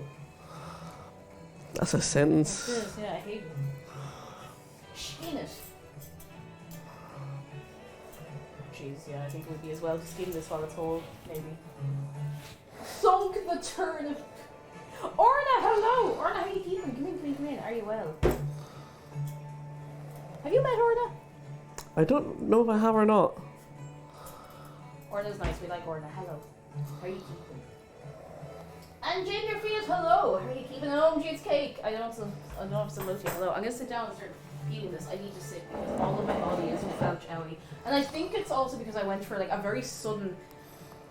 That's a sentence. It is, yeah, I hate it. Skin it. Jeez, yeah, I think it would be as well to skin this while it's whole, maybe. Thunk the turnip. Orna, hello! Orna, how are you keeping? Come in. Are you well? Have you met Orna? I don't know if I have or not. Orna's nice. We like Orna. Hello. How are you keeping? And Ginger Field, hello. How are you keeping? And OMG, it's Cake. I don't have some milk. Hello. I'm gonna sit down and start feeling this. I need to sit because all of my body is felt owy. And I think it's also because I went for like a very sudden,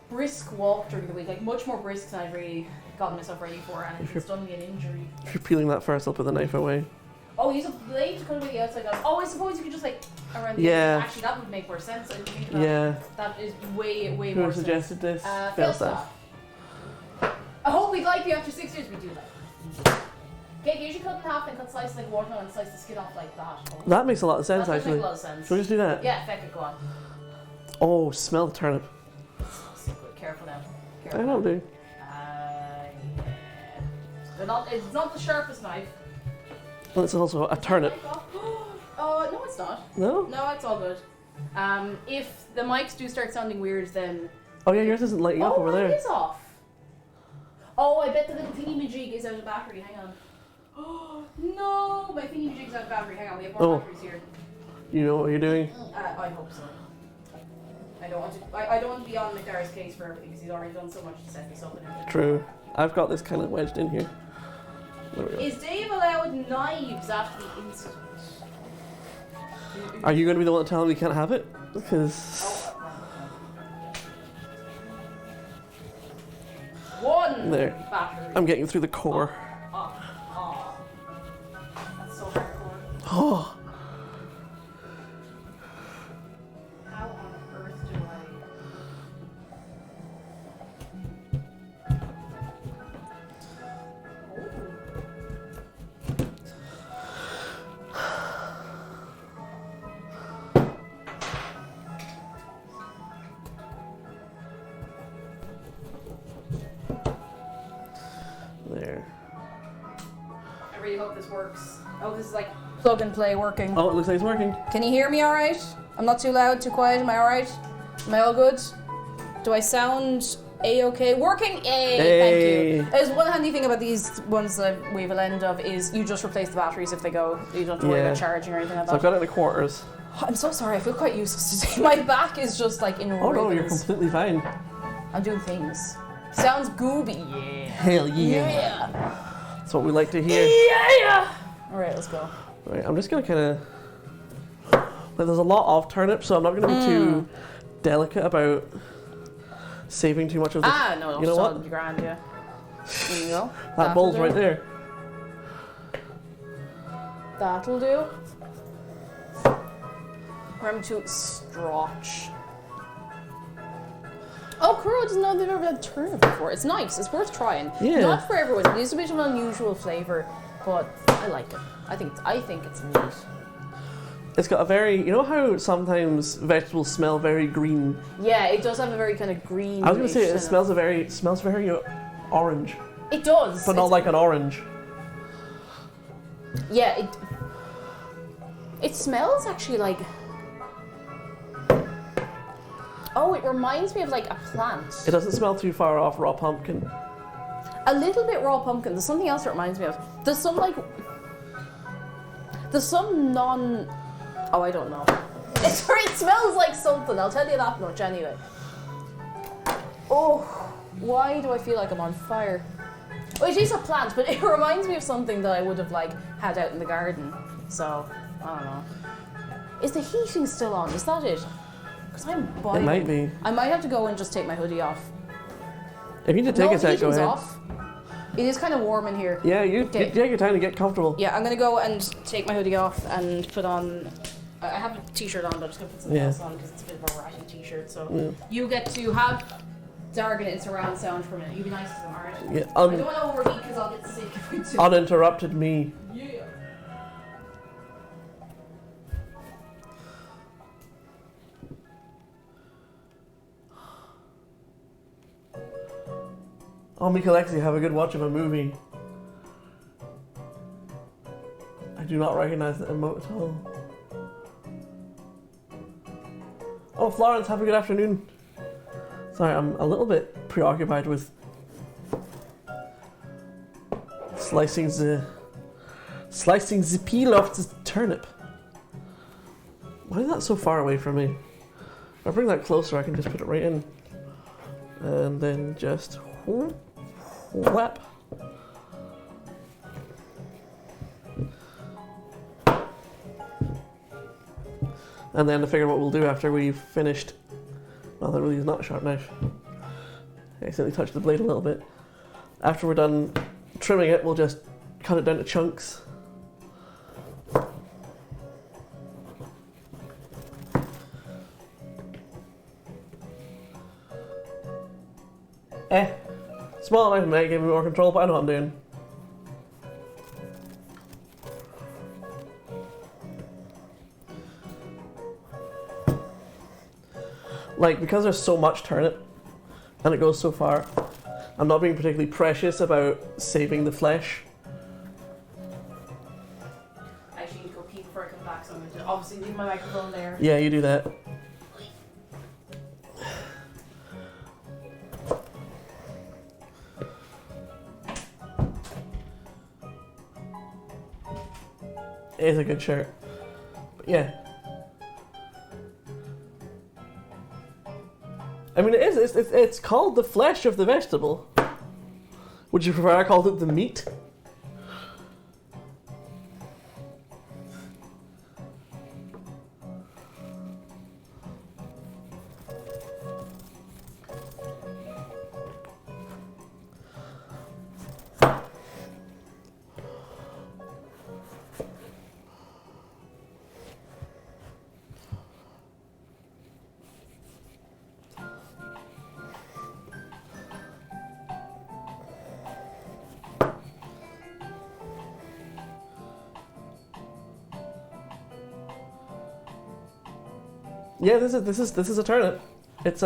brisk walk during the week, like much more brisk than I'd really gotten myself ready for, and it's done me an injury. If you're peeling that first, I'll put the knife away. Oh, use a blade to cut away the outside. Oh, I suppose you could just like around the edge. Actually, that would make more sense. I didn't think of that. That is way Who more suggested sense. this? Fail staff. I hope we'd like you after 6 years. We do that. Okay, you usually cut in half and cut slices like watermelon and slice the skin off like that. Oh. That makes a lot of sense, that actually. Make a lot of sense. Should we just do that? Yeah, feck it, go on. Oh, smell the turnip. So good. Careful now. I don't do. Yeah. It's not the sharpest knife. Well, it's also a turnip. No, it's not. No? No, it's all good. If the mics do start sounding weird, then... Oh yeah, yours isn't lighting up over there. Oh, it is off. Oh, I bet the little thingy-majig is out of battery. Hang on. Oh, no! My thingy-majig's out of battery. Hang on, we have more batteries here. You know what you're doing? I hope so. I don't want to be on McDar's case for everything because he's already done so much to set this up and everything. True. I've got this kind of wedged in here. There we go. Is Dave allowed knives after the incident? Are you going to be the one to tell him he can't have it? Because... One there. battery. I'm getting through the core. That's so hardcore. Oh. How on earth do I... There. I really hope this works. Oh, this is like plug and play working. Oh, it looks like it's working. Can you hear me alright? I'm not too loud, too quiet, am I alright? Am I all good? Do I sound A-okay? Working? Hey. Thank you. There's one handy thing about these ones that we have a lend of is you just replace the batteries if they go. You don't have to worry about charging or anything like that. So I've got it in the quarters. I'm so sorry, I feel quite useless today. My back is just like in Oh no, you're completely fine. I'm doing things. Sounds gooby. Yeah. Hell yeah. Yeah. That's what we like to hear. Yeah. Alright, let's go. Right, I'm just gonna kind of... Like, there's a lot of turnips, so I'm not gonna be too delicate about saving too much of the... No, you know what? Grand, yeah. There you go. That bowl's right there. That'll do. Remember to stretch. Oh, Kuro doesn't know they've ever had turnip before. It's nice. It's worth trying. Yeah. Not for everyone. It is a bit of an unusual flavour, but I like it. I think it's neat. It's got a very... You know how sometimes vegetables smell very green? Yeah, it does have a very kind of green. I was gonna say it smells very orange, It does. but not like an orange. Yeah, it smells actually like... Oh, it reminds me of like a plant. It doesn't smell too far off raw pumpkin. A little bit raw pumpkin. There's something else it reminds me of. There's some non... Oh, I don't know. It smells like something, I'll tell you that much anyway. Oh, why do I feel like I'm on fire? Well, it is a plant, but it reminds me of something that I would have like had out in the garden. So, I don't know. Is the heating still on? Is that it? Because I'm boiling. It might be. I might have to go and just take my hoodie off. If you need to take a sec, go ahead. Off. It is kind of warm in here. Yeah, you take your time to get comfortable. Yeah, I'm gonna go and take my hoodie off and put on. I have a t-shirt on, but I'm just gonna put something else on because it's a bit of a ratty t-shirt. So you get to have Xargon in surround sound for a minute. You be nice to them, alright? Yeah. I don't want to overheat because I'll get sick if we do. Uninterrupted me. Yeah. Oh, Mika Lexi, have a good watch of a movie. I do not recognize the emote at all. Oh, Florence, have a good afternoon. Sorry, I'm a little bit preoccupied with slicing the peel off the turnip. Why is that so far away from me? If I bring that closer, I can just put it right in. And then just whap. And then I figured what we'll do after we've finished. Well, that really is not a sharp knife. I accidentally touched the blade a little bit. After we're done trimming it, we'll just cut it down to chunks. Small knife may give me more control, but I know what I'm doing. Like, because there's so much turnip and it goes so far, I'm not being particularly precious about saving the flesh. I actually need to go pee before I come back, so I'm going to obviously leave my microphone there. Yeah, you do that. It is a good shirt. But yeah. I mean, it's called the flesh of the vegetable. Would you prefer I called it the meat? Yeah, this is a turnip. It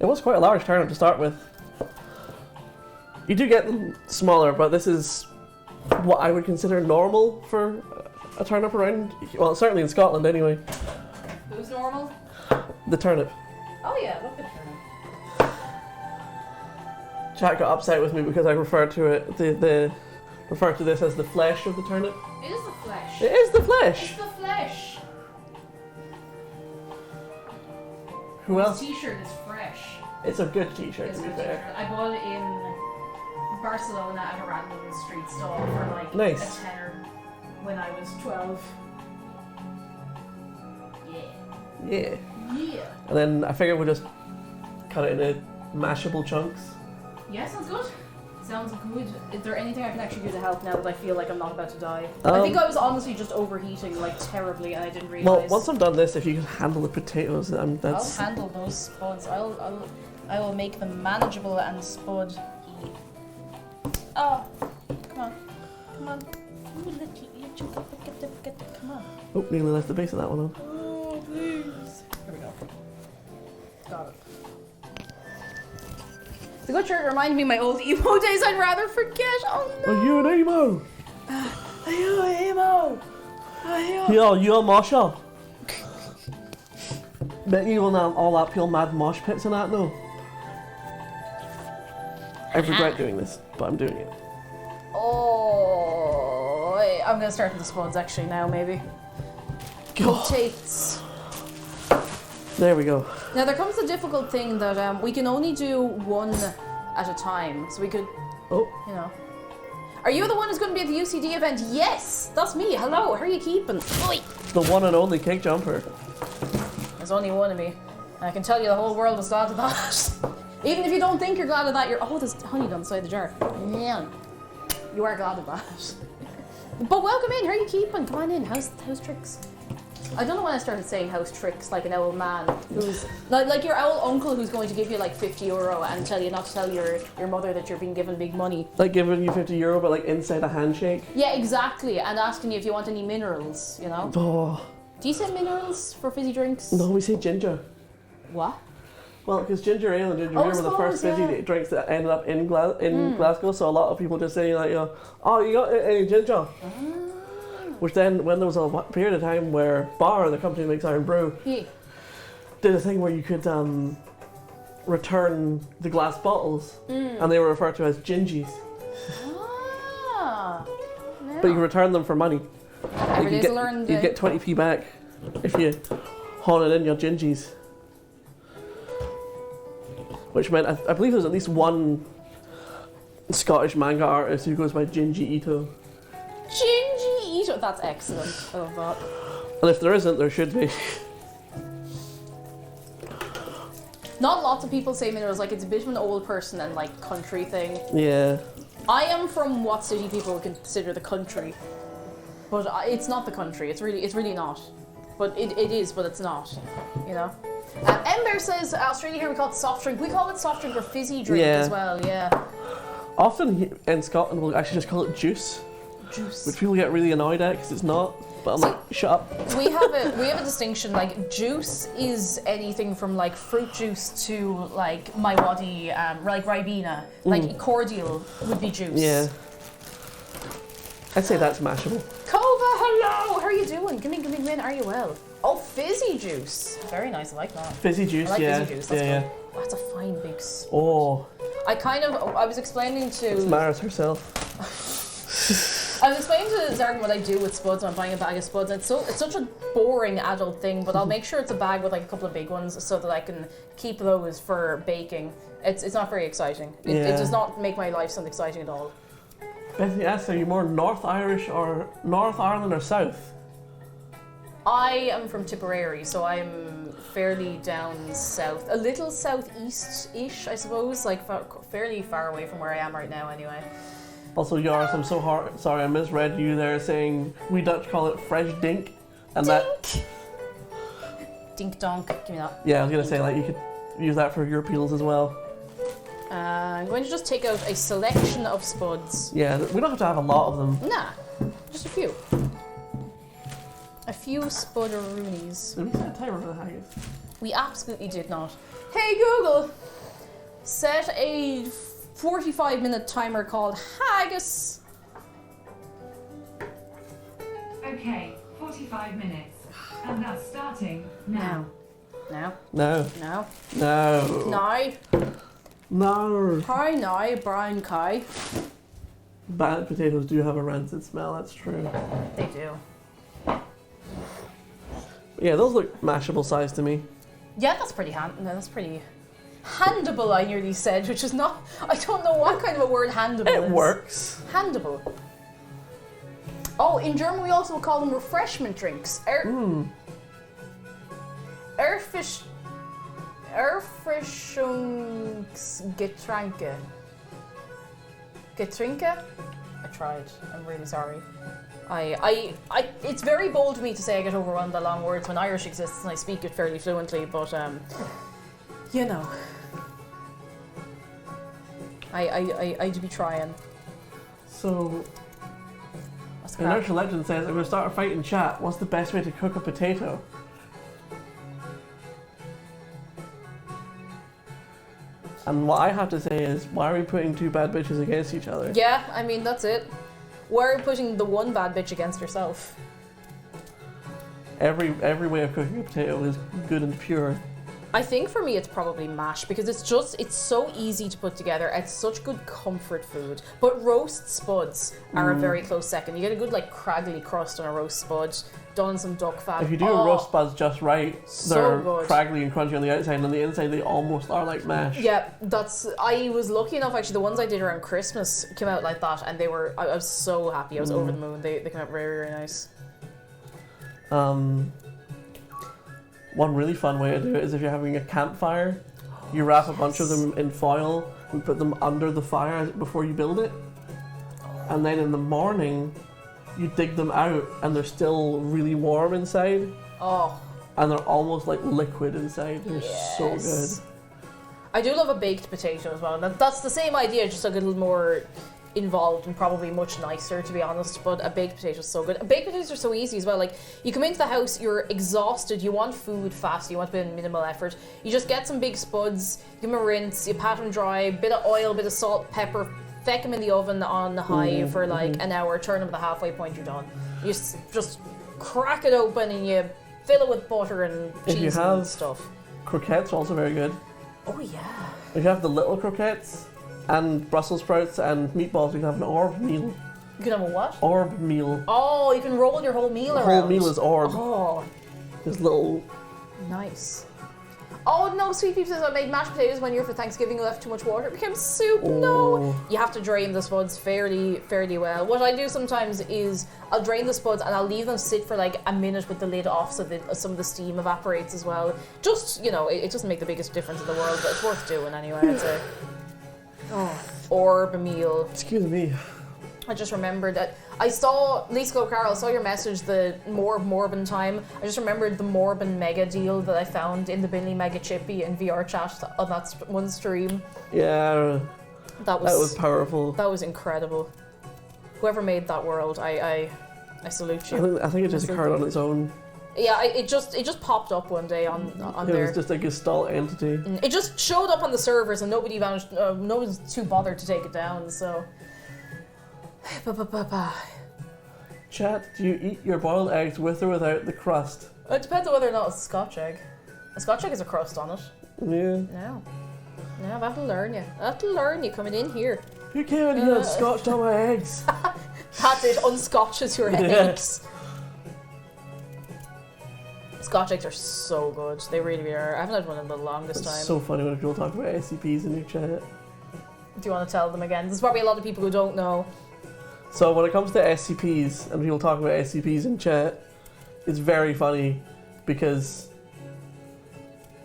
was quite a large turnip to start with. You do get them smaller, but this is what I would consider normal for a turnip around. Well, certainly in Scotland anyway. Who's normal? The turnip. Oh yeah, look at turnip. Jack got upset with me because I referred to this as the flesh of the turnip. It is the flesh. It is the flesh. It's the flesh. Who else? This t-shirt is fresh. It's a good t-shirt, It's to a be good fair. t-shirt. I bought it in Barcelona at a random street stall for like Nice. a tenner when I was 12. Yeah. Yeah. Yeah. And then I figured we'll just cut it into mashable chunks. Yeah, sounds good. Sounds good. Is there anything I can actually do to help now that I feel like I'm not about to die? I think I was honestly just overheating like terribly and I didn't realize. Well, once I'm done this, if you can handle the potatoes, I'll that's... handle those spuds. I will make them manageable and spud. Oh, come on. Ooh, come on. Oh, nearly left the base of that one on. Oh, please. Here we go. Got it. The good shirt reminded me of my old emo days. I'd rather forget. Oh no. Are you an emo? Are you an emo? Yeah, you're a mosher. Bet you will now all that pure mad mosh pits and that though. I regret doing this, but I'm doing it. Oh, wait, I'm gonna start with the spuds actually now, maybe. Potatoes. There we go. Now there comes the difficult thing that we can only do one at a time, so we could, Oh, you know. Are you the one who's going to be at the UCD event? Yes, that's me. Hello, how are you keeping? Oi. the one and only cake jumper. There's only one of me. And I can tell you the whole world is glad of that. Even if you don't think you're glad of that, you're, oh, there's honey on the side of the jar. Yeah. You are glad of that. But welcome in, how are you keeping? Come on in, how's tricks? I don't know when I started saying house tricks like an old man who's like your old uncle who's going to give you like €50 and tell you not to tell your mother that you're being given big money. Like giving you €50, but like inside a handshake. Yeah, exactly, and asking you if you want any minerals, you know? Oh, Do you say minerals for fizzy drinks? no, we say ginger. What? Well, because ginger ale and ginger Oh, beer were the suppose, first fizzy yeah. drinks that ended up in Glasgow, so a lot of people just say like, oh, you got any ginger? Which then, when there was a period of time where Bar, the company that makes Iron Brew, Yeah. did a thing where you could return the glass bottles, and they were referred to as gingies. Ah. Ah. But you can return them for money. Every day's a learning day. You get 20p back if you haul it in your gingies. Which meant, I believe there's at least one Scottish manga artist who goes by Jinji Ito. Jinji Ito. That's excellent. I love that. And if there isn't, there should be. Not lots of people say minerals, like it's a bit of an old person and like country thing. Yeah. I am from what city people would consider the country, but it's not the country. It's really not. But it is, but it's not. You know. Ember says Australia here we call it soft drink. We call it soft drink or fizzy drink as well. Yeah. Often in Scotland we'll actually just call it juice. Juice. Which people get really annoyed at because it's not. But I'm like, shut up. We have a distinction. Like juice is anything from like fruit juice to like maiwadi, like ribena. Like cordial would be juice. Yeah. I'd say that's mashable. Kova, hello. How are you doing? Come in. Are you well? Oh, fizzy juice. Very nice. I like that. Fizzy juice. I like yeah. fizzy juice. That's yeah. good. Oh, that's a fine big. Oh. I was explaining to. It's Maris herself. I was explaining to Xargon what I do with spuds when I'm buying a bag of spuds. It's such a boring adult thing, but I'll make sure it's a bag with like a couple of big ones so that I can keep those for baking. It's not very exciting. It does not make my life sound exciting at all. Bethany asks, are you more North Irish or North Ireland or South? I am from Tipperary, so I'm fairly down south, a little southeast-ish, I suppose, like fairly far away from where I am right now anyway. Also, Yaris, I'm so sorry I misread you there saying we Dutch call it fresh dink. And Dink! Dink donk, give me that. Yeah, I was going to say, like, you could use that for your peels as well. I'm going to just take out a selection of spuds. Yeah, we don't have to have a lot of them. Nah, just a few. A few spudderoonies. Did we set a timer for the haggis? We absolutely did not. Hey Google, set a 45-minute timer called haggis. Okay, 45 minutes. And that's starting now. No. No. No. No. No. No. Hi, no, Brian Kai. Bad potatoes do have a rancid smell, that's true. They do. Yeah, those look mashable size to me. Yeah, that's pretty handable, I nearly said, which is not, I don't know what kind of a word handable is. It works. Handable. Oh, in German we also call them refreshment drinks. Erfrischungsgetränke. Getränke? I tried. I'm really sorry. It's very bold of me to say I get overwhelmed by long words when Irish exists and I speak it fairly fluently, but you know, I do be trying. So, Inertial Legend says, I'm going to start a fight in chat. What's the best way to cook a potato? And what I have to say is, why are we putting two bad bitches against each other? Yeah, I mean, that's it. Why are you putting the one bad bitch against yourself? Every way of cooking a potato is good and pure. I think for me it's probably mash because it's so easy to put together. It's such good comfort food. But roast spuds are a very close second. You get a good like craggly crust on a roast spud, done in some duck fat. If you do a roast spuds just right, so they're good. craggly and crunchy on the outside, and on the inside they almost are like mash. Yeah, I was lucky enough actually. The ones I did around Christmas came out like that, and I was so happy. I was over the moon. They came out very, very nice. One really fun way to do it is if you're having a campfire, you wrap a bunch of them in foil and put them under the fire before you build it. And then in the morning, you dig them out and they're still really warm inside. Oh. And they're almost like liquid inside. They're so good. I do love a baked potato as well. That's the same idea, just like a little more involved and probably much nicer, to be honest, but a baked potato is so good. Baked potatoes are so easy as well. Like, you come into the house, you're exhausted, you want food fast, you want to put in minimal effort. You just get some big spuds, give them a rinse, you pat them dry, bit of oil, bit of salt, pepper, feck them in the oven on the high for like an hour, turn them at the halfway point, you're done. You just crack it open and you fill it with butter and cheese and stuff. Croquettes are also very good. Oh yeah. If you have the little croquettes and Brussels sprouts and meatballs, you can have an orb meal. You can have a what? Orb meal. Oh, you can roll your whole meal The around. whole meal is orb. Oh, This little. nice. Oh no, Sweet Peep says I made mashed potatoes one year for Thanksgiving. I left too much water. It became soup. Oh. No. You have to drain the spuds fairly well. What I do sometimes is I'll drain the spuds and I'll leave them sit for like a minute with the lid off so that some of the steam evaporates as well. Just, you know, it doesn't make the biggest difference in the world, but it's worth doing anyway. I'd say. Oh, orb meal. Excuse me. I just remembered that I saw, Lisa Go Carol, I saw your message, the Morbin time. I just remembered the Morbin mega deal that I found in the Binley Mega Chippy in VR chat on that one stream. Yeah. That was powerful. That was incredible. Whoever made that world, I salute you. I think it just occurred on its own. Yeah, it just popped up one day on It there. was just a Gestalt entity. It just showed up on the servers and nobody managed, no one's too bothered to take it down, so. Chat, do you eat your boiled eggs with or without the crust? It depends on whether or not it's a Scotch egg. A Scotch egg has a crust on it. Yeah. No. No, I have to learn you. I have to learn you coming in here. Who came in here and scotched on my eggs? That's it, unscotches your eggs. Scotch eggs are so good. They really are. I haven't had one in the longest time. It's so funny when people talk about SCPs in your chat. Do you want to tell them again? There's probably a lot of people who don't know. So when it comes to SCPs and people talk about SCPs in chat, it's very funny because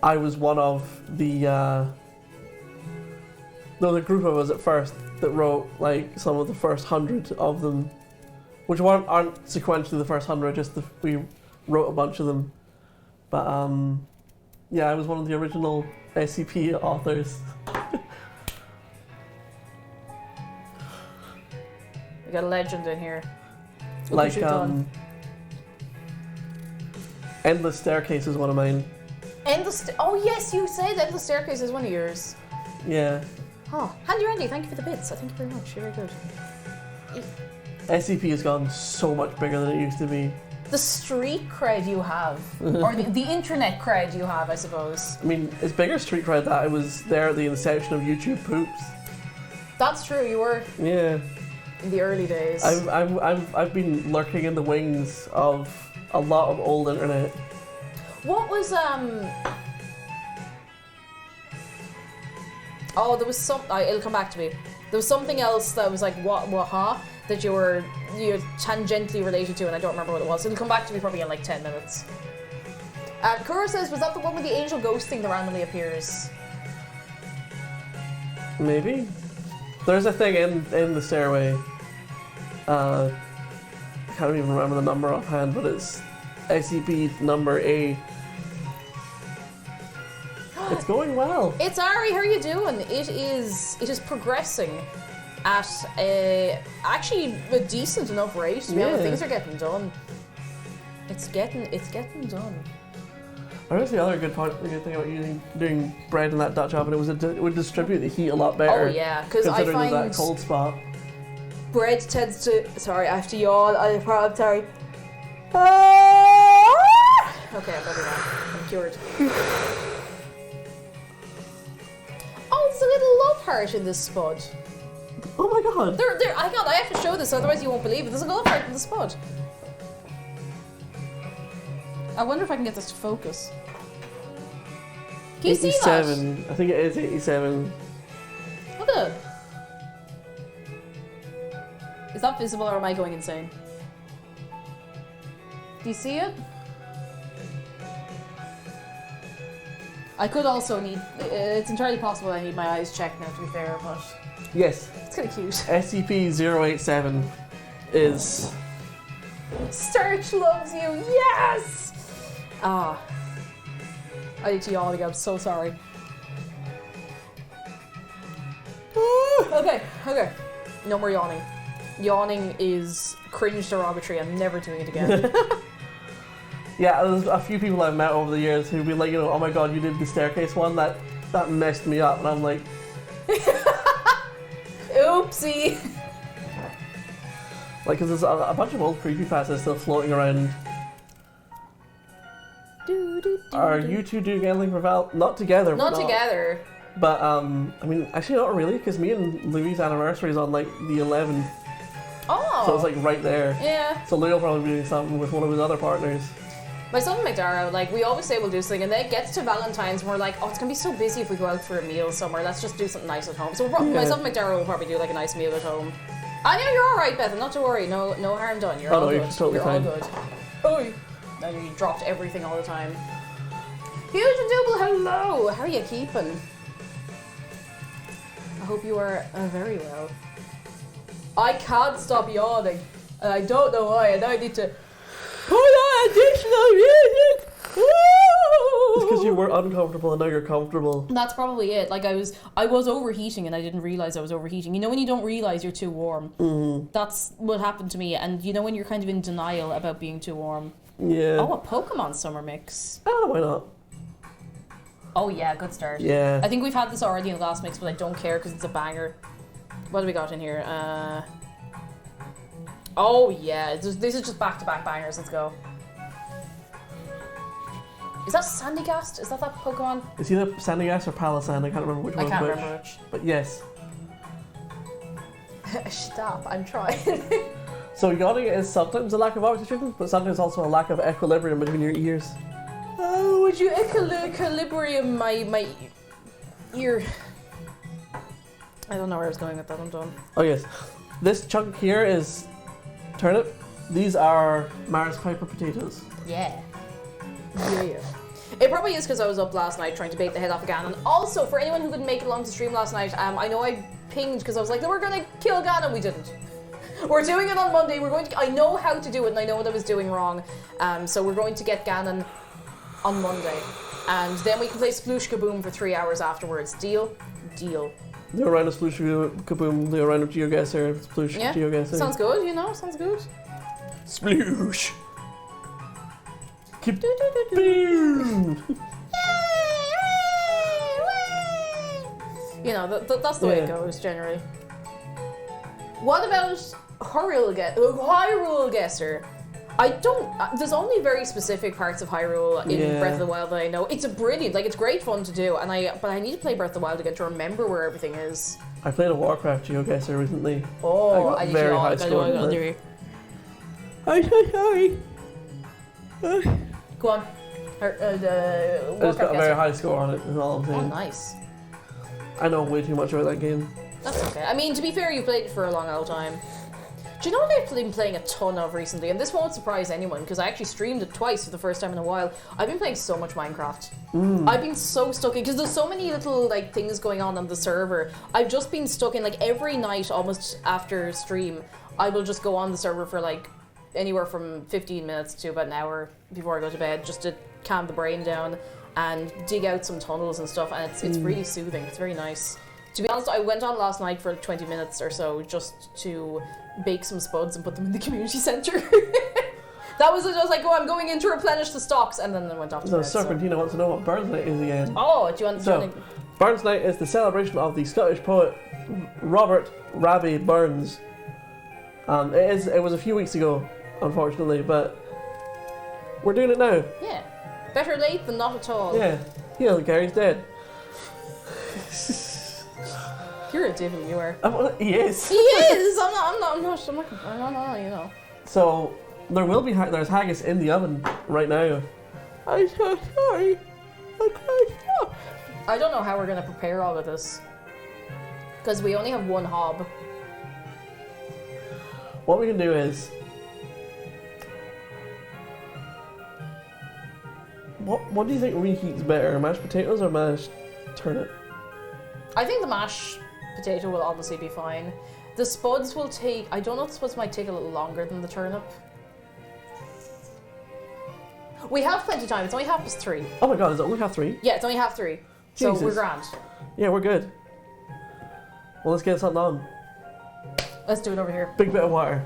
I was one of the group of us at first that wrote like some of the first 100 of them, which aren't sequentially the first 100, just we wrote a bunch of them. But yeah, I was one of the original SCP authors. We got a legend in here. Look Like what you've done. Endless Staircase is one of mine. Oh yes, you said Endless Staircase is one of yours. Yeah. Oh, Handy Randy, thank you for the bits. Thank you very much. You're very good. SCP has gone so much bigger than it used to be. The street cred you have, or the internet cred you have, I suppose. I mean, it's bigger street cred that I was there at the inception of YouTube Poops. That's true. You were Yeah. in the early days. I've been lurking in the wings of a lot of old internet. What was Oh, there was some. It'll come back to me. There was something else that was like that you're tangentially related to, and I don't remember what it was. It'll come back to me probably in like 10 minutes. Kura says, was that the one with the angel ghost thing that randomly appears? Maybe. There's a thing in the stairway. I can't even remember the number offhand, but it's SCP number A. It's going well. It's Ari, how are you doing? It is progressing at actually a decent enough rate. Yeah. Things are getting done. It's getting done. I guess the other good thing about doing bread in that Dutch oven, it would distribute the heat a lot better. Oh yeah, because I considering find that cold spot. bread tends to. Sorry, I have to yawn. I'm sorry. Okay, I'm better now. I'm cured. Oh, there's a little love heart in this spud. Oh my god! I have to show this, otherwise you won't believe it. There's a love heart in the spud. I wonder if I can get this to focus. Can you see that? 87. I think it is 87. Look at it. Is that visible or am I going insane? Do you see it? I could also need... It's entirely possible I need my eyes checked now, to be fair, but... Yes. It's kind of cute. SCP-087 is... Search loves you, yes! Ah. I need to yawn again, I'm so sorry. Okay. No more yawning. Yawning is cringe derogatory, I'm never doing it again. Yeah, there's a few people I've met over the years who've been like, oh my god, you did the staircase one, that messed me up, and I'm like... Oopsie! Like, because there's a bunch of old creepypastas still floating around. Are you two doing anything for Val? Not together. Not together. But, I mean, actually not really, because me and Louis' anniversary is on, like, the 11th. Oh, Oh. So it's like right there. Yeah. So Leo probably be doing something with one of his other partners. Myself and McDara, like, we always say we'll do something, and then it gets to Valentine's, and we're like, oh, it's gonna be so busy if we go out for a meal somewhere. Let's just do something nice at home. So myself and McDara will probably do like a nice meal at home. I know you're all right, Beth. Not to worry. No harm done. You're all good. You're totally fine. All good. Oh, you dropped everything all the time. Huge and double, hello. How are you keeping? I hope you are very well. I can't stop yawning, and I don't know why. And I need to put on additional music. It's because you were uncomfortable and now you're comfortable. That's probably it. Like I was overheating and I didn't realize I was overheating. You know when you don't realize you're too warm? Mm-hmm. That's what happened to me. And you know when you're kind of in denial about being too warm? Yeah. Oh, a Pokemon summer mix. Oh, why not? Oh yeah, good start. Yeah. I think we've had this already in the last mix, but I don't care because it's a banger. What do we got in here? Oh yeah, these are just back-to-back bangers. Let's go. Is that Sandygast? Is that Pokemon? It's either Sandygast or Palisand. I can't remember which one. I can't remember which. But yes. Stop, I'm trying. So yawning is sometimes a lack of oxygen, but sometimes also a lack of equilibrium between your ears. Oh, would you equilibrium my ear? I don't know where I was going with that. I'm done. Oh yes. This chunk here is turnip. These are Mars Piper potatoes. Yeah. Yeah. It probably is because I was up last night trying to bait the head off a Ganon. Also, for anyone who couldn't make it along to stream last night, I know I pinged because I was like, no, we're gonna kill Ganon. We didn't. We're doing it on Monday. I know how to do it and I know what I was doing wrong. So we're going to get Ganon on Monday. And then we can play Sploosh Kaboom for 3 hours afterwards. Deal? Deal. The round of Sploosh Kaboom, the round of GeoGuessr, Sploosh GeoGuessr. Sounds good, you know, sounds good. Sploosh! Keep boom! You know, that's the way it goes, generally. What about Hyrule Guesser? I don't. There's only very specific parts of Hyrule in Breath of the Wild that I know. It's brilliant, like it's great fun to do, but I need to play Breath of the Wild again to remember where everything is. I played a Warcraft GeoGuessr recently. Oh, I got very high score. Sorry. Go on. I just got a very high score on it, is all I'm saying. Oh, nice. I know way too much about that game. That's okay. I mean, to be fair, you played it for a long old time. Do you know what I've been playing a ton of recently? And this won't surprise anyone, because I actually streamed it twice for the first time in a while. I've been playing so much Minecraft. I've been so stuck in, because there's so many little like things going on the server. I've just been stuck in, like every night, almost after stream, I will just go on the server for like anywhere from 15 minutes to about an hour before I go to bed, just to calm the brain down and dig out some tunnels and stuff, and it's really soothing. It's very nice. To be honest, I went on last night for 20 minutes or so just to bake some spuds and put them in the community centre. That was it. I was like, oh, I'm going in to replenish the stocks, and then I went off to bed. Serpentina wants to know what Burns Night is again. Oh, do you want to... Burns Night is the celebration of the Scottish poet Robert Rabbie Burns. It was a few weeks ago, unfortunately, but we're doing it now. Yeah. Better late than not at all. Yeah. Gary's dead. You're a divvy, you are. He is. He is! I'm not, you know. So, there's haggis in the oven right now. I'm so sorry. I can't stop. I don't know how we're going to prepare all of this. Because we only have one hob. What we can do is... What do you think reheats better, mashed potatoes or mashed turnip? I think the mashed potato will obviously be fine. The spuds will take... I don't know if the spuds might take a little longer than the turnip. We have plenty of time. It's only 3:30. Oh my god, is it only 3:30? Yeah, it's only 3:30. So we're grand. Yeah, we're good. Well, let's get something on. Let's do it over here. Big bit of water.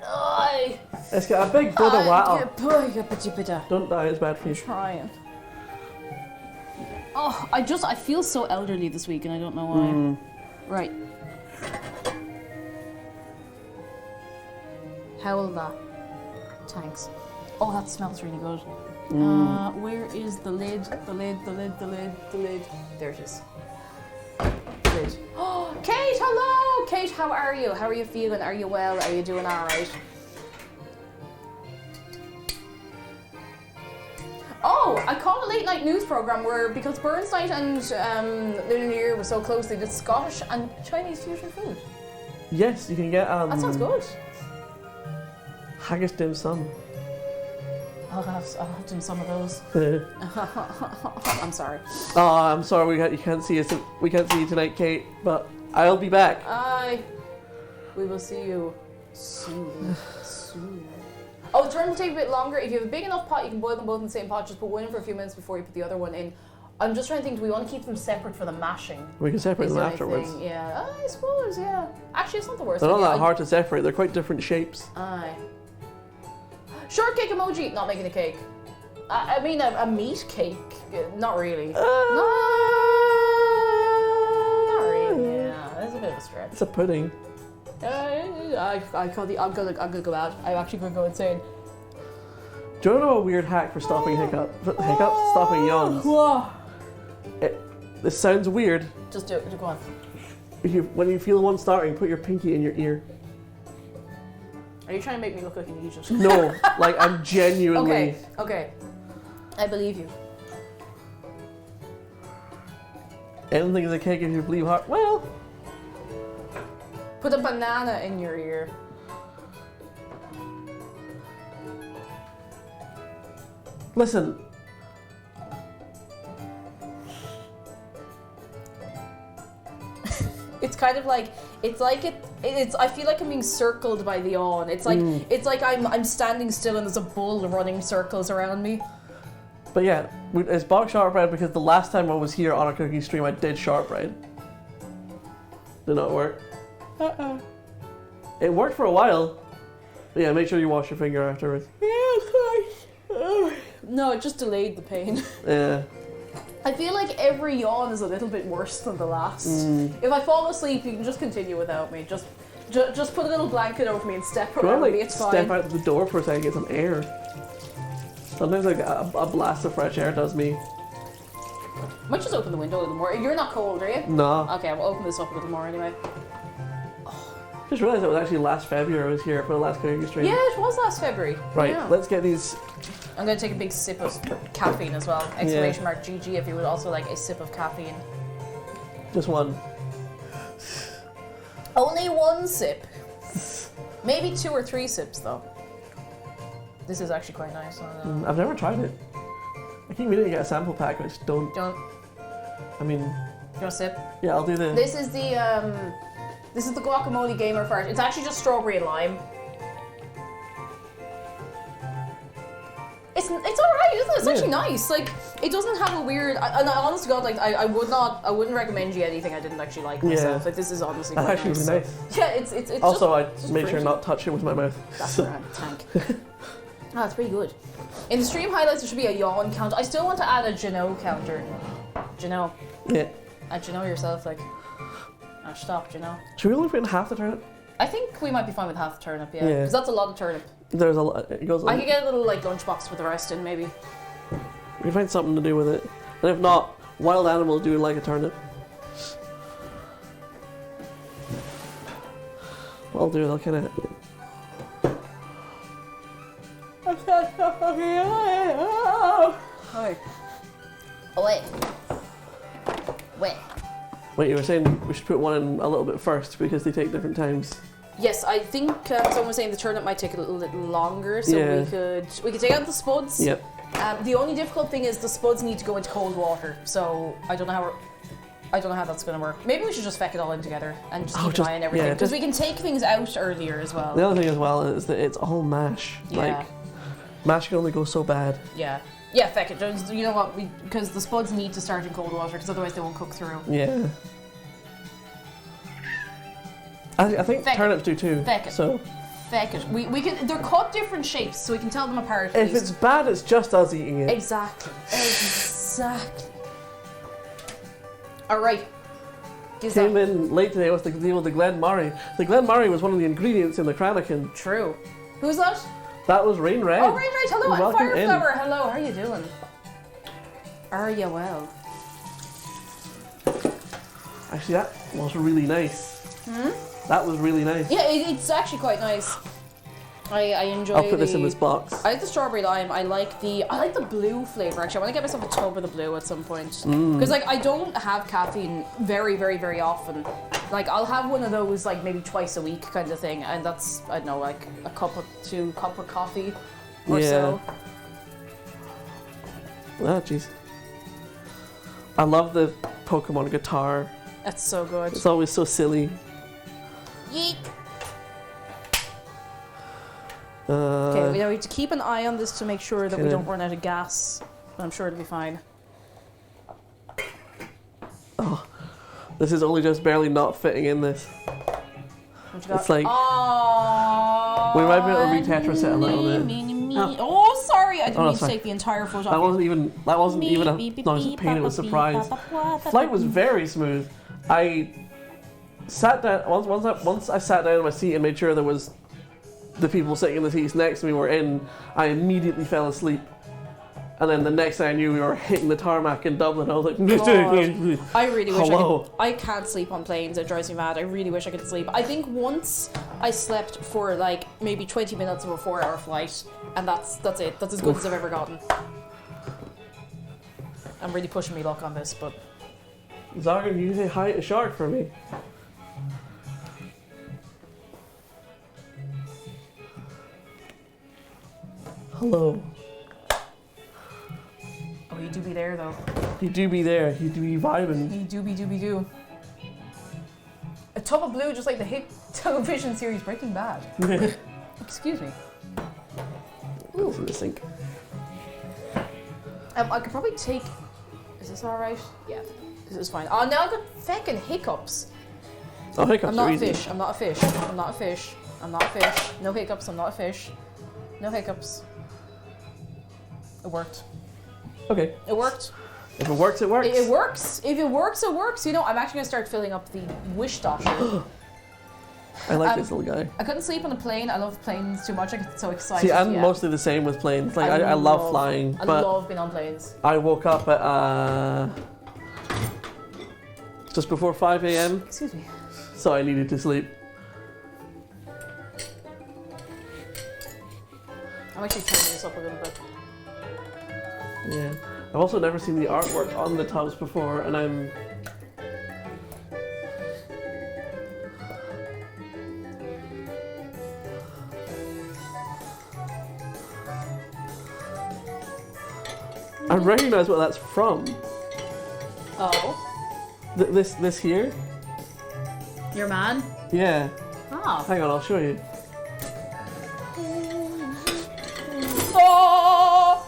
Aye. Let's get a big bit of water. Don't die, it's bad for you. I'm trying. Oh, I feel so elderly this week and I don't know why. Right. How will that? Thanks. Oh, that smells really good. Where is the lid? The lid. There it is. Lid. Oh, Kate, hello! Kate, how are you? How are you feeling? Are you well? Are you doing alright? Oh, I caught a late night news program where, because Burns Night and Lunar New Year were so close, they did Scottish and Chinese fusion food. Yes, you can get That sounds good. haggis dim sum. I'll have dim some of those. I'm sorry. Oh, I'm sorry you can't see us. We can't see you tonight, Kate. But I'll be back. We will see you soon. Soon. Oh, the turn will take a bit longer. If you have a big enough pot, you can boil them both in the same pot. Just put one in for a few minutes before you put the other one in. I'm just trying to think, do we want to keep them separate for the mashing? We can separate Is them the only afterwards. thing. Yeah, I suppose, yeah. Actually, it's not the worst. They're not idea. that hard to separate. They're quite different shapes. Aye. Shortcake emoji. Not making a cake. I mean, a meat cake. Not really. Not really. Yeah, that's a bit of a stretch. It's a pudding. I'm gonna go out. I'm actually gonna go insane. Do you want to know a weird hack for stopping hiccups? Stopping yawns. This sounds weird. Just do it. Go on. When you feel one starting, put your pinky in your ear. Are you trying to make me look like an idiot? No, like I'm genuinely. Okay. I believe you. Anything is a cake if you believe hard. Well, Put a banana in your ear. listen. It's kind of like it's I feel like I'm being circled by the yawn. It's like I'm standing still and there's a bull running circles around me. But yeah, it's box shortbread because the last time I was here on a cooking stream, I did shortbread. Did not work. It worked for a while. But yeah, make sure you wash your finger afterwards. Yeah, of course. No, it just delayed the pain. Yeah. I feel like every yawn is a little bit worse than the last. If I fall asleep, you can just continue without me. Just put a little blanket over me and step Go on, around like, me. It's step fine. out the door for a second, get some air. Sometimes like a blast of fresh air does me. Might just open the window a little more. You're not cold, are you? No. Okay, we'll open this up a little more anyway. Just realised it was actually last February I was here for the last cooking stream. Yeah, it was last February. Right, Yeah. let's get these. I'm going to take a big sip of caffeine as well. Exclamation mark GG if you would also like a sip of caffeine. Just one. Only one sip. Maybe 2 or 3 sips though. This is actually quite nice. I've never tried it. I keep meaning to get a sample pack, I just don't. I mean, You want a sip? yeah, I'll do the. This is the guacamole gamer fart. It's actually just strawberry and lime. It's alright, isn't it? It's actually nice. Like, it doesn't have a weird. And honest to God, like I wouldn't recommend you anything I didn't actually like myself. Yeah. Like this is honestly That's quite actually nice. really nice. Yeah, it's Also, just I made sure fruity. not touch it with my mouth. That's around the tank. Oh, it's pretty good. In the stream highlights, there should be a yawn count. I still want to add a Jano counter. Jano. Yeah. Jano yourself, like. Oh, stop, Jano. Should we only put in half the turnip? I think we might be fine with half the turnip, yeah. Yeah. Because that's a lot of turnip. There's a lot. It goes. I could get a little like lunchbox with the rest in, maybe. We can find something to do with it. And if not, wild animals do like a turnip. What I'll do, they'll kind of. Hi. Oh wait. Wait. Wait, you were saying we should put one in a little bit first because they take different times. Yes, I think someone was saying the turnip might take a little longer, so Yeah. we could take out the spuds. Yep. The only difficult thing is the spuds need to go into cold water, so I don't know how that's going to work. Maybe we should just feck it all in together and just keep an eye on everything, because we can take things out earlier as well. The other thing as well is that it's all mash. Yeah. Like, mash can only go so bad. Yeah, feck it. You know what? Because the spuds need to start in cold water, because otherwise they won't cook through. Yeah. I think Feck turnips do too. Feck it. So Feck it. We can. They're cut different shapes, so we can tell them apart. if it's bad, it's just us eating it. Exactly. All right. Came in late today. What's the deal with the Glen Murray? The Glen Murray was one of the ingredients in the Cranakin. True. Who's that? That was Rain Red. Oh, right. Hello, I'm Welcome in. Fireflower. Hello, how are you doing? Are you well? Actually, that was really nice. That was really nice. Yeah, it's actually quite nice. I enjoy. I'll put this in this box. I like the strawberry lime. I like the blue flavor. Actually, I want to get myself a tub of the blue at some point because like I don't have caffeine very, very, very often. Like I'll have one of those like maybe twice a week kind of thing, and that's I don't know like a cup of 2 cup of coffee or so. Oh jeez. I love the Pokemon guitar. That's so good. It's always so silly. Yeet. Okay, we need to keep an eye on this to make sure that we don't run out of gas, but I'm sure it'll be fine. Oh, this is only just barely not fitting in this. What you got? It's like we might be able to re-Tetris it a little bit. Oh, sorry, I didn't mean to take the entire foot off. That wasn't even a noise of pain. It was surprise. Flight was very smooth. I sat down once I sat down in my seat and made sure there was the people sitting in the seats next to me were in. I immediately fell asleep, and then the next thing I knew, we were hitting the tarmac in Dublin. I was like, God. I really wish Hello. I can't sleep on planes. It drives me mad. I really wish I could sleep. I think once I slept for like maybe 20 minutes of a 4-hour flight, and that's it. That's as good as I've ever gotten. I'm really pushing me luck on this, but Xargon, you say hi to Shark for me. Hello. oh, you do be there though. You do be there. You do be vibing. You do. A tub of blue, just like the hit television series Breaking Bad. Excuse me. Ooh, in the sink. I could probably take. Is this all right? Yeah, this is fine. Oh, now I've got fucking hiccups. Oh, hiccups I'm not are a easy. fish. I'm not a fish. I'm not a fish. I'm not a fish. No hiccups. I'm not a fish. No hiccups. It worked. Okay. It worked. If it works, it works. It works. If it works, it works. You know, I'm actually gonna start filling up the wish dosher. I like this little guy. I couldn't sleep on a plane. I love planes too much. I get so excited. See, I'm yeah. mostly the same with planes. Like I love flying, I but love being on planes. I woke up at just before 5 a.m. Excuse me. so I needed to sleep. I'm actually turning this up a little bit. Yeah. I've also never seen the artwork on the tubs before, and I'm... I recognize what that's from. Oh. This here? Your man? Yeah. Ah. Hang on, I'll show you. Oh!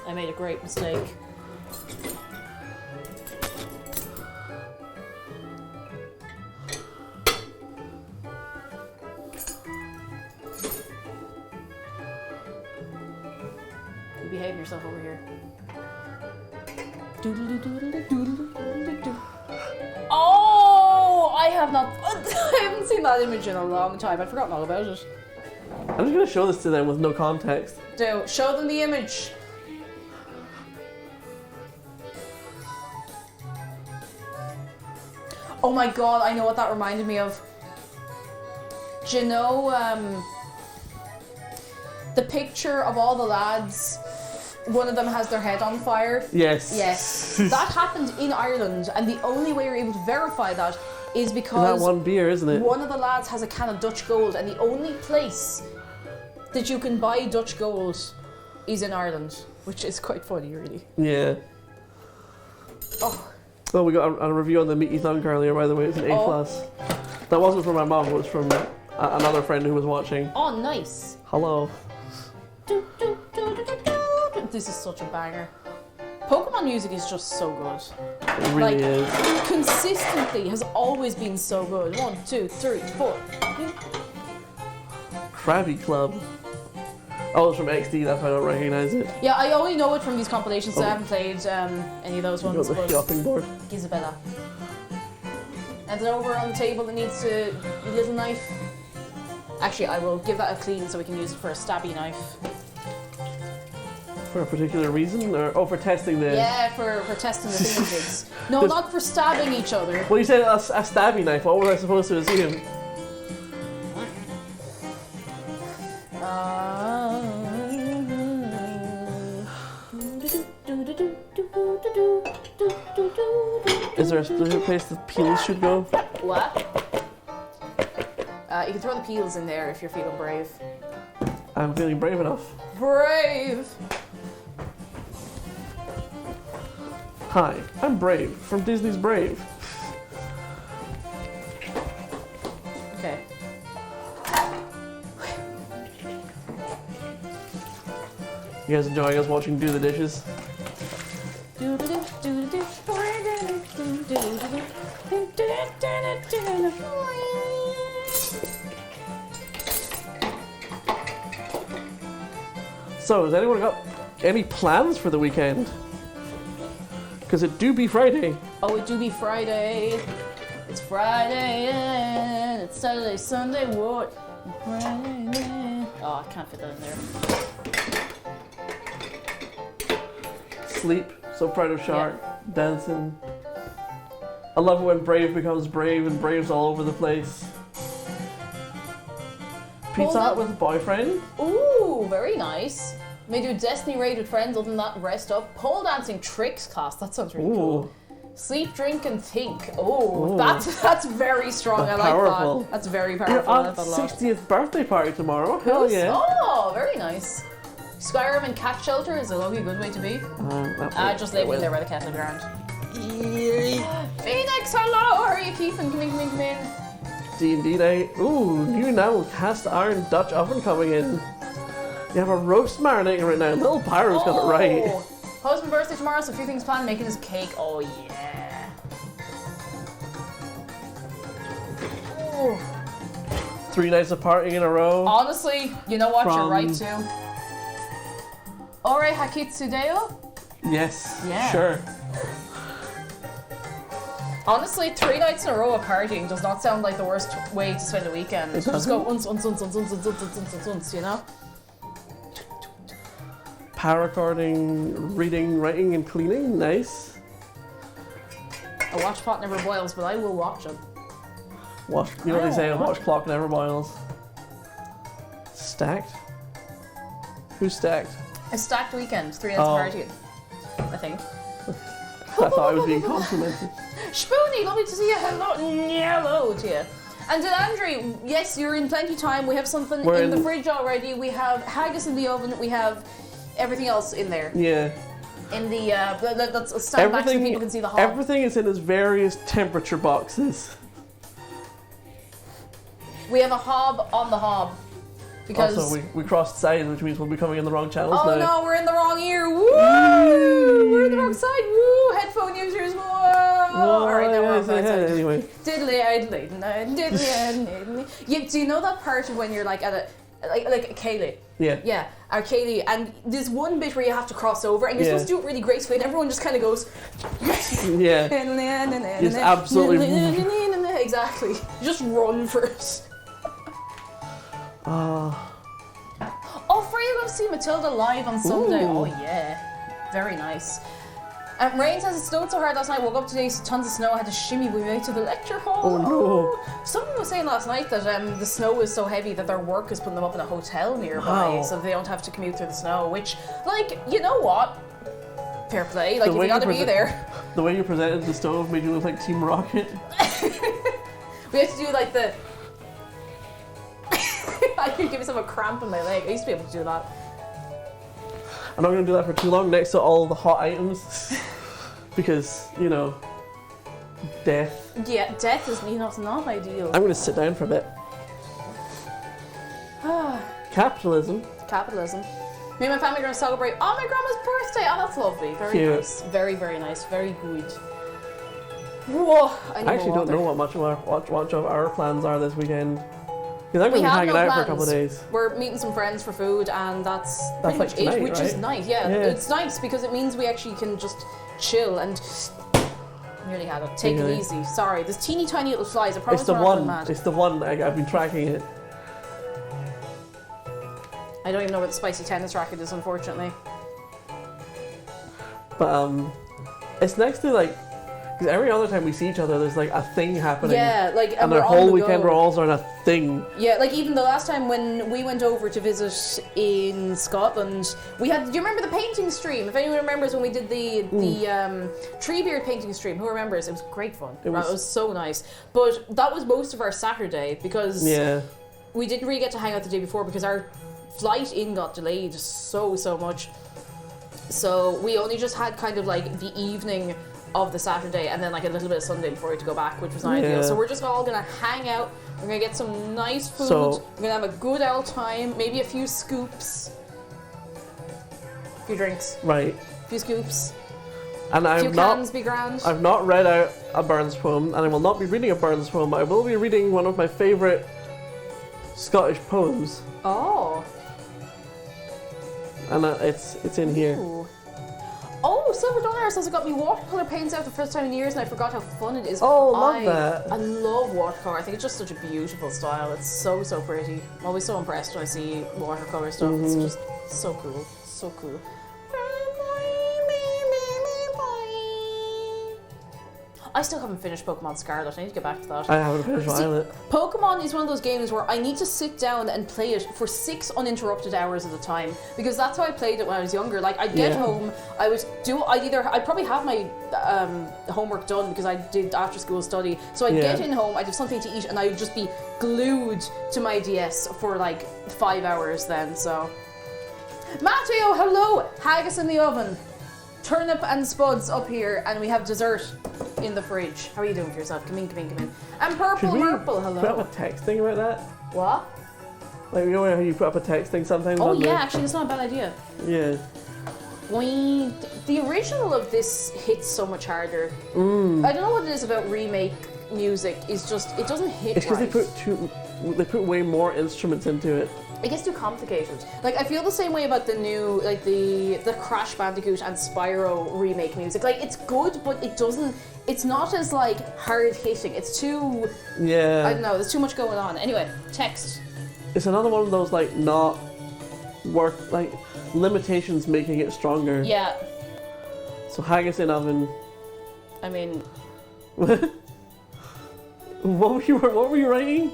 I made a great mistake. You behaving yourself over here. Oh! I have not. I haven't seen that image in a long time. I'd forgotten all about it. I'm just gonna show this to them with no context. Do show them the image. Oh my god, I know what that reminded me of. Do you know the picture of all the lads? One of them has their head on fire. Yes. Yes. That happened in Ireland, and the only way we're able to verify that is because that one beer, isn't it? one of the lads has a can of Dutch Gold, and the only place that you can buy Dutch Gold is in Ireland, which is quite funny, really. Yeah. Oh. Oh, we got a review on the meaty thunk earlier, by the way. It's an A+. That wasn't from my mom, it was from another friend who was watching. Oh, nice. Hello. This is such a banger. Pokemon music is just so good. It really is. Consistently has always been so good. 1, 2, 3, 4. Krabby Club. Oh, it's from XD, that's why I don't recognize it. Yeah, I only know it from these compilations, so I haven't played any of those You ones. got the But shopping board. Isabella. And then over on the table that needs a little knife. Actually, I will give that a clean so we can use it for a stabby knife. For a particular reason? Or for testing the... Yeah, for testing the thingamajiggies. No, not for stabbing each other. Well, you said a stabby knife. What was I supposed to assume? Is there a specific place the peels should go? What? You can throw the peels in there if you're feeling brave. I'm feeling brave enough. Brave! Hi, I'm Brave from Disney's Brave. Okay. You guys enjoying us watching Do the Dishes? So, has anyone got any plans for the weekend? Because it do be Friday. Oh, it do be Friday. It's Friday and it's Saturday, Sunday, what? Friday. Oh, I can't fit that in there. Sleep, so proud of Shark, dancing. I love it when Brave becomes Brave and Brave's all over the place. Pizza Hut with a boyfriend. Ooh, very nice. May do Destiny raid with friends, other than that, rest up. Pole dancing tricks class, that sounds really cool. Sleep, drink, and think. Oh, that's very strong. That's I like powerful. that. That's very powerful. Your I like that aunt's a lot. 60th birthday party tomorrow. Hell yeah. Oh, very nice. Skyrim and cat shelter is a lovely good way to be. Just living there by the kettle ground. Phoenix, hello! How are you keeping? Come in. D&D day. Ooh, new now cast iron Dutch oven coming in. You have a roast marinating right now. Little Pyro's got it right. Husband's birthday tomorrow, so a few things planned. Making his cake. Oh yeah. Ooh. 3 nights of partying in a row. Honestly, you know what? You're From- right too. Ore Hakitsudeo? Yes. Yeah. Sure. Honestly, 3 nights in a row of partying does not sound like the worst way to spend a weekend. It Just go doesn't? uns, you know? Power recording, reading, writing, and cleaning. Nice. A watch pot never boils, but I will watch it. Watch. You know what they say? A Oh. watch clock never boils. Stacked. Who's stacked? A stacked weekend, 3 nights of partying. I think. I thought I was being complimented. Spoonie, lovely to see you. Hello to you. And Andre, yes, you're in plenty time. We have something We're in the in- fridge already. We have haggis in the oven. We have everything else in there. Yeah. In the let's stand back so people can see the hob. Everything is in its various temperature boxes. We have a hob on the hob. Because Also, we crossed sides, which means we'll be coming in the wrong channels oh now. no, we're in the wrong ear. Woo! We're in the wrong side. Woo! Headphone users. Whoa! Alright, now we're on the right side. Anyway. Do you know that part of when you're like at a like a Kaylee? Yeah. Yeah, our Kaylee, and there's one bit where you have to cross over, and you're Yeah. supposed to do it really gracefully, and everyone just kind of goes. Yeah. Just absolutely- exactly. Just run for it. Oh, Freya, you're going to see Matilda live on Sunday. Ooh. Oh yeah, very nice. Rain says it snowed so hard last night. Woke up today, tons of snow. I had to shimmy my way to the lecture hall. Oh, no. Someone was saying last night that the snow was so heavy that their work is putting them up in a hotel nearby, Wow. so they don't have to commute through the snow. Which, like, you know what? Fair play. Like, if you got to be there. The way you presented the stove made you look like Team Rocket. We have to do like the. I could give myself a cramp in my leg. I used to be able to do that. I'm not going to do that for too long next to all the hot items. Because, you know, death. Yeah, death is not ideal. I'm going to sit down for a bit. Capitalism. Capitalism. Me and my family are going to celebrate my grandma's birthday. Oh, that's lovely. Very Cute. nice. Very, very nice. Very good. Whoa, I actually don't know what much of our plans are this weekend. Because I'm going to be hanging out for a couple of days. We're meeting some friends for food, and that's pretty like much tonight, it, which is right? nice. Yeah, Yeah. it's nice because it means we actually can just chill and. Nearly had it. Take Okay. it easy. Sorry, there's teeny tiny little flies. I promise It's the we're not going one. mad. It's the one. I've been tracking it. I don't even know what the spicy tennis racket is, unfortunately. But it's next to like, Because every other time we see each other, there's like a thing happening. Yeah, like And we're their on whole the weekend go. we're all on a thing. Yeah, like even the last time when we went over to visit in Scotland, we had. Do you remember the painting stream? If anyone remembers when we did the Treebeard painting stream, who remembers? It was great fun. It was so nice. But that was most of our Saturday because we didn't really get to hang out the day before because our flight in got delayed so much. So we only just had kind of like the evening of the Saturday and then like a little bit of Sunday before we had to go back, which was not ideal. So we're just all gonna hang out. We're gonna get some nice food. We're gonna have a good old time. Maybe a few scoops, a few drinks, right? A few scoops. And a few cans be grand. I've not read out a Burns poem, and I will not be reading a Burns poem. I will be reading one of my favourite Scottish poems. Oh. And it's in here. Ooh. Oh, Silver Donors has got me watercolour paints out for the first time in years and I forgot how fun it is. Oh, love that. I love watercolour. I think it's just such a beautiful style. It's so pretty. I'm always so impressed when I see watercolour stuff. It's just so cool. So cool. I still haven't finished Pokemon Scarlet. I need to get back to that. I haven't finished Violet. Pokemon is one of those games where I need to sit down and play it for 6 uninterrupted hours at a time because that's how I played it when I was younger. Like I'd get home, I'd probably have my homework done because I did after school study. So I'd get in home, I'd have something to eat, and I would just be glued to my DS for like 5 hours then. So, Matteo, hello, haggis in the oven. Turnip and spuds up here, and we have dessert in the fridge. How are you doing for yourself? Come in. And Purple Purple, hello. Put up a text thing about that? What? Like, you know how you put up a text thing sometimes? Oh yeah, actually that's not a bad idea. Yeah. The original of this hits so much harder. I don't know what it is about remake music, it's just, it doesn't hit It's because right. they put way more instruments into it. It gets too complicated. Like, I feel the same way about the new, like, the Crash Bandicoot and Spyro remake music. Like, it's good, but it's not as, like, hard-hitting. It's too... Yeah. I don't know, there's too much going on. Anyway, text. It's another one of those, like, not work, like, limitations making it stronger. Yeah. So, haggis in oven. I mean... What were you writing?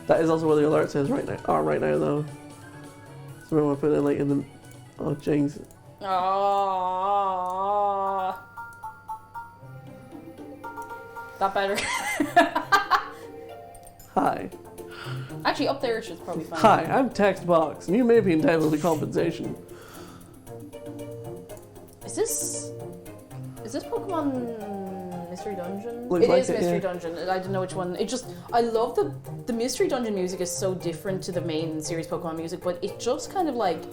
That is also where the alert says right now though. So we want to put it like in the... Oh, jinx. Oh. That better? Hi. Actually, up there should probably fine. Hi, I'm Text Box, and you may be entitled to compensation. Is this Pokemon Mystery Dungeon? Looks It like is it, Mystery yeah. Dungeon. I don't know which one. I love the Mystery Dungeon music is so different to the main series Pokemon music, but it just kind of like...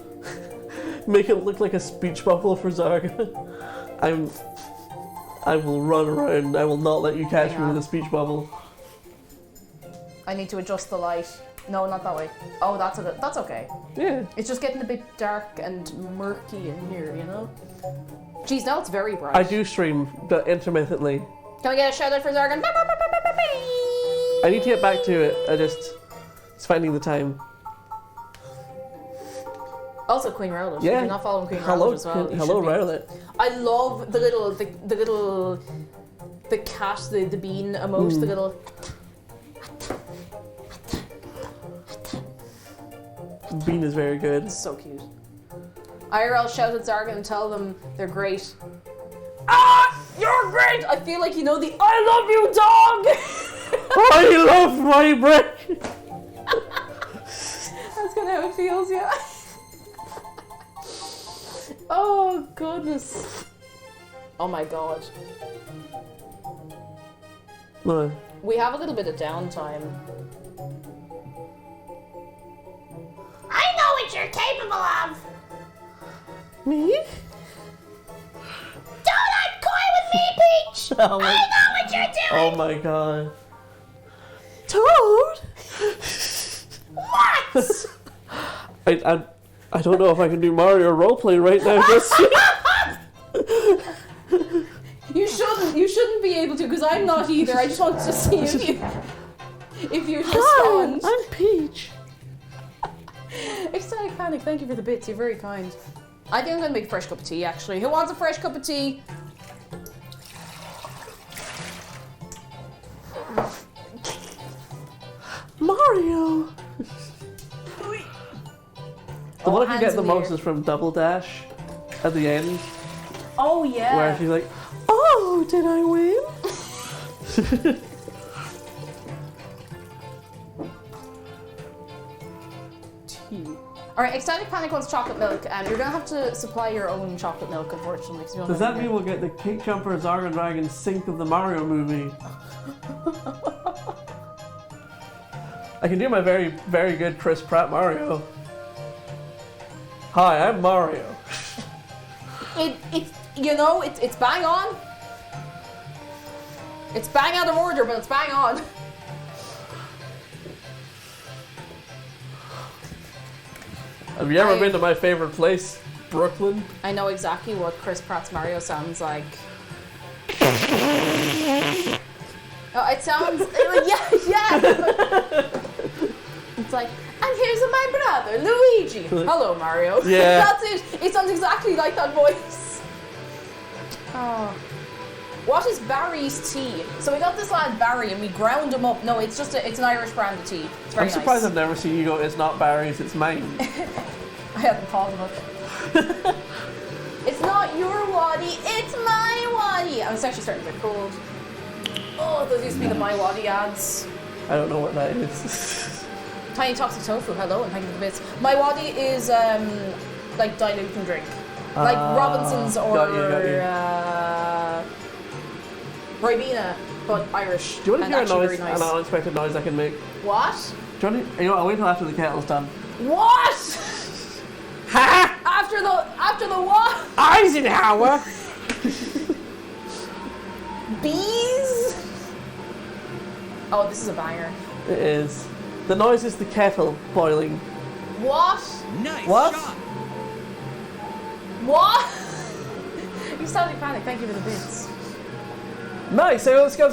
Make it look like a speech bubble for Zarga. I will run around. I will not let you catch me with a speech bubble. I need to adjust the light. No, not that way. Oh, that's okay. Yeah. It's just getting a bit dark and murky in here, you know? Geez, now it's very bright. I do stream, but intermittently. Can we get a shout out for Zargon? I need to get back to it. It's finding the time. Also Queen Rowlet. Yeah. If you're not following Queen Rowlet as well, you Hello, should be. Rowlet. I love the cat, the bean emote, the little... Bean is very good. It's so cute. IRL shout at Zargon and tell them they're great. Ah! You're great! I feel like you know the I love you dog! I love my break! That's kind of how it feels, yeah. Oh, goodness. Oh my god. No. We have a little bit of downtime. I know what you're capable of! Me? Don't act coy with me, Peach! Oh my, I know what you're doing! oh my god. Toad? What? I don't know if I can do Mario roleplay right now. You shouldn't be able to, because I'm not either. I just wanted to see if you'd respond. I'm Peach. Ecstatic Panic, thank you for the bits. You're very kind. I think I'm gonna make a fresh cup of tea. Actually, who wants a fresh cup of tea? Mario. The one I can get the most air. is from Double Dash at the end, Oh yeah. where she's like, "Oh, did I win?" Tea. All right, Ecstatic Panic wants chocolate milk, and you're gonna have to supply your own chocolate milk, unfortunately. 'Cause you don't Does have that any mean we'll get the Cake Jumper XargonDragon sync of the Mario movie? I can do my very, very good Chris Pratt Mario. Hi, I'm Mario. It's bang on. It's bang out of order, but it's bang on. Have you ever been to my favorite place, Brooklyn? I know exactly what Chris Pratt's Mario sounds like. Oh, it sounds yeah. It's like, and here's my brother Luigi. Hello, Mario. Yeah. That's it. It sounds exactly like that voice. Oh. What is Barry's tea? So we got this lad Barry and we ground him up. No, it's an Irish brand of tea. It's very I'm surprised nice. I've never seen you go, "It's not Barry's, it's mine." I haven't paused it. It's not your waddy, it's my waddy. I was actually starting to get cold. Oh, those used to be the My Waddy ads. I don't know what that is. Tiny Toxic Tofu, hello, and thank you for the bits. My Waddy is like diluting drink. Like Robinson's or got you. Ribena, but Irish. Do you want to and hear a actually noise, very nice. an unexpected noise I can make? What? Do you want to, I'll wait till after the kettle's done. What? Ha! After the what? Eisenhower! Bees? Oh, this is a banger. It is. The noise is the kettle boiling. What? Nice What? shot. What? You sounded panic. Thank you for the bits. Nice! Let's go.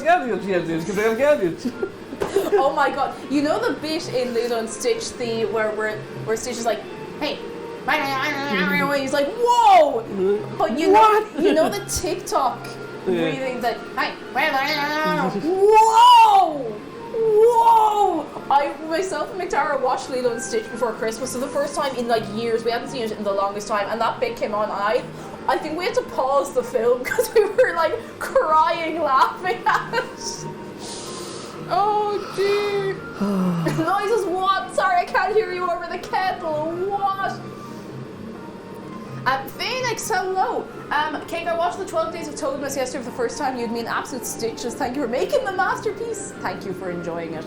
Oh my god! You know the bit in Lilo and Stitch where Stitch is like, "Hey," he's like, "Whoa!" But you know the TikTok breathing that, "Hey," whoa! Whoa! I myself and McTara watched Lilo and Stitch before Christmas, so the first time in like years. We hadn't seen it in the longest time, and that bit came on, and I think we had to pause the film because we were like crying laughing at it. Oh dear. Noises what? Sorry, I can't hear you over the kettle. What? Phoenix, hello. Kate, I watched the 12 Days of Toadmas yesterday for the first time. You'd mean absolute stitches. Thank you for making the masterpiece. Thank you for enjoying it.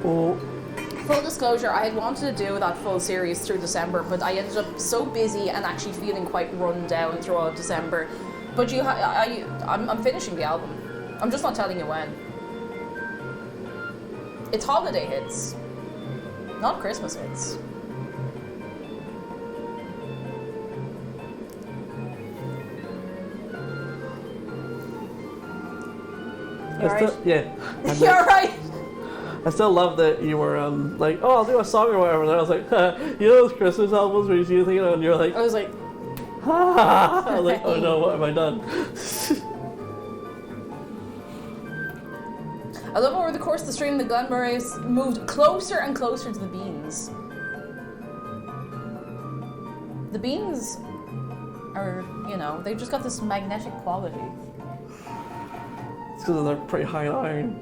Full disclosure, I had wanted to do that full series through December, but I ended up so busy and actually feeling quite run down throughout December. But I'm finishing the album. I'm just not telling you when. It's holiday hits, not Christmas hits. Yeah. You're right. I still love that you were like, "Oh, I'll do a song or whatever," and I was like, "You know those Christmas albums where you see the thing and you're like, I was like, ha!" I was like, "Oh no, what have I done?" I love over the course of the stream the Glenmurrays moved closer and closer to the beans. The beans are, they've just got this magnetic quality. It's because they're pretty high in iron.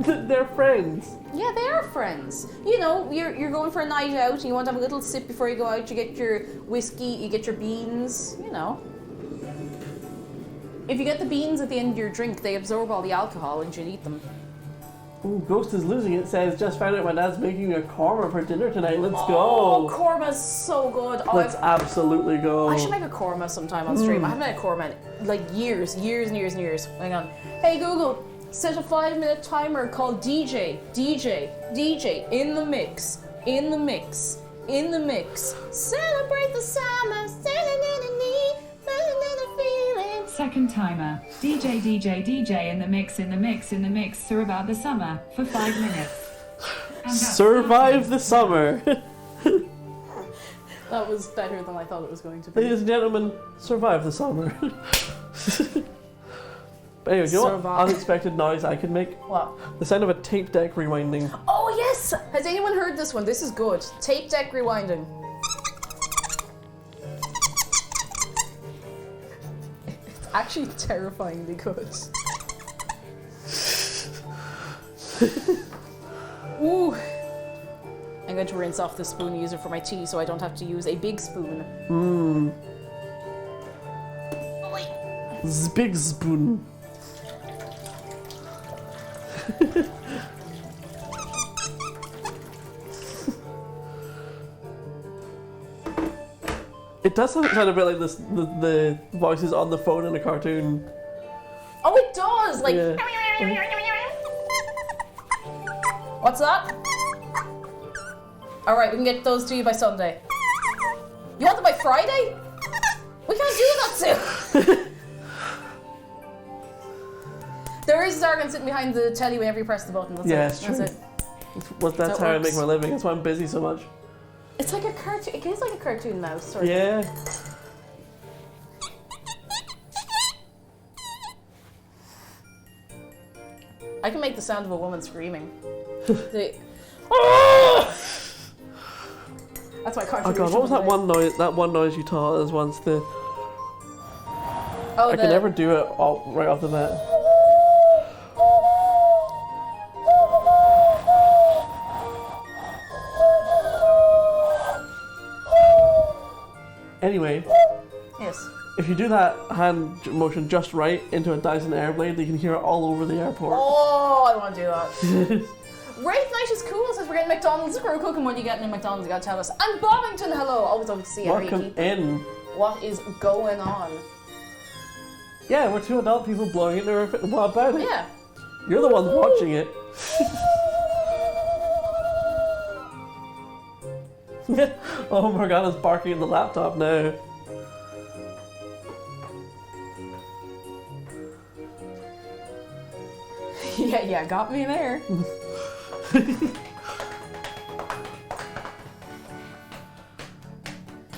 They're friends. Yeah, they are friends. You're going for a night out and you want to have a little sip before you go out. You get your whiskey, you get your beans, If you get the beans at the end of your drink, they absorb all the alcohol and you'll eat them. Ooh, Ghost is losing it. Says, "Just found out my dad's making me a korma for dinner tonight. Let's Oh, go." korma's so good. Let's absolutely go. I should make a korma sometime on stream. I haven't had a korma in like years and years and years. Hang on. Hey Google, set a 5-minute timer called DJ, DJ, DJ, in the mix, in the mix, in the mix. Celebrate the summer, feeling. Second timer. DJ, DJ, DJ in the mix, in the mix, in the mix. Survive the summer for 5 minutes. Survive the summer. That was better than I thought it was going to be. Ladies and gentlemen, survive the summer. But anyway, you know what Survive. unexpected noise I can make? What? The sound of a tape deck rewinding. Oh yes! Has anyone heard this one? This is good. Tape deck rewinding. It's actually terrifyingly good. Ooh. I'm going to rinse off the spoon and use it for my tea so I don't have to use a big spoon. Big spoon. It does sound a bit like this, the voices on the phone in a cartoon. Oh, it does! Like. Yeah. What's that? Alright, we can get those to you by Sunday. You want them by Friday? We can't do that soon! There is Zargon sitting behind the telly whenever you press the button. That's Yeah, it. it's true. That's it. That's So it how I make works. my living. That's why I'm busy so much. It's like a cartoon. It is like a cartoon mouse, sort of. Yeah. I can make the sound of a woman screaming. That's my contribution. Oh god, what was to that the one noise? That one noise you taught us once. Oh, I can never do it right off the bat. Anyway, Yes. if you do that hand motion just right into a Dyson Airblade, you can hear it all over the airport. Oh, I want to do that. Wraith Night is cool. Says we're getting McDonald's. We're cooking. What are you getting in McDonald's? You gotta tell us. And Bobbington, hello. Always love to see how you Welcome keep. in. What is going on? Yeah, we're two adult people blowing it. What about it? Yeah. You're the ones watching it. Oh, Morgana's barking at the laptop now. Yeah, got me there.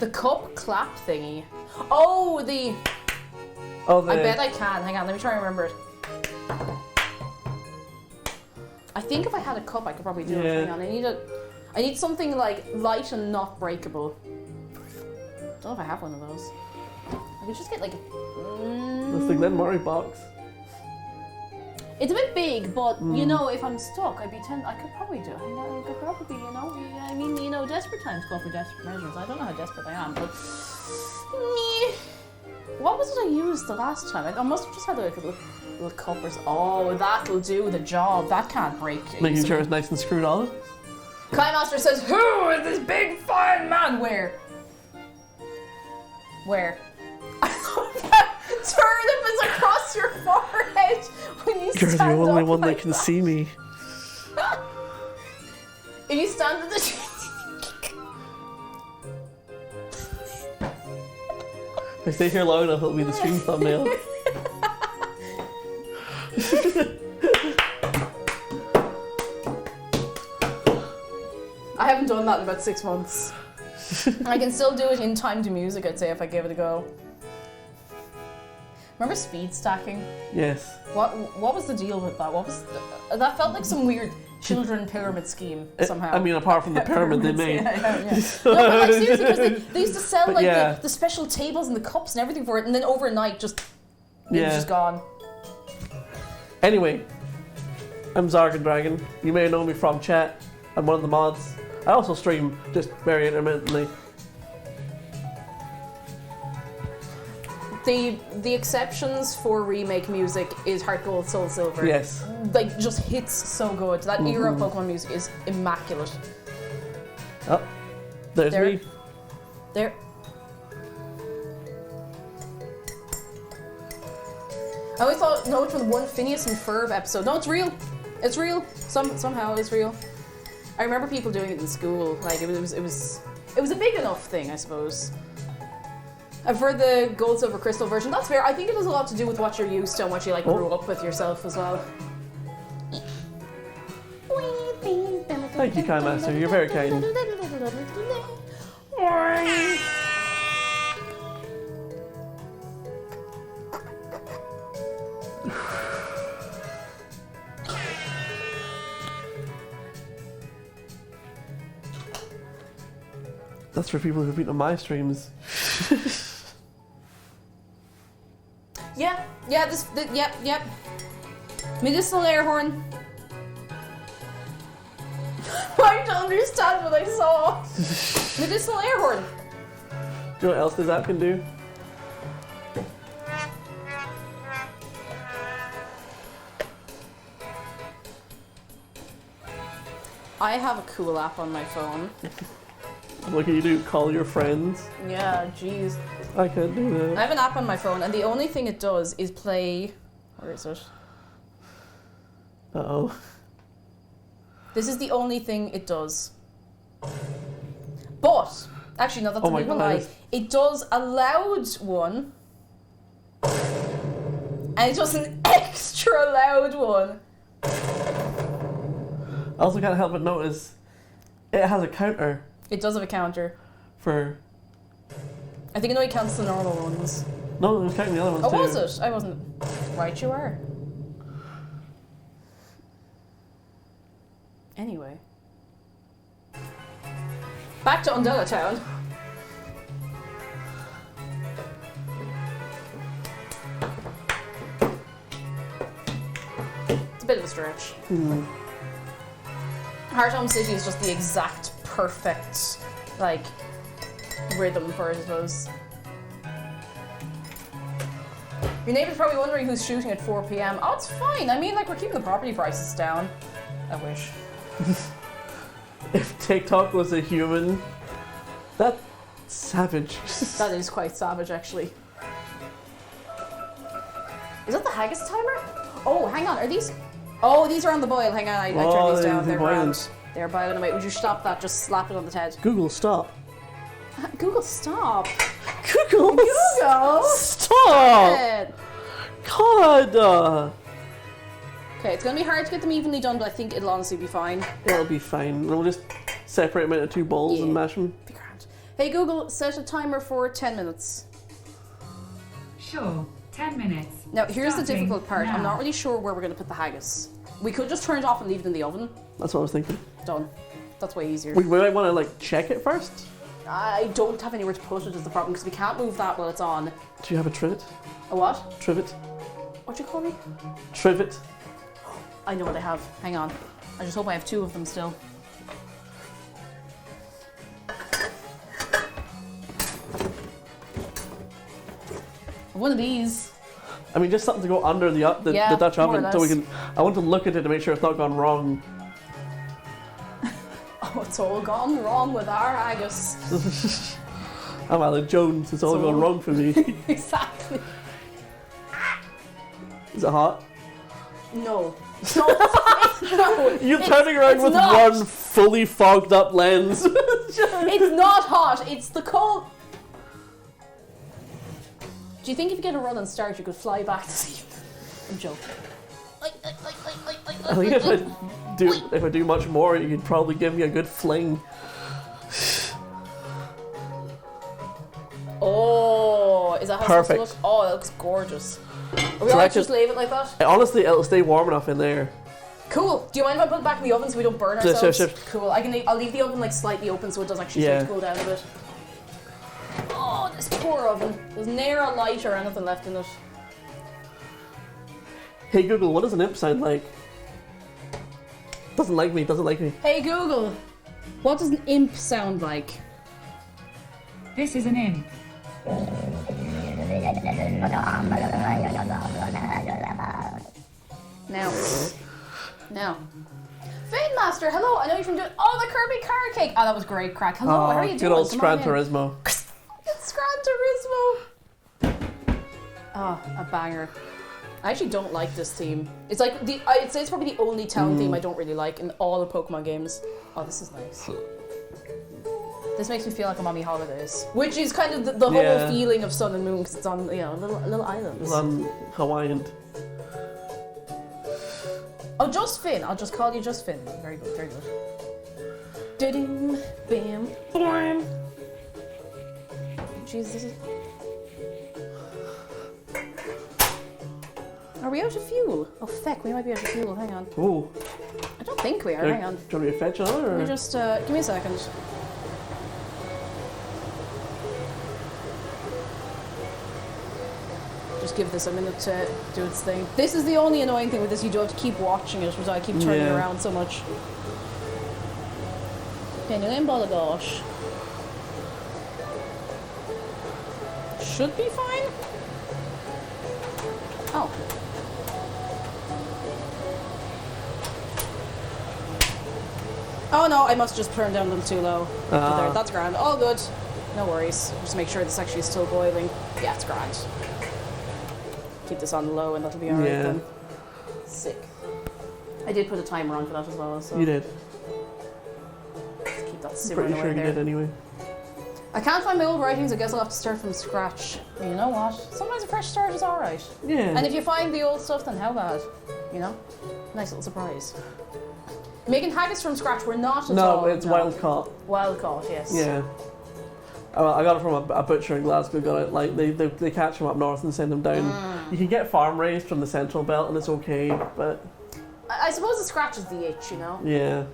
The cup clap thingy. Oh, the. Oh, I bet I can. Hang on, let me try and remember it. I think if I had a cup, I could probably do it. Yeah. Hang on, I need something like light and not breakable. Don't know if I have one of those. I could just get like. That's the Glen Murray box. It's a bit big, but you know, if I'm stuck, I could probably do it. I could probably, I mean, desperate times call for desperate measures. I don't know how desperate I am, but what was it I used the last time? I must have just had like a little cup or something. Oh, that'll do the job. That can't break. Making easily. sure it's nice and screwed on. Kai Master says, "Who is this big fine man? Where? Where?" I thought that turnip is across your forehead when you You're stand the only up one like that can see me. If you stand at the If I stay here long enough, it'll be the stream thumbnail. I haven't done that in about 6 months. I can still do it in time to music, I'd say, if I give it a go. Remember speed stacking? Yes. What was the deal with that? That felt like some weird children pyramid scheme somehow. I mean, apart from the pyramid they made. Yeah. No, but like seriously, because they used to sell But like yeah. the special tables and the cups and everything for it, and then overnight it was Yeah. just gone. Anyway, I'm XargonDragon. You may know me from chat. I'm one of the mods. I also stream just very intermittently. The exceptions for remake music is Heart Gold, Soul Silver. Yes. Like, just hits so good. That era of Pokemon music is immaculate. Oh, there's There. me. There. I always thought, no, it's from the one Phineas and Ferb episode. No, it's real. It's real. Somehow it's real. I remember people doing it in school. Like it was a big enough thing, I suppose. I've heard the gold, silver, crystal version. That's fair. I think it has a lot to do with what you're used to and what you like grew up with yourself as well. Thank you, Kind Master. You're very kind. That's for people who've been on my streams. Yep. Medicinal air horn. I don't understand what I saw. Medicinal air horn. Do you know what else this app can do? I have a cool app on my phone. What can you do? Call your friends? Yeah, jeez. I can't do I that. have an app on my phone, and the only thing it does is play. Where is it? Uh-oh. This is the only thing it does. But actually, no, that's Oh a my bit of a lie. God. It does a loud one, and it does an extra loud one. I also can't help but notice it has a counter It does have a counter. for... I think it only counts the normal ones. No, it was counting the other ones Oh, too. was it? I wasn't. Right, you are. Anyway. Back to Undella Town. It's a bit of a stretch. Heart Home City is just the exact perfect, like, rhythm for it, I suppose. Your neighbour's probably wondering who's shooting at 4 p.m. Oh, it's fine. I mean, like, we're keeping the property prices down. I wish. If TikTok was a human, that's savage. That is quite savage, actually. Is that the haggis timer? Oh, hang on. Are these? Oh, these are on the boil. Hang on. I turned these down. They're boiling. grand. They're boiling away. Would you stop that? Just slap it on the head. Google, stop. Google, stop. Google, Google, stop. it. God. Okay, it's gonna be hard to get them evenly done, but I think it'll honestly be fine. It'll be fine. We'll just separate them into two bowls and Yeah. mash them. Be grand. Hey Google, set a timer for 10 minutes. Sure, 10 minutes. Now, here's the Starting difficult part. I'm now. not really sure where we're gonna put the haggis. We could just turn it off and leave it in the oven. That's what I was thinking. Done. That's way easier. We might want to like check it first. I don't have anywhere to put it is the problem, because we can't move that while it's on. Do you have a trivet? A what? Trivet? What'd you call me? Trivet? I know what I have. Hang on. I just hope I have 2 of them still. One of these. I mean, just something to go under the Yeah, Dutch more or oven, so we less. can. I want to look at it to make sure it's not gone wrong. Oh, it's all gone wrong with our haggis. I'm Alan Jones. It's all So- gone wrong for me. Exactly. Is it hot? No. No. No. You're turning around it's with not. one fully fogged up lens. It's not hot. It's the cold. Do you think if you get a run and start, you could fly back to sleep? I'm joking. I think if I do much more, you could probably give me a good fling. Oh, is that how it's Perfect. supposed to look? Oh, that looks gorgeous. Are we So all I right to just could- leave it like that? Honestly, it'll stay warm enough in there. Cool. Do you mind if I put it back in the oven so we don't burn Sure, ourselves? sure. Cool. I'll leave the oven like slightly open so it does actually start to cool down a bit. Oh, this poor oven. There's ne'er a light or anything left in it. Hey Google, what does an imp sound like? Doesn't like me, doesn't like me. Hey Google, what does an imp sound like? This is an imp. Now. Fade Master, hello. I know you're from doing. Oh, the Kirby carrot cake. Oh, that was great, crack. Hello, how are you doing? Good old Come Gran on in. Turismo. It's Gran Turismo. Oh, a banger. I actually don't like this theme. It's like I'd say it's probably the only town theme I don't really like in all the Pokemon games. Oh, this is nice. This makes me feel like I'm on my holidays, which is kind of the whole feeling of Sun and Moon because it's on little islands. It's on Hawaiian. Oh, Just Finn. I'll just call you Just Finn. Very good, very good. Da-ding, bam, bam. Jeez, this is. Are we out of fuel? Oh, feck, we might be out of fuel. Hang on. Oh. I don't think we are. Hang on. Do you want me to fetch another? Or? Let me just, give me a second. Just give this a minute to do its thing. This is the only annoying thing with this. You do have to keep watching it, which I keep turning around so much. Gosh. Should be fine. Oh. Oh no, I must just turn down them too low. There, that's grand. All good. No worries. Just make sure this actually is still boiling. Yeah, it's grand. Keep this on low and that'll be alright then. Sick. I did put a timer on for that as well, so. You did. Let's keep that simmering away Pretty sure there. you did anyway. I can't find my old writings, I guess I'll have to start from scratch. But you know what? Sometimes a fresh start is alright. Yeah. And if you find the old stuff, then how bad? You know? Nice little surprise. Making haggis from scratch, we're not at all. No, it's wild caught. Wild caught, yes. Yeah. I got it from a butcher in Glasgow. Got it like they catch them up north and send them down. You can get farm raised from the Central Belt and it's okay, but I suppose it scratches the itch, you know. yeah.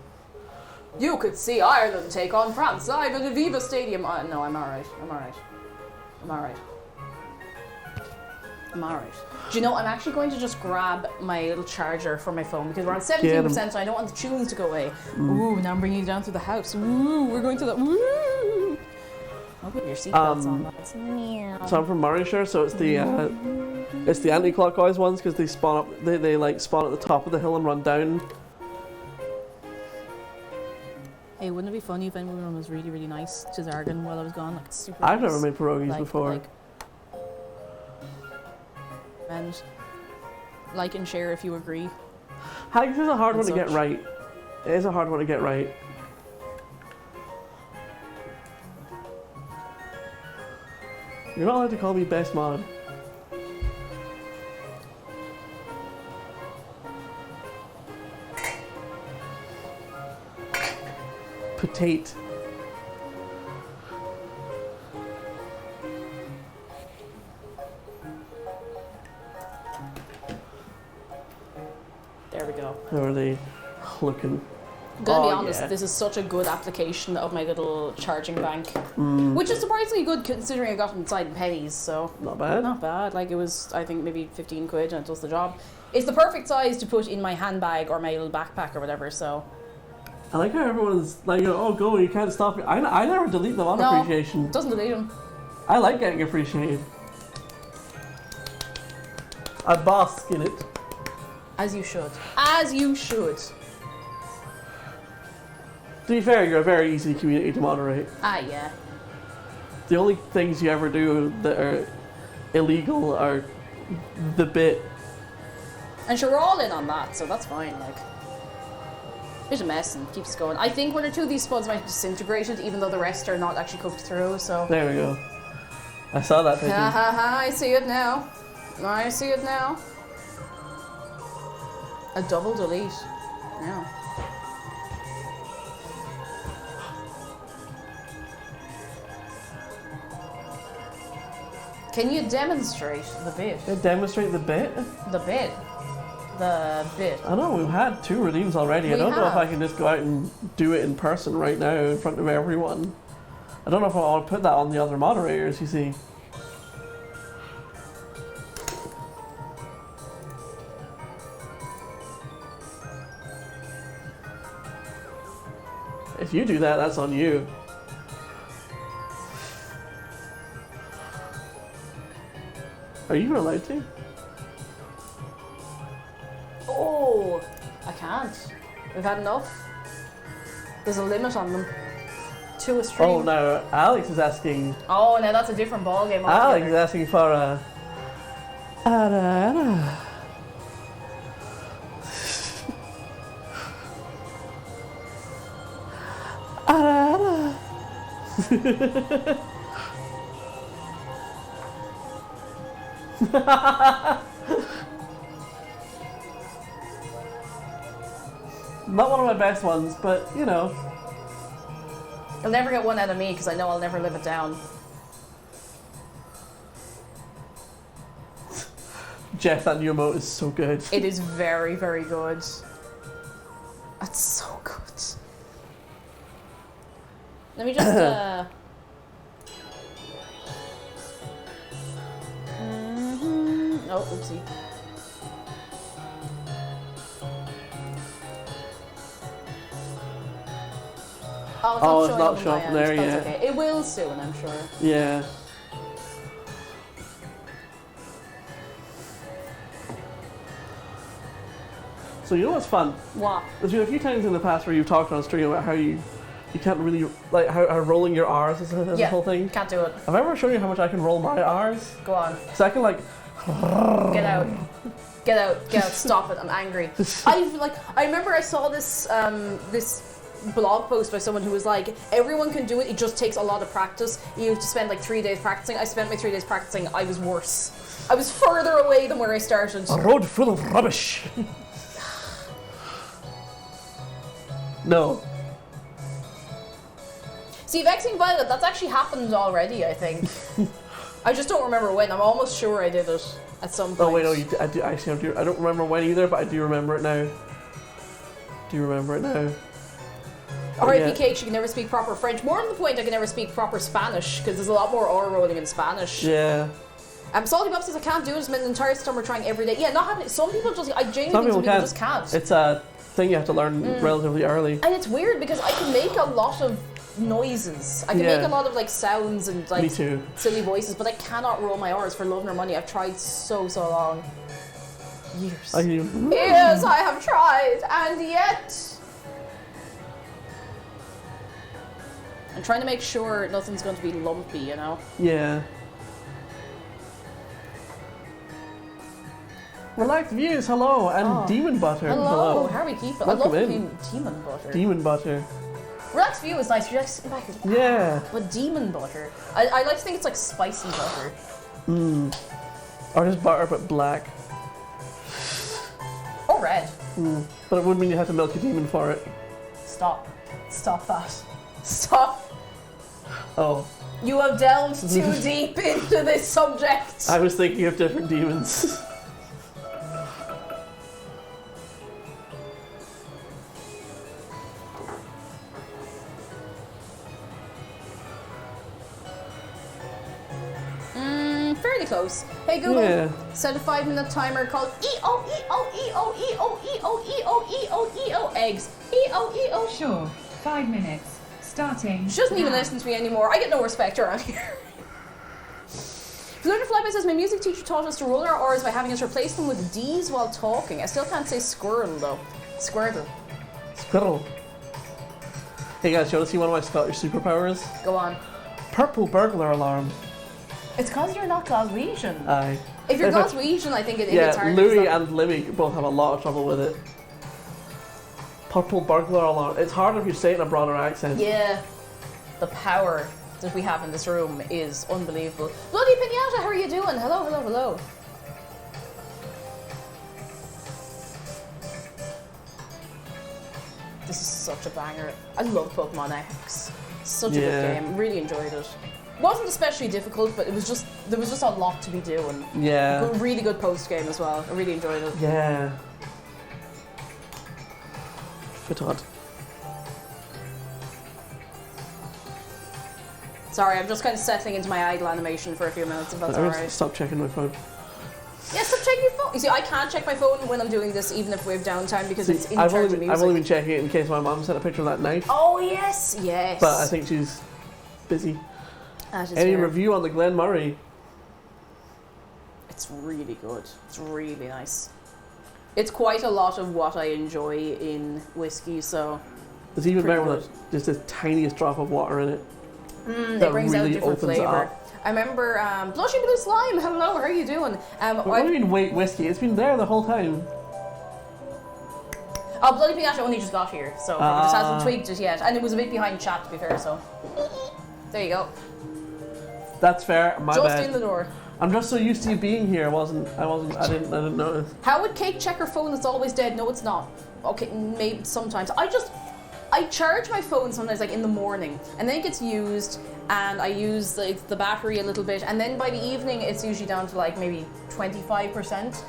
You could see Ireland take on France live at Aviva Stadium. No, I'm alright. I'm alright. I'm alright. I'm alright. Do you know, I'm actually going to just grab my little charger for my phone because we're on 17%, so I don't want the tunes to go away. Ooh, now I'm bringing you down through the house. Ooh, we're going to the. Ooh. I'll put your seatbelts on, lads. So I'm from Morayshire, so it's the anti-clockwise ones because they spawn up. They like spawn at the top of the hill and run down. Hey, wouldn't it be funny if anyone was really, really nice to Xargon while I was gone? Like, super I've nice. never made pierogies before. And like and share if you agree. Haggis is a hard one to such. get right. It is a hard one to get right. You're not allowed to call me best mod. Potate. There we go. How are they looking? I'm gonna be honest, this is such a good application of my little charging bank. Which is surprisingly good considering I got it inside in pennies, so. Not bad. Not bad. Like, it was, I think, maybe 15 quid and it does the job. It's the perfect size to put in my handbag or my little backpack or whatever, so. I like how everyone's like, oh, go, you can't stop it. I never delete them on appreciation. Doesn't delete them. I like getting appreciated. I bask in it. As you should. As you should. To be fair, you're a very easy community to moderate. Ah, yeah. The only things you ever do that are illegal are the bit. And sure, we're all in on that, so that's fine, like. Bit of mess and keeps going. I think one or two of these spuds might have disintegrated, even though the rest are not actually cooked through, so. There we go. I saw that. Ha ha ha, I see it now. I see it now. A double delete. Yeah. Can you demonstrate the bit? Demonstrate the bit? The bit. The bit. I know, we've had 2 redeems already. I don't know if I can just go out and do it in person right now in front of everyone. I don't know if I want to put that on the other moderators, you see. If you do that, that's on you. Are you even allowed to? Oh, I can't. We've had enough. There's a limit on them. 2 a stream. Oh, no, Alex is asking. Oh, now that's a different ballgame. Alex is asking for a. Not one of my best ones, but you know. You'll never get one out of me because I know I'll never live it down. Jeff, that new emote is so good. It is very, very good. That's so good. Let me just, Oh, oopsie. Oh, it's not showing up there yet. Okay. It will soon, I'm sure. Yeah. So you know what's fun? What? There's been a few times in the past where you've talked on stream about how you can't really, like, how rolling your R's is the whole thing. Can't do it. Have I ever shown you how much I can roll my R's? Go on. So I can, like... Get out. Get out. Get out. Stop it. I'm angry. I remember I saw this, this blog post by someone who was like, everyone can do it, it just takes a lot of practice. You have to spend like 3 days practicing. I spent my 3 days practicing. I was worse. I was further away than where I started. A road full of rubbish. No. See, Vexing Violet, that's actually happened already, I think. I just don't remember when. I'm almost sure I did it at some point. Oh wait, no, I don't remember when either, but I do remember it now. R.I.P. Kate, she can never speak proper French. More to the point, I can never speak proper Spanish, because there's a lot more R rolling in Spanish. Yeah. Salty Bob says I can't do it, it's been the entire summer trying every day. Yeah, not happening. Some people just, I genuinely think some people just can't. It's a thing you have to learn relatively early. And it's weird, because I can make a lot of noises. I can make a lot of like sounds and like silly voices, but I cannot roll my R's for love nor money. I've tried so long. Years. Years I have tried, and yet... I'm trying to make sure nothing's going to be lumpy, you know? Yeah. Relaxed Views, hello, and Demon Butter, hello. How are we keeping? Welcome I love the in. name Demon Butter. Demon Butter. Relaxed View is nice. You're like sitting back and yeah. But Demon Butter. I like to think it's like spicy butter. Or just butter but black. Or red. But it would mean you have to milk a demon for it. Stop. Stop that. Stop. Oh. You have delved too deep into this subject. I was thinking of different demons. Fairly close. Hey Google, set a 5-minute timer called E-O-E-O-E-O-E-O-E-O-E-O-E-O eggs. E-O-E-O. Sure. 5 minutes. Starting. She doesn't even listen to me anymore. I get no respect around here. Floater Flyby says, my music teacher taught us to roll our R's by having us replace them with D's while talking. I still can't say squirrel though. Squirtle. Squirrel. Hey guys, you want to see one of my Scottish superpowers? Go on. Purple burglar alarm. It's because you're not Glaswegian. Aye. If you're Glaswegian, I think it's hard. Louis and Libby both have a lot of trouble with it. Purple burglar alarm. It's hard if you say it in a broader accent. Yeah. The power that we have in this room is unbelievable. Bloody Pinata, how are you doing? Hello, hello, hello. This is such a banger. I love Pokemon X. Such a good game. Really enjoyed it. Wasn't especially difficult, but there was just a lot to be doing. Yeah. Really good post game as well. I really enjoyed it. Yeah. Fitod. Sorry, I'm just kind of settling into my idle animation for a few minutes, if that's alright. Stop checking my phone. Yeah, stop checking your phone. You see, I can't check my phone when I'm doing this, even if we have downtime, because it's in charge of music. I've only been checking it in case my mom sent a picture of that knife. Oh, yes, yes. But I think she's busy. Any review on the Glen Murray? It's really good. It's really nice. It's quite a lot of what I enjoy in whiskey, so... It's even better with just the tiniest drop of water in it. It brings out a different flavour. I remember Blushing Blue Slime, hello, how are you doing? What do you mean wait whiskey? It's been there the whole time. Oh, bloody Pinata only just got here, so he just hasn't tweaked it yet. And it was a bit behind chat, to be fair, so. There you go. That's fair. My Just bad. in the door. I'm just so used to you being here. I didn't notice. How would Cake check her phone that's always dead? No, it's not. Okay, maybe sometimes. I charge my phone sometimes like in the morning, and then it gets used, and I use the battery a little bit, and then by the evening it's usually down to like maybe 25%,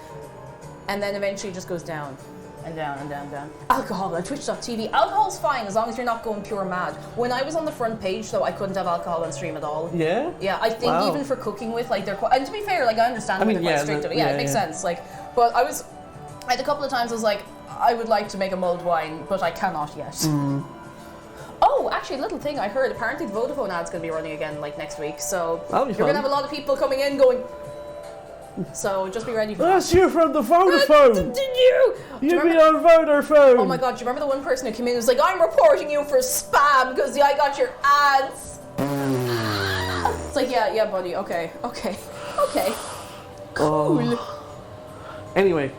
and then eventually it just goes down. And down and down and down. Alcohol on Twitch.tv. Alcohol's fine as long as you're not going pure mad. When I was on the front page though, I couldn't have alcohol on stream at all. Yeah? Yeah, I think even for cooking with, like, they're quite, and to be fair, like, I understand they're quite strict of it. Yeah, it makes sense. Like, but I had a couple of times I was like, I would like to make a mulled wine, but I cannot yet. Oh, actually, a little thing I heard, apparently the Vodafone ad's going to be running again, like, next week, so That'll be you're fun. going to have a lot of people coming in going, so just be ready for That's that. you from the Vodafone! Did you? You've been on Vodafone! Oh my god, do you remember the one person who came in and was like, I'm reporting you for spam because I got your ads? It's like, yeah, buddy, okay. Cool. Anyway,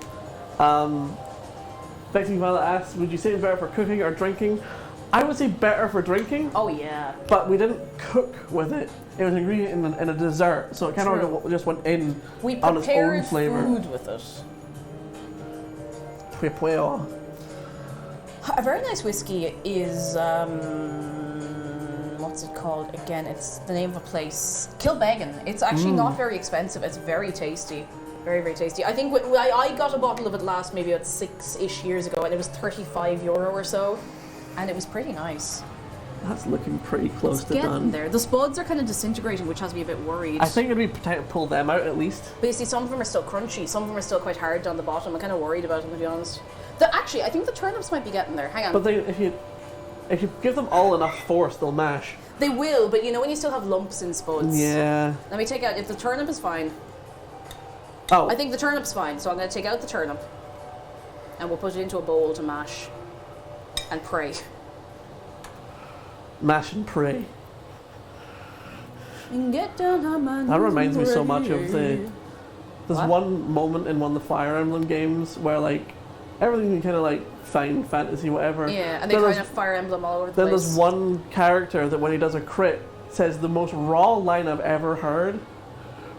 Becky Valla asked, would you say it's better for cooking or drinking? I would say better for drinking. Oh yeah. But we didn't cook with it. It was an ingredient in a dessert, so it kind of just went in We on its own prepared flavor. food with it. A very nice whiskey is, what's it called? Again, it's the name of a place. Kilbeggan. It's actually not very expensive. It's very tasty. Very, very tasty. I think I got a bottle of it last maybe about 6-ish years ago, and it was €35 or so, and it was pretty nice. That's looking pretty close It's to getting done. there. The spuds are kind of disintegrating, which has me a bit worried. I think it'd be time to pull them out at least. But you see, some of them are still crunchy. Some of them are still quite hard down the bottom. I'm kind of worried about them, to be honest. Actually, I think the turnips might be getting there. Hang on. But if you give them all enough force, they'll mash. They will, but you know when you still have lumps in spuds? Yeah. Let me take out, if the turnip is fine. Oh. I think the turnip's fine, so I'm going to take out the turnip. And we'll put it into a bowl to mash. And pray. Mash and pray. And get down on my That reminds me knees so much of there's What? one moment in one of the Fire Emblem games where like everything you kind of like find fantasy whatever. Yeah, and they Then kind there's- of Fire Emblem all over the Then place. there's one character that when he does a crit says the most raw line I've ever heard,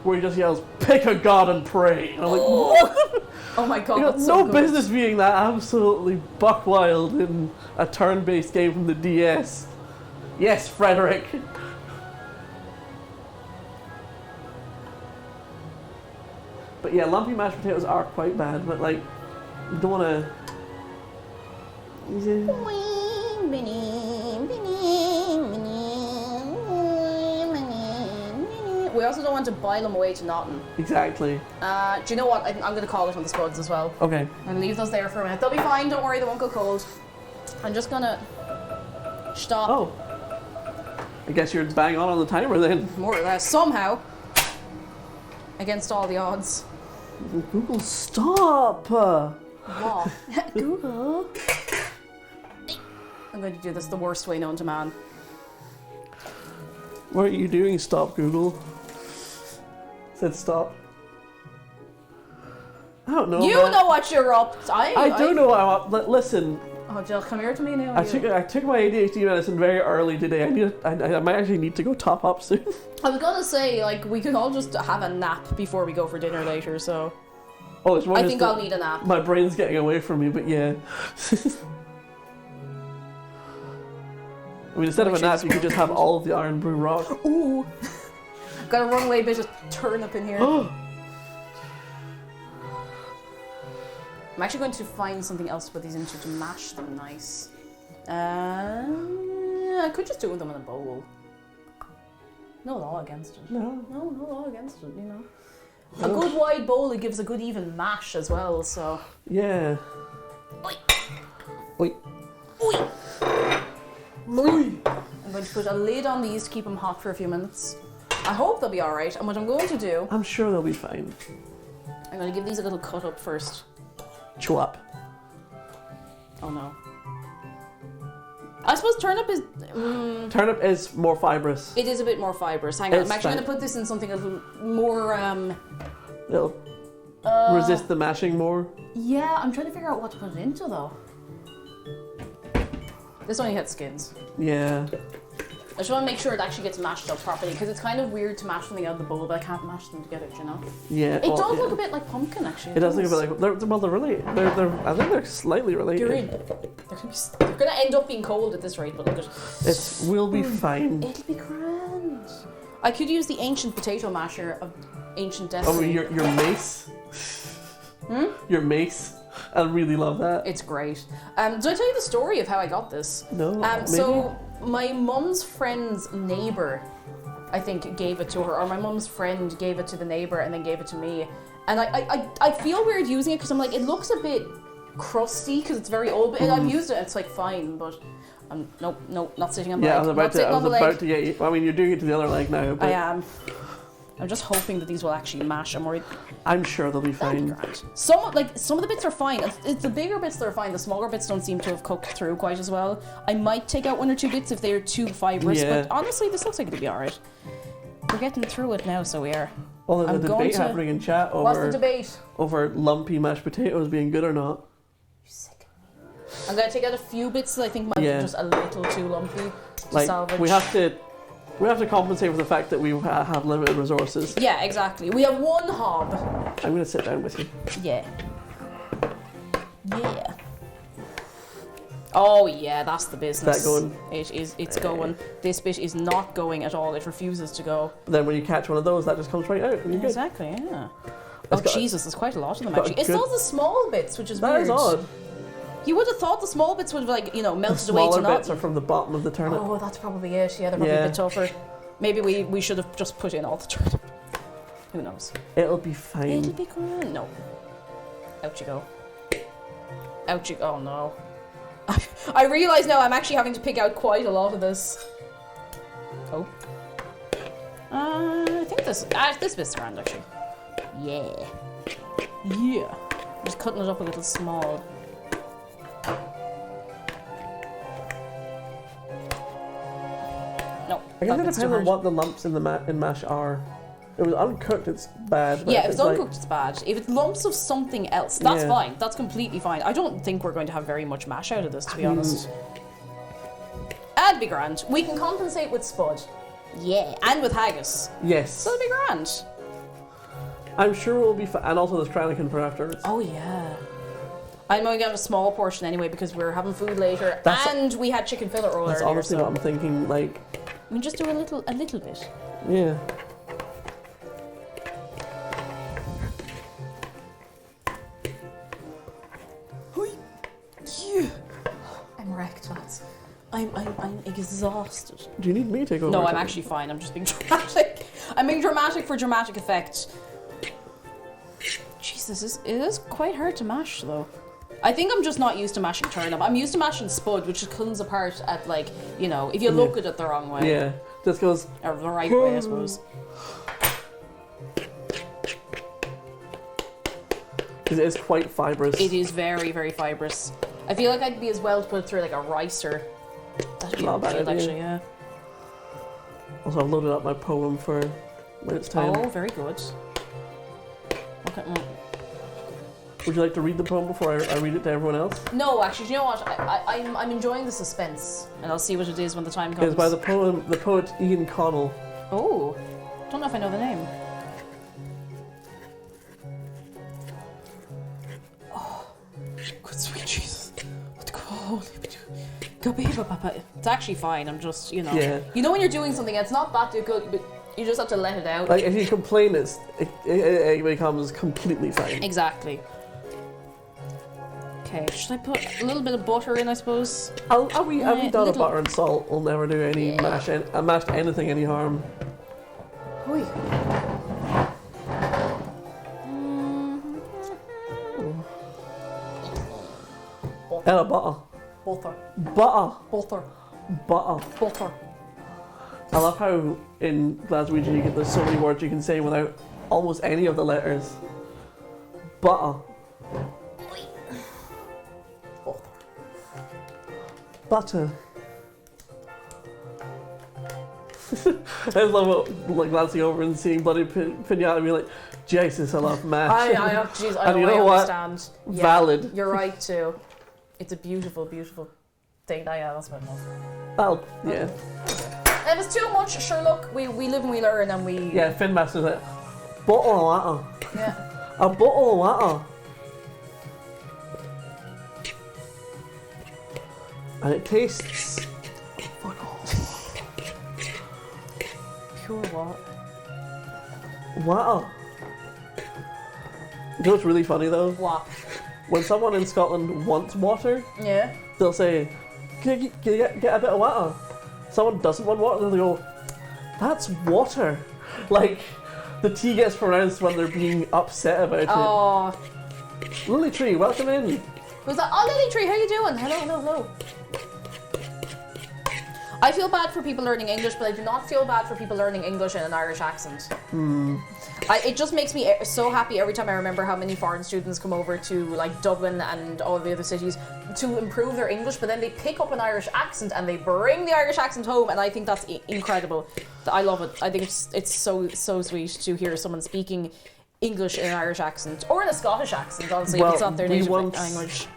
where he just yells, "Pick a god and pray." And I'm like, what? Oh my god, You know, that's so no good. business being that absolutely buck wild in a turn-based game from the DS. Yes, Frederick. But yeah, lumpy mashed potatoes are quite bad, but like, you don't want to. We also don't want to boil them away to nothing. Exactly. Do you know what? I'm going to call it on the spuds as well. Okay. I'm going to leave those there for a minute. They'll be fine, don't worry, they won't go cold. I'm just going to stop. Oh. I guess you're bang on the timer then. More or less. Somehow. Against all the odds. Google, stop! What? Google. I'm going to do this the worst way known to man. What are you doing? Stop, Google. Said stop. I don't know. You man. know what you're up to. I do know what I'm up. Listen, Oh, Jill, come here to me now. I took my ADHD medicine very early today. I might actually need to go top up soon. I was gonna say, like, we can all just have a nap before we go for dinner later, so. Oh, it's more I just think that I'll need a nap. My brain's getting away from me, but yeah. I mean, instead of a nap, you could just have all of the Iron Brew Rock. Ooh. Got a runaway bit of turnip in here. I'm actually going to find something else to put these into to mash them nice. I could just do them in a bowl. No law against it. No. No law against it, you know. A good wide bowl, it gives a good even mash as well, so. Yeah. Oi. Oi. Oi. Oi. I'm going to put a lid on these to keep them hot for a few minutes. I hope they'll be alright, and what I'm going to do, I'm sure they'll be fine. I'm going to give these a little cut up first. Chew up. Oh no. I suppose turnip is... Turnip is more fibrous. it is a bit more fibrous. Hang on, It's I'm actually fine. going to put this in something a little more... It'll resist the mashing more. Yeah, I'm trying to figure out what to put it into though. This only had skins. Yeah. I just want to make sure it actually gets mashed up properly because it's kind of weird to mash something out of the bowl, but I can't mash them together, you know? Yeah. It does look a bit like pumpkin, actually. It does look a bit like... They're related. I think they're slightly related. They're going to end up being cold at this rate, but look at it. Will be fine. It'll be grand. I could use the ancient potato masher of Ancient Oh, Destiny. your mace? Your mace? I really love that. It's great. Did I tell you the story of how I got this? No, So, my mum's friend's neighbour, I think, gave it to her, or my mum's friend gave it to the neighbour and then gave it to me. And I feel weird using it because I'm like, it looks a bit crusty because it's very old, but I've used it and it's like fine, but nope, not sitting on my leg. I was about to get you. I mean, you're doing it to the other leg now. But I am. I'm just hoping that these will actually mash. I'm worried. I'm sure they'll be fine. Some of the bits are fine. It's the bigger bits that are fine. The smaller bits don't seem to have cooked through quite as well. I might take out one or two bits if they're too fibrous, but honestly, this looks like it'll be alright. We're getting through it now, so we are. Oh, there's a debate happening in chat over... What's the debate? Over lumpy mashed potatoes being good or not. You sick of me. I'm going to take out a few bits that I think might be just a little too lumpy to salvage. We have to compensate for the fact that we have limited resources. Yeah, exactly. We have one hob. I'm going to sit down with you. Yeah. Yeah. Oh yeah, that's the business. Is that going? It's going. This bit is not going at all. It refuses to go. But then when you catch one of those, that just comes right out and you're exactly, yeah. Oh Jesus, there's quite a lot of them actually. It's all the small bits, which is weird. That is odd. You would have thought the small bits would have, like, melted away to nothing. The smaller bits are from the bottom of the turnip. Oh, that's probably it. Yeah, they're probably a bit tougher. Maybe we should have just put in all the turnip. Who knows? It'll be fine. It'll be grand. No. Out you go. Out you go. Oh no. I realise now I'm actually having to pick out quite a lot of this. Oh. I think this bit's grand actually. Yeah. Yeah. I'm just cutting it up a little small. No. I guess it depends on what the lumps in mash are. If it was uncooked, it's bad. Yeah, if it's uncooked, it's bad. If it's lumps of something else, that's fine. That's completely fine. I don't think we're going to have very much mash out of this, to be honest. That'd be grand. We can compensate with spud. Yeah, and with haggis. Yes. So it'd be grand. I'm sure we'll be fine. And also there's Kranikin for afterwards. Oh, yeah. I'm going to have a small portion anyway because we're having food later, and we had chicken fillet roll earlier. That's honestly what I'm thinking, like... We can just do a little bit. Yeah. Yeah. I'm wrecked, lads. I'm exhausted. Do you need me to take over? No, I'm actually fine. I'm just being dramatic. I'm being dramatic for dramatic effect. Jeez, it is quite hard to mash though. I think I'm just not used to mashing turnip. I'm used to mashing spud, which comes apart at, like, if you look at it the wrong way. Yeah, just goes... Or the right way, I suppose. Because it is quite fibrous. It is very, very fibrous. I feel like I'd be as well to put it through like a ricer. That'd be not a bad idea. Actually, yeah. Also, I've loaded up my poem for when it's time. Oh, very good. Okay. Would you like to read the poem before I read it to everyone else? No, actually, do you know what? I'm enjoying the suspense, and I'll see what it is when the time comes. It's by the poet Ian Connell. Oh, don't know if I know the name. Oh, good sweet Jesus. It's actually fine. I'm just, Yeah. You know when you're doing something, it's not that good, but you just have to let it out. Like, if you complain, it becomes completely fine. Exactly. Okay, should I put a little bit of butter in, I suppose? Have we done a butter and salt? We'll never do any mashed anything any harm. Oi. And a butter. Butter. Butter. Butter. Butter. Butter. I love how in Glaswegian there's so many words you can say without almost any of the letters. Butter. Butter. I just love it, like, glancing over and seeing bloody pinata and be like, Jesus, I love mash. I And you know what? understand. Yeah, Valid. You're right too. It's a beautiful, beautiful think that, yeah, that's about enough. That'll, yeah. And if it's too much, sure, look, we live and we learn and we... Yeah, Finn masters it. Bottle of water. Yeah. A bottle of water. And it tastes... Fuck off. Pure what? Water. You know what's really funny though? What? When someone in Scotland wants water, Yeah. they'll say, can you get a bit of water? Someone doesn't want water, they'll go, that's water. Like, the T gets pronounced when they're being upset about it. Oh. Lily Tree, welcome in. Who's that? Oh, Lily Tree, how you doing? Hello. I feel bad for people learning English, but I do not feel bad for people learning English in an Irish accent. It just makes me so happy every time I remember how many foreign students come over to like Dublin and all the other cities to improve their English, but then they pick up an Irish accent and they bring the Irish accent home, and I think that's incredible. I love it. I think it's so sweet to hear someone speaking English in an Irish accent or in a Scottish accent. Honestly, if it's not their native language.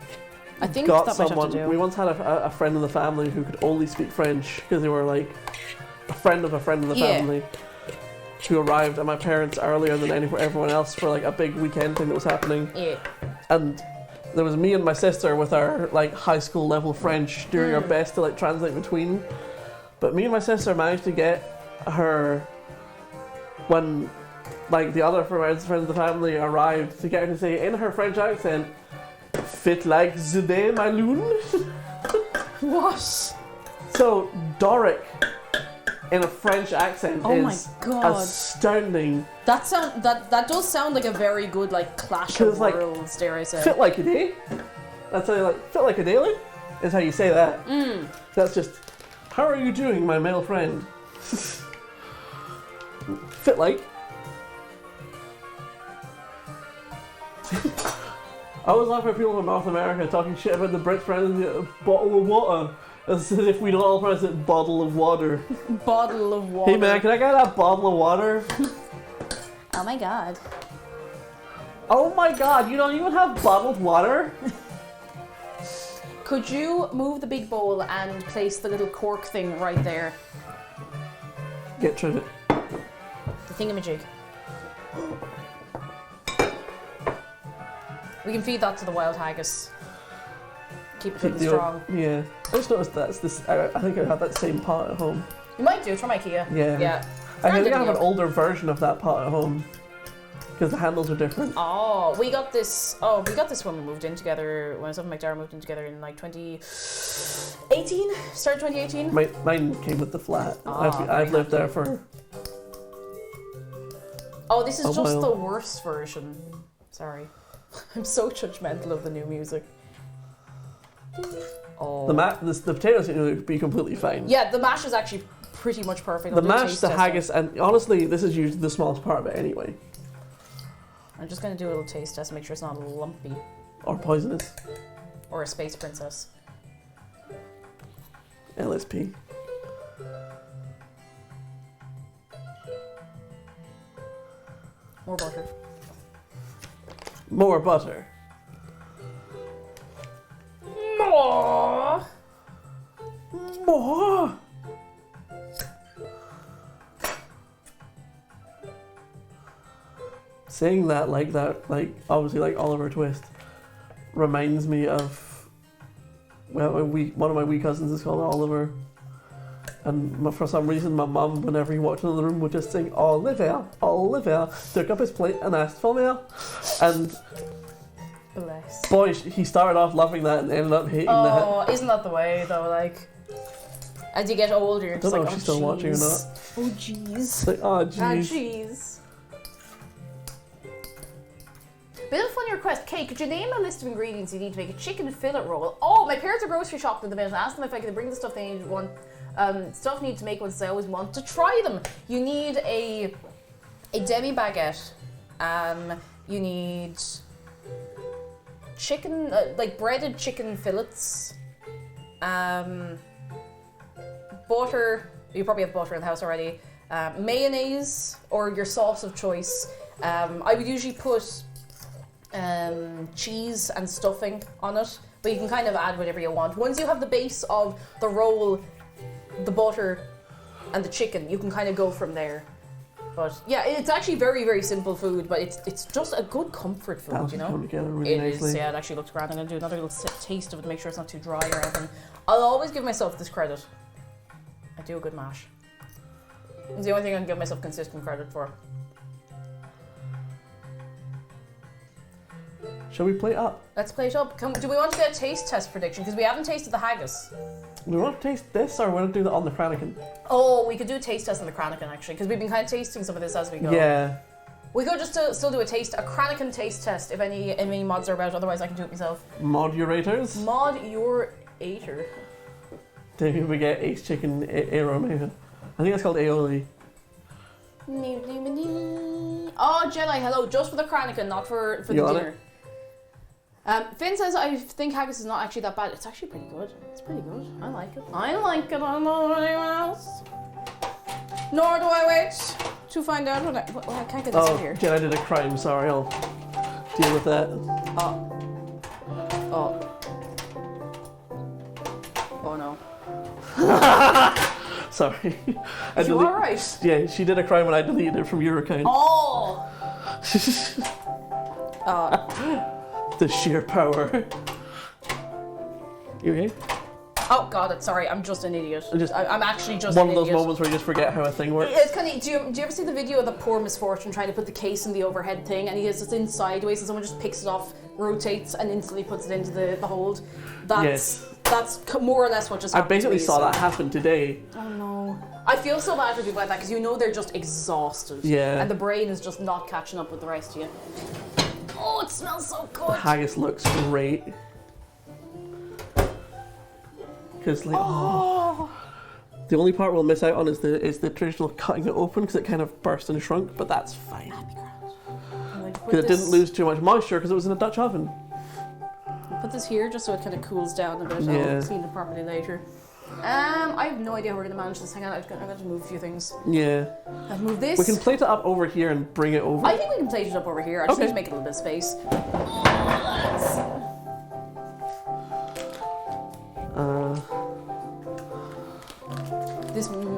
I think that might have to do. We once had a friend in the family who could only speak French because they were like a friend of the family who arrived at my parents earlier than everyone else for like a big weekend thing that was happening. Yeah. And there was me and my sister with our like high school level French doing our best to like translate between. But me and my sister managed to get her when like the other friends of the family arrived to get her to say in her French accent, "Fit like the day, my loon." What? So Doric in a French accent Oh my is God. astounding. That does sound like a very good like clash of 'Cause, like, worlds, dare I say. Fit like a day. That's how you like fit like a daily is how you say that. That's just how are you doing, my male friend? Fit like. I always laugh at people from North America talking shit about the Brits pronouncing it a bottle of water as if we'd all pronounce it bottle of water. Bottle of water. Hey man, can I get that bottle of water? Oh my God. Oh my god, you don't even have bottled water? Could you move the big bowl and place the little cork thing right there? Get through it. The thingamajig. We can feed that to the wild haggis. Keep it good and strong. Yeah. I just noticed that's this. I think I have that same pot at home. You might do, it's from IKEA. Yeah. Yeah. I think I have an older version of that pot at home because the handles are different. Oh, we got this when we moved in together, when myself and Mike Dara moved in together in like 2018? Started 2018? Mine came with the flat. Oh, I've lived there for. Oh, this is a just while. the worst version. Sorry. I'm so judgmental of the new music. Oh. The potatoes would be completely fine. Yeah, the mash is actually pretty much perfect. The I'll do a mash, taste the test haggis, and honestly, this is usually the smallest part of it anyway. I'm just going to do a little taste test, make sure it's not lumpy. Or poisonous. Or a space princess. LSP. More butter. More butter. More! More. Saying that, like obviously like Oliver Twist, reminds me of one of my wee cousins is called Oliver, and for some reason my mum, whenever he walked into the room, would just sing Oliver, Oliver, took up his plate and asked for me, and Bless. boy, he started off loving that and ended up hating that. Oh, isn't that the way though? Like, as you get older, you're I just don't know like, if she's still watching or not. Oh jeez. It's like, oh Ah, jeez. jeez. Bit of a funny request. Kate, could you name a list of ingredients you need to make a chicken fillet roll? Oh, my parents are grocery shopping at the minute. I asked them if I could bring the stuff they need to make ones I always want to try them. You need a demi baguette. You need chicken, like breaded chicken fillets. Butter. You probably have butter in the house already. Mayonnaise or your sauce of choice. I would usually put cheese and stuffing on it. but you can kind of add whatever you want. Once you have the base of the roll, the butter, and the chicken, you can kind of go from there. But yeah, it's actually very, very simple food, but it's just a good comfort food, That'll you know? come together really It nicely. is, yeah, it actually looks grand. I'm going to do another little taste of it to make sure it's not too dry or anything. I'll always give myself this credit. I do a good mash. It's the only thing I can give myself consistent credit for. Shall we plate up? Let's plate up. Do we want to get a taste test prediction? Because we haven't tasted the haggis. Do we want to taste this or want to do that on the Kranikin? Oh, we could do a taste test on the Kranikin actually, because we've been kind of tasting some of this as we go. Yeah. We could just still do a Kranikin taste test if any mods are about. Otherwise, I can do it myself. Modurators? Mod your ater. Then we get Ace Chicken Aero. I think that's called aioli. Oh, Jedi, hello. Just for the Kranikin, not for the You want dinner. Finn says, I think haggis is not actually that bad. It's actually pretty good. It's pretty good. I like it. I like it. I don't know anyone else. Nor do I wait to find out what I can't get this in here. Jen, I did a crime. Sorry, I'll deal with that. Oh no. Sorry. You alright? Yeah, she did a crime when I deleted it from your account. Oh! The sheer power. You okay? Oh god, sorry, I'm just an idiot. I'm actually just one an of those idiot. moments where you just forget how a thing works. It's kind of. Do you ever see the video of the poor misfortune trying to put the case in the overhead thing, and he has it in sideways, and someone just picks it off, rotates, and instantly puts it into the hold? That's more or less what just I happened. basically to me, saw that happen today. Oh no! I feel so bad for people like that because you know they're just exhausted. Yeah. And the brain is just not catching up with the rest of you. Oh, it smells so good. Haggis looks great. Because like, the only part we'll miss out on is the traditional cutting it open because it kind of burst and shrunk, but that's fine. Because it didn't lose too much moisture because it was in a Dutch oven. Put this here just so it kind of cools down a bit. Yeah. I'll clean it properly later. I have no idea how we're going to manage this. Hang on, I'm going to move a few things. Yeah. I've moved this. We can plate it up over here and bring it over. I think we can plate it up over here. I just need to make it a little bit of space.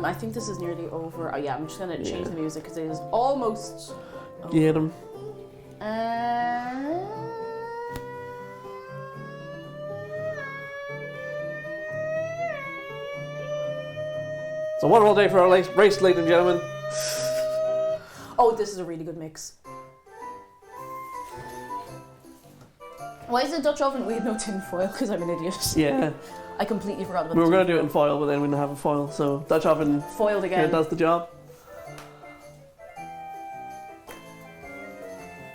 I think this is nearly over. Oh yeah, I'm just going to change the music because it is almost over. Get him. It's a wonderful day for our race, ladies and gentlemen. Oh, this is a really good mix. Why is it Dutch oven? We had no tin foil because I'm an idiot. Yeah. I completely forgot about We were the going tin to do it in foil, but then we didn't have a foil, so Dutch oven foiled again. does the job.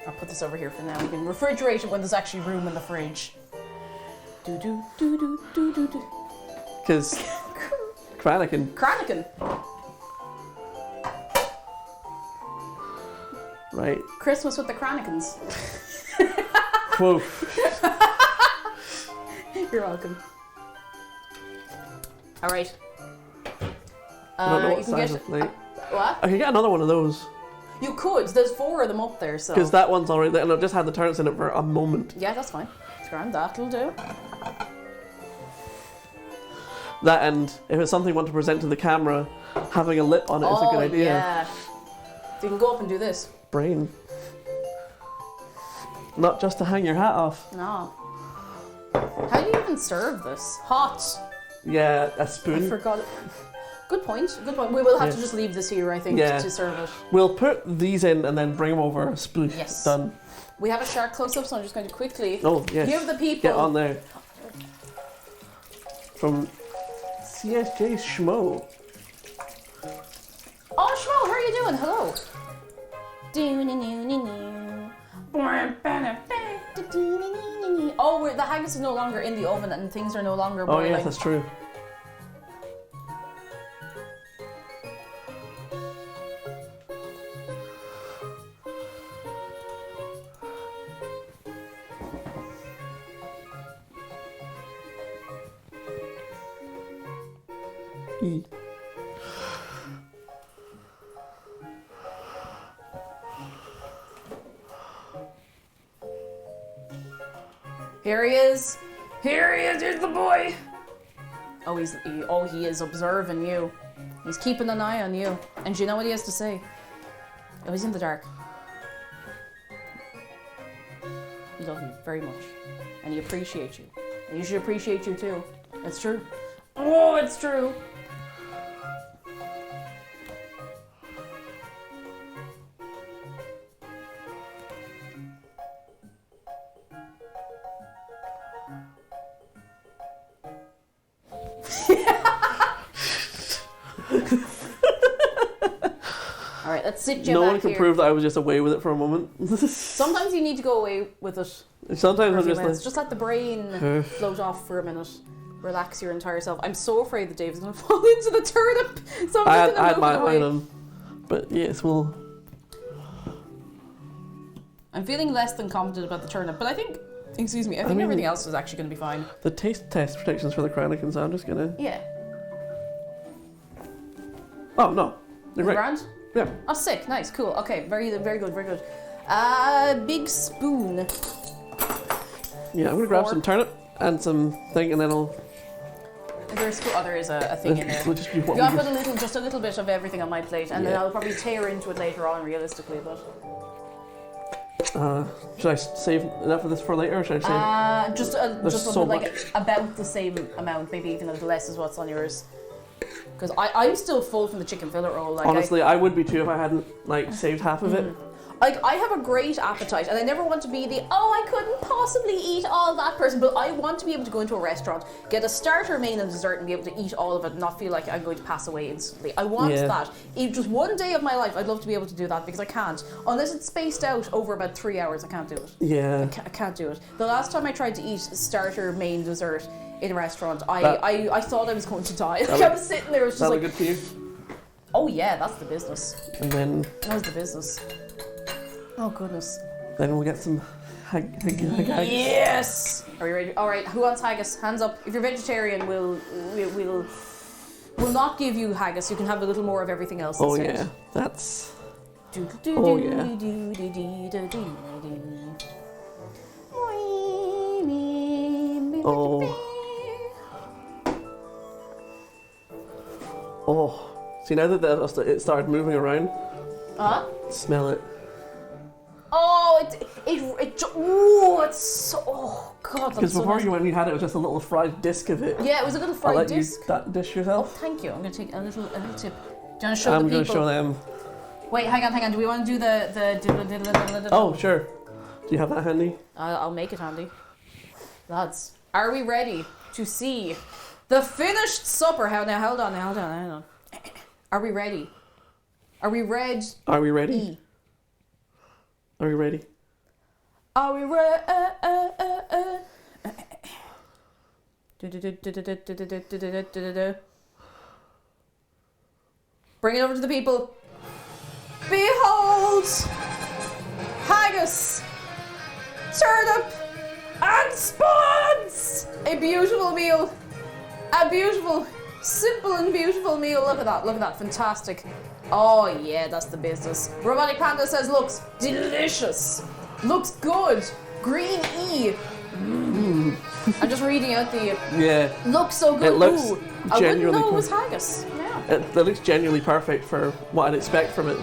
I'll put this over here for now. We can refrigerate it when there's actually room in the fridge. Do do do do do do do. Because Kranikin. Right. Christmas with the Kranikins. Whoa. You're welcome. All right. I don't know you what can size get of plate. what? I could get another one of those. You could. There's 4 of them up there, so. Because that one's already there, and I've just had the turnips in it for a moment. Yeah, that's fine. It's grand. That'll do. That, and if it's something you want to present to the camera, having a lip on it is a good idea. Yeah. So you can go up and do this. Brain. Not just to hang your hat off. No. How do you even serve this? Hot. Yeah, a I spoon. forgot it. Good point. Good point. We will have Yeah. to just leave this here, I think, Yeah. to serve it. We'll put these in and then bring them over. Sploosh. Yes. Done. We have a shark close-up, so I'm just going to quickly Yes. give the people. Get on there. From CSJ Schmo. Oh, Shmo, how are you doing? Hello. Oh, the haggis is no longer in the oven and things are no longer Oh boiling. yes, that's true. Here he is. Here he is, here's the boy. Oh, he is observing you. He's keeping an eye on you. And do you know what he has to say? Oh, he's in the dark. He loves you very much. And he appreciates you. And you should appreciate you too. It's true. Oh, it's true. Alright, let's sit you No back one can here. prove that I was just away with it for a moment. Sometimes you need to go away with it. Sometimes For a I'm few just minutes. like, Just let the brain float off for a minute. Relax your entire self. I'm so afraid that Dave's going to fall into the turnip. So I'm I just gonna had move my it eye away. on him. But yes, well, I'm feeling less than confident about the turnip, but I think, excuse me, I think mean- everything else is actually going to be fine. the taste test protections for the Chronican, so I'm just gonna. Yeah. Oh no, you're right. Grand? Yeah. Oh, sick. Nice. Cool. Okay. Very good. Very good. Very good. Big spoon. Yeah, I'm gonna grab 4. some turnip and some thing, and then I'll. Is there a spoon? Oh, there is a thing in there. We'll just be what Yeah, I'll we put just a little bit of everything on my plate, and then Yeah. I'll probably tear into it later on, realistically. But should I save enough of this for later, or should I save? just so like much. about the same amount, maybe even a little less is what's on yours. Because I'm still full from the chicken fillet roll. Like Honestly, I would be too if I hadn't like saved half of it. I have a great appetite, and I never want to be the I couldn't possibly eat all that person. But I want to be able to go into a restaurant, get a starter, main, and dessert, and be able to eat all of it, and not feel like I'm going to pass away instantly. I want Yeah. that. If just one day of my life, I'd love to be able to do that because I can't unless it's spaced out over about 3 hours. I can't do it. Yeah. I can't do it. The last time I tried to eat starter, main, dessert in a restaurant, I thought I was going to die. Like I was sitting there, it was Is just that like, good for you? oh yeah, that's the business. And then That was the business. Oh goodness. we'll get some haggis. Yes. Are we ready? All right. Who wants haggis? Hands up. If you're vegetarian, we'll not give you haggis. You can have a little more of everything else. Oh instead. yeah, that's. Oh Oh, yeah. Oh. See, now that it started moving around, smell it. Oh, it's so. Oh god, that's Because so before nice. when you had it, it was just a little fried disc of it. Yeah, it was a little I'll fried let disc. you dish Oh, yourself. thank you. I'm gonna take a little tip. Do you want to show I'm the going people? to show them. Wait, hang on. Do we want to do the? Oh, sure. Do you have that handy? I'll make it handy. Lads, are we ready to see the finished supper? Hold on. Are we ready? Are we ready? Are we ready? Are we ready? Are we ready? Bring it over to the people. Behold! Haggis! Turnip! And spuds! A beautiful meal. A beautiful, simple and beautiful meal. Look at that, fantastic. Oh yeah, that's the business. Robotic Panda says looks delicious. Looks good. Green E. I'm just reading out the Yeah. looks so good. It looks Ooh, I wouldn't genuinely know it cool. was haggis. Yeah. It looks genuinely perfect for what I'd expect from it.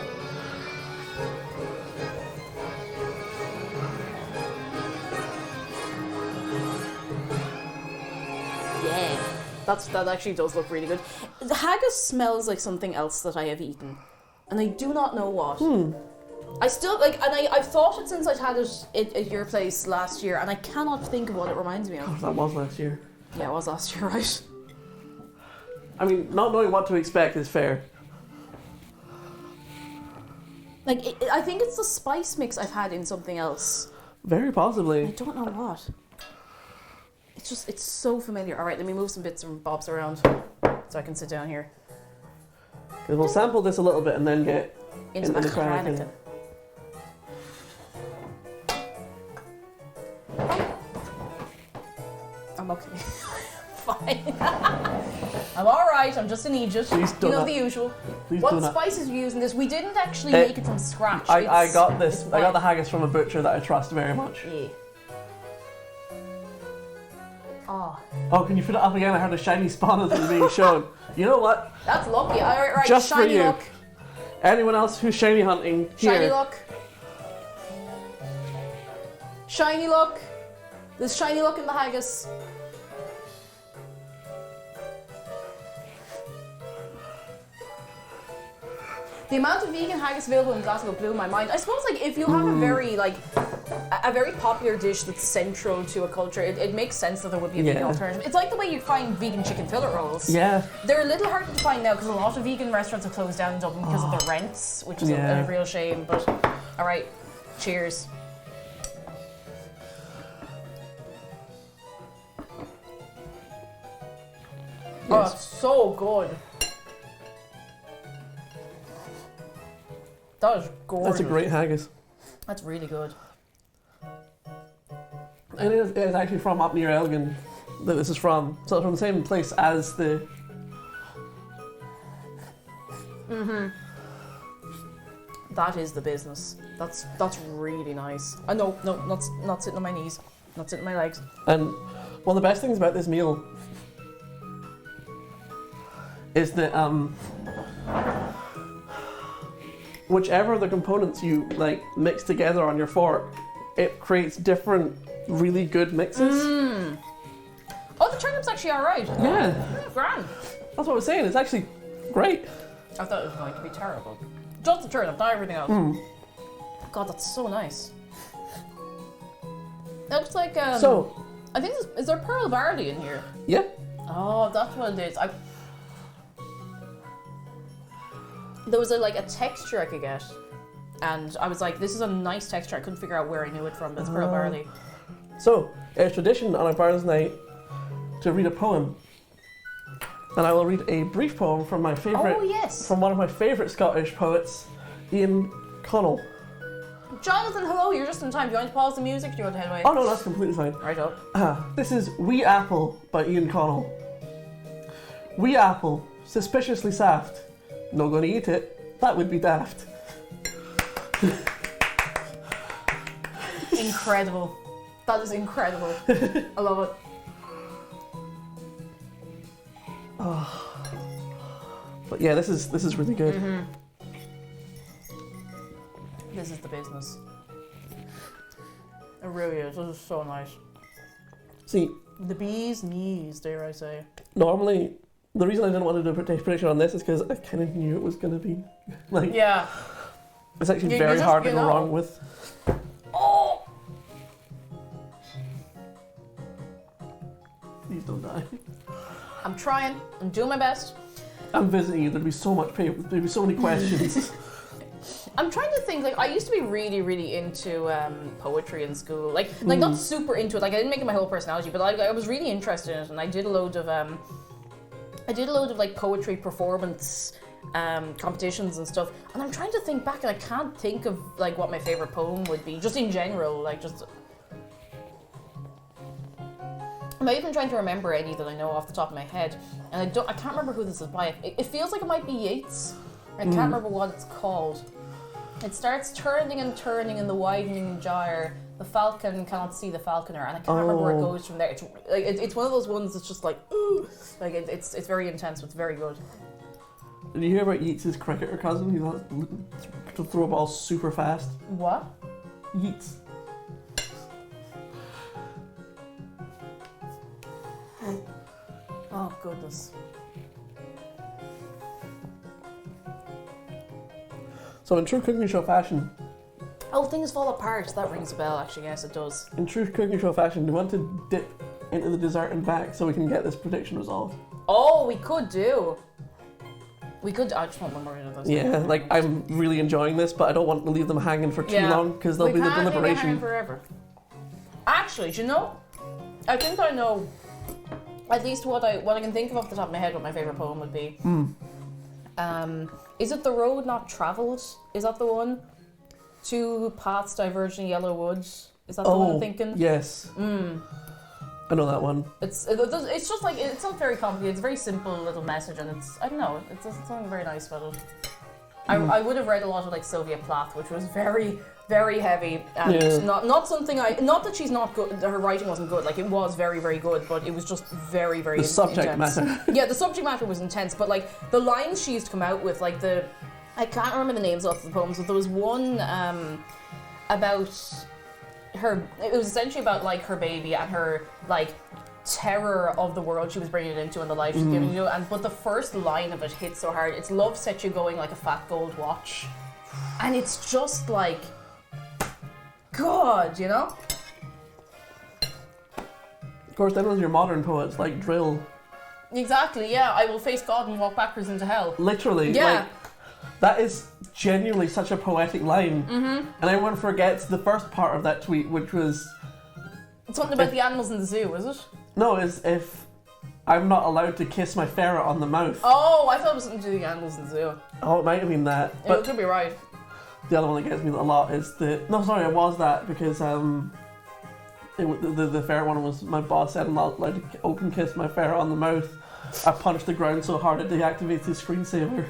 Yeah. That actually does look really good. The haggis smells like something else that I have eaten, and I do not know what. I still like, and I've thought it since I'd had it at your place last year, and I cannot think of what it reminds me of. That was last year. Yeah, it was last year, right? I mean, not knowing what to expect is fair. Like, I think it's the spice mix I've had in something else. Very I possibly. don't know what. It's so familiar. All right, let me move some bits and bobs around so I can sit down here. 'Cause we'll sample this a little bit and then get Into into the the Chronican. Chronican. I'm okay. Fine. I'm alright, I'm just an Egypt. Please You do know not- the usual. Please What do not. spices are you using this? We didn't actually Eh, make it from scratch. I It's- got this. it's I got the fine. haggis from a butcher that I trust very much. Yeah. Oh, Oh, can you put it up again? I heard a shiny spawn as it was being shown. You know what? that's lucky. Alright, right, Just for shiny you. luck. Anyone else who's shiny hunting, here. Shiny luck. Shiny luck. There's shiny luck in the haggis. The amount of vegan haggis available in Glasgow blew my mind. I suppose, like, if you have a very, like, a very popular dish that's central to a culture, it makes sense that there would be a vegan alternative. It's like the way you find vegan chicken fillet rolls. Yeah. They're a little harder to find now because a lot of vegan restaurants have closed down in Dublin because of the rents, which is a real shame. But, all right, cheers. Oh, it's so good. That is gorgeous. That's a great haggis. That's really good. And it is actually from up near Elgin that this is from. So it's from the same place as the... That is the business. That's really nice. No, not sitting on my knees. Not sitting on my legs. And one of the best things about this meal is that whichever of the components you like mix together on your fork, it creates different really good mixes. Oh, the turnip's actually alright. Yeah, Grand. that's what I was saying. It's actually great. I thought it was going to be terrible. Just the turnip, not everything else. God, that's so nice. It looks like So, I think is there pearl barley in here? yeah. Oh, that's what it is. There was a texture I could get, and I was like, this is a nice texture. I couldn't figure out where I knew it from, but it's pearl barley. So, it's tradition on a Barnes night to read a poem. And I will read a brief poem from my favourite, Oh, yes. from one of my favourite Scottish poets, Ian Connell. Jonathan, hello, you're just in time. Do you want to pause the music? Do you want to head away? Oh no, that's completely fine. Right up. This is Wee Apple by Ian Connell. Wee apple, suspiciously saft. No gonna eat it, that would be daft. Incredible. That is incredible. I love it. But yeah, this is really good. This is the business. It really is. This is so nice. See, The bee's knees, dare I say. normally, the reason I didn't want to do a prediction on this is because I kind of knew it was going to be, like, Yeah. it's actually You very just- hard to you go know. wrong with. Oh! Please don't die. I'm trying. I'm doing my best. I'm visiting you, there'd be so much paper, there'd be so many questions. I'm trying to think, like, I used to be really, really into poetry in school. Like not super into it. Like, I didn't make it my whole personality, but I was really interested in it, and I did a load of like poetry performance competitions and stuff. And I'm trying to think back, and I can't think of like what my favorite poem would be, just in general. Like, just. I'm not even trying to remember any that I know off the top of my head, and I can't remember who this is by. It feels like it might be Yeats. I can't remember what it's called. It starts turning and turning in the widening gyre. The falcon cannot see the falconer, and I can't remember where it goes from there. It's like it's one of those ones that's just like, ooh, like it's very intense. It's very good. Did you hear about Yeats' cricketer cousin who has to throw a ball super fast? What? Yeats. Oh goodness. So in true cooking show fashion, Oh, things fall apart. That rings a bell. Actually, yes, it does. in true cooking show fashion, we want to dip into the dessert and back so we can get this prediction resolved. Oh, we could do. We could. I just want one more of those. Yeah, like I'm really enjoying this, but I don't want to leave them hanging for too long because there'll be the We can't leave it hanging deliberation. forever. Actually, do you know? I think I know. At least what I can think of off the top of my head, what my favorite poem would be. Is it "The Road Not Travelled"? Is that the one? Two paths diverge in yellow woods. Is that the one I'm thinking? Yes. I know that one. It's just like, it's not very complicated. It's a very simple little message, and it's, I don't know, it's something very nice about it. I would have read a lot of like Sylvia Plath, which was very, very heavy, and Yeah. not something not that she's not good. Her writing wasn't good. Like it was very, very good, but it was just very, very The subject intense. matter. Yeah, the subject matter was intense, but like the lines she used to come out with, like I can't remember the names of the poems, but there was one about her. It was essentially about like her baby and her like terror of the world she was bringing it into and the life she's giving you. And but the first line of it hit so hard. It's love set you going like a fat gold watch, and it's just like, God, you know. Of course, then there's your modern poets like Drill. Exactly. Yeah, I will face God and walk backwards into hell. Literally. Yeah. Like, that is genuinely such a poetic line. And everyone forgets the first part of that tweet, which was... It's something about the animals in the zoo, is it? No, is if I'm not allowed to kiss my ferret on the mouth. Oh, I thought it was something to do with the animals in the zoo. Oh, it might have been that. Yeah, But it could be right. the other one that gets me a lot is the... No, sorry, it was that because the ferret one was my boss said I'm not allowed to open kiss my ferret on the mouth. I punched the ground so hard it deactivates the screensaver.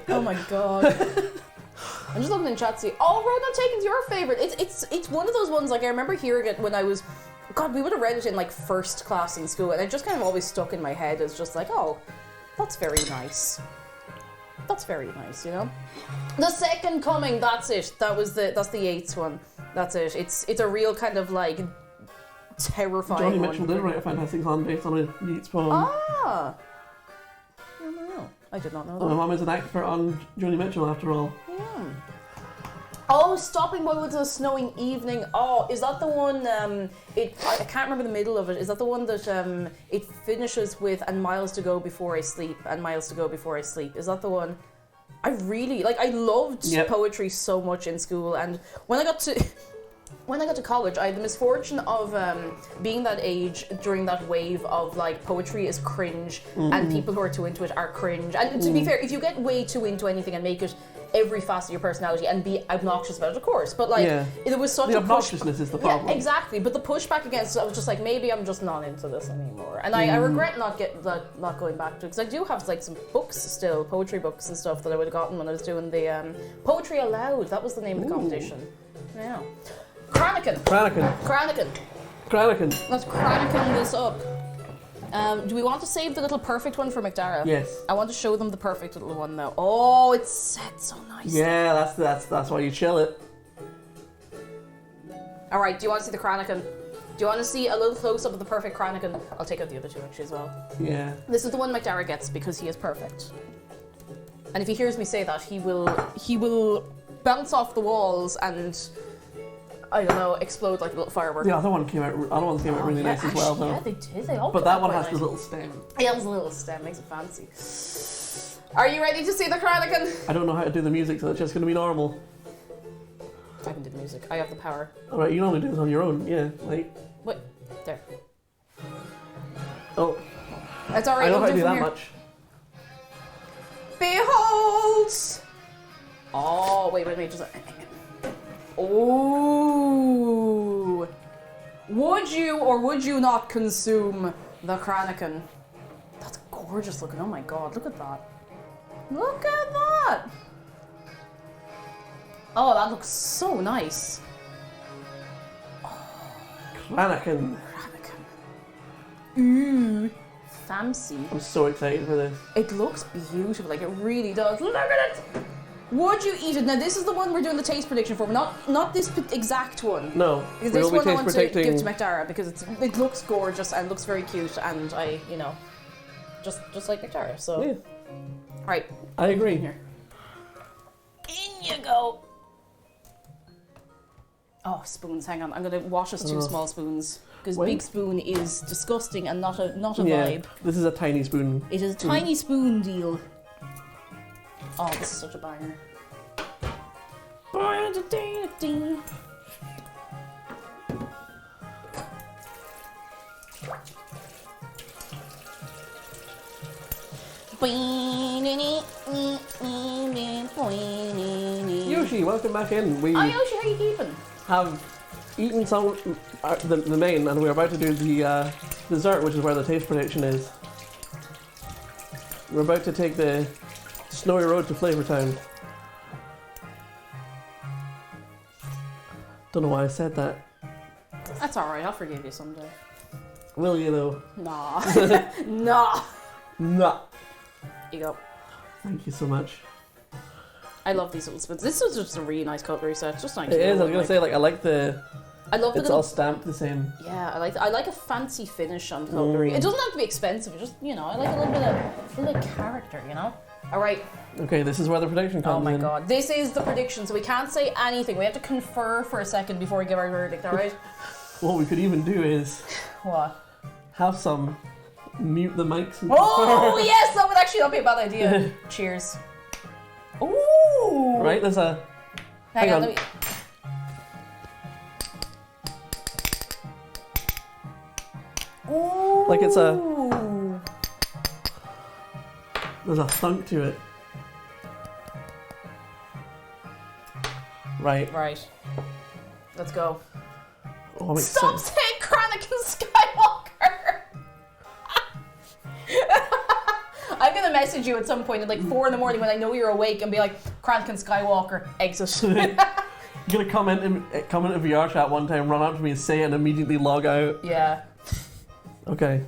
Oh my God. I'm just looking in chat to see. Oh, Road Not Taken's your favourite. It's one of those ones, like I remember hearing it when I was... God, we would have read it in like first class in school, and it just kind of always stuck in my head as just like, oh, that's very nice. That's very nice, you know? The Second Coming, that's it. That's the Yeats one. That's it. It's a real kind of like terrifying Johnny one. Mitchell did write a fantastic song based on a Yeats poem. Ah! I don't know. I did not know My that. mum is an expert on Johnny Mitchell after all. Yeah. Oh, Stopping Boy with a Snowing Evening. Oh, is that the one, I can't remember the middle of it. Is that the one that it finishes with "and miles to go before I sleep, and miles to go before I sleep"? Is that the one? I really, like, I loved Yep. poetry so much in school, and when I got to college, I had the misfortune of being that age during that wave of like poetry is cringe and people who are too into it are cringe. And to be fair, if you get way too into anything and make it every facet of your personality and be obnoxious about it, of course. But like, there was such The a push. obnoxiousness is the problem. Yeah, exactly. But the pushback against it, I was just like, maybe I'm just not into this anymore. And I regret not going back to it, because I do have like some books still, poetry books and stuff that I would have gotten when I was doing the Poetry Aloud. That was the name of the competition. Yeah. Kranikin. Let's Kranikin this up. Do we want to save the little perfect one for McDara? Yes. I want to show them the perfect little one though. Oh, it's set so nice. Yeah, that's why you chill it. All right. Do you want to see the Kranikin? Do you want to see a little close up of the perfect Kranikin? I'll take out the other two actually as well. Yeah. This is the one McDara gets because he is perfect. And if he hears me say that, he will bounce off the walls and, I don't know, explode like a little firework. The other one came out really nice as well, though. Yeah, they did. They all But came that out one quite has the nice. little stem. Yeah, it was a little stem, makes it fancy. Are you ready to see the Kranikin? I don't know how to do the music, so it's just going to be normal. I can do the music. I have the power. All right, you normally do this on your own, yeah. Like, Wait, there. oh, That's alright. I know I'll how to do from that here. much. Behold! Oh, wait, just. Oh! Would you or would you not consume the Kranikin? That's gorgeous looking. Oh my god, look at that. Look at that! Oh, that looks so nice. Kranikin. Kranikin. Ooh, fancy. I'm so excited for this. It looks beautiful, like it really does. Look at it! Would you eat it? Now this is the one we're doing the taste prediction for, not this exact one. No, Because we'll this be one I taste want to predicting. give to McDara because it looks gorgeous and looks very cute and I, you know, just like McDara, so. Yeah, Right. I agree. Here. In you go. Oh, spoons, hang on. I'm going to wash us two small spoons. Because Wait. big spoon is disgusting and not a Yeah, vibe. this is a tiny spoon. It is a tiny spoon deal. Oh, this is such a banger. Yoshi, welcome back in. We Hi Yoshi, how you keeping? have eaten some the main, and we're about to do the dessert, which is where the taste prediction is. We're about to take the snowy road to Flavor Town. Don't know why I said that. That's alright, I'll forgive you someday. Will you though? Nah. Nah. Nah. You go. Thank you so much. I love these little spoons. This was just a really nice cutlery set. It's just nice. It is. I was gonna say, like, I like the. I love the It's little, all stamped the same. yeah, I like a fancy finish on cutlery. It doesn't have to be expensive. It just, you know, I like a little bit of character, you know. All right. Okay, this is where the prediction comes Oh my in. god, this is the prediction, so we can't say anything. We have to confer for a second before we give our verdict. All right. What we could even do is What? have some mute the mics. And Oh yes, that would actually not be a bad idea. Cheers. Ooh. Right, there's a. Hang on. on. Let me. Ooh. Like it's a- There's a thunk to it. Right. Right. Let's go. Oh, I'm Stop excited. saying Chronicles Skywalker! I'm gonna message you at some point at like 4 in the morning when I know you're awake and be like, Chronicles Skywalker, exit. You're gonna come into VR chat one time, run up to me and say it and immediately log out. Yeah. Okay.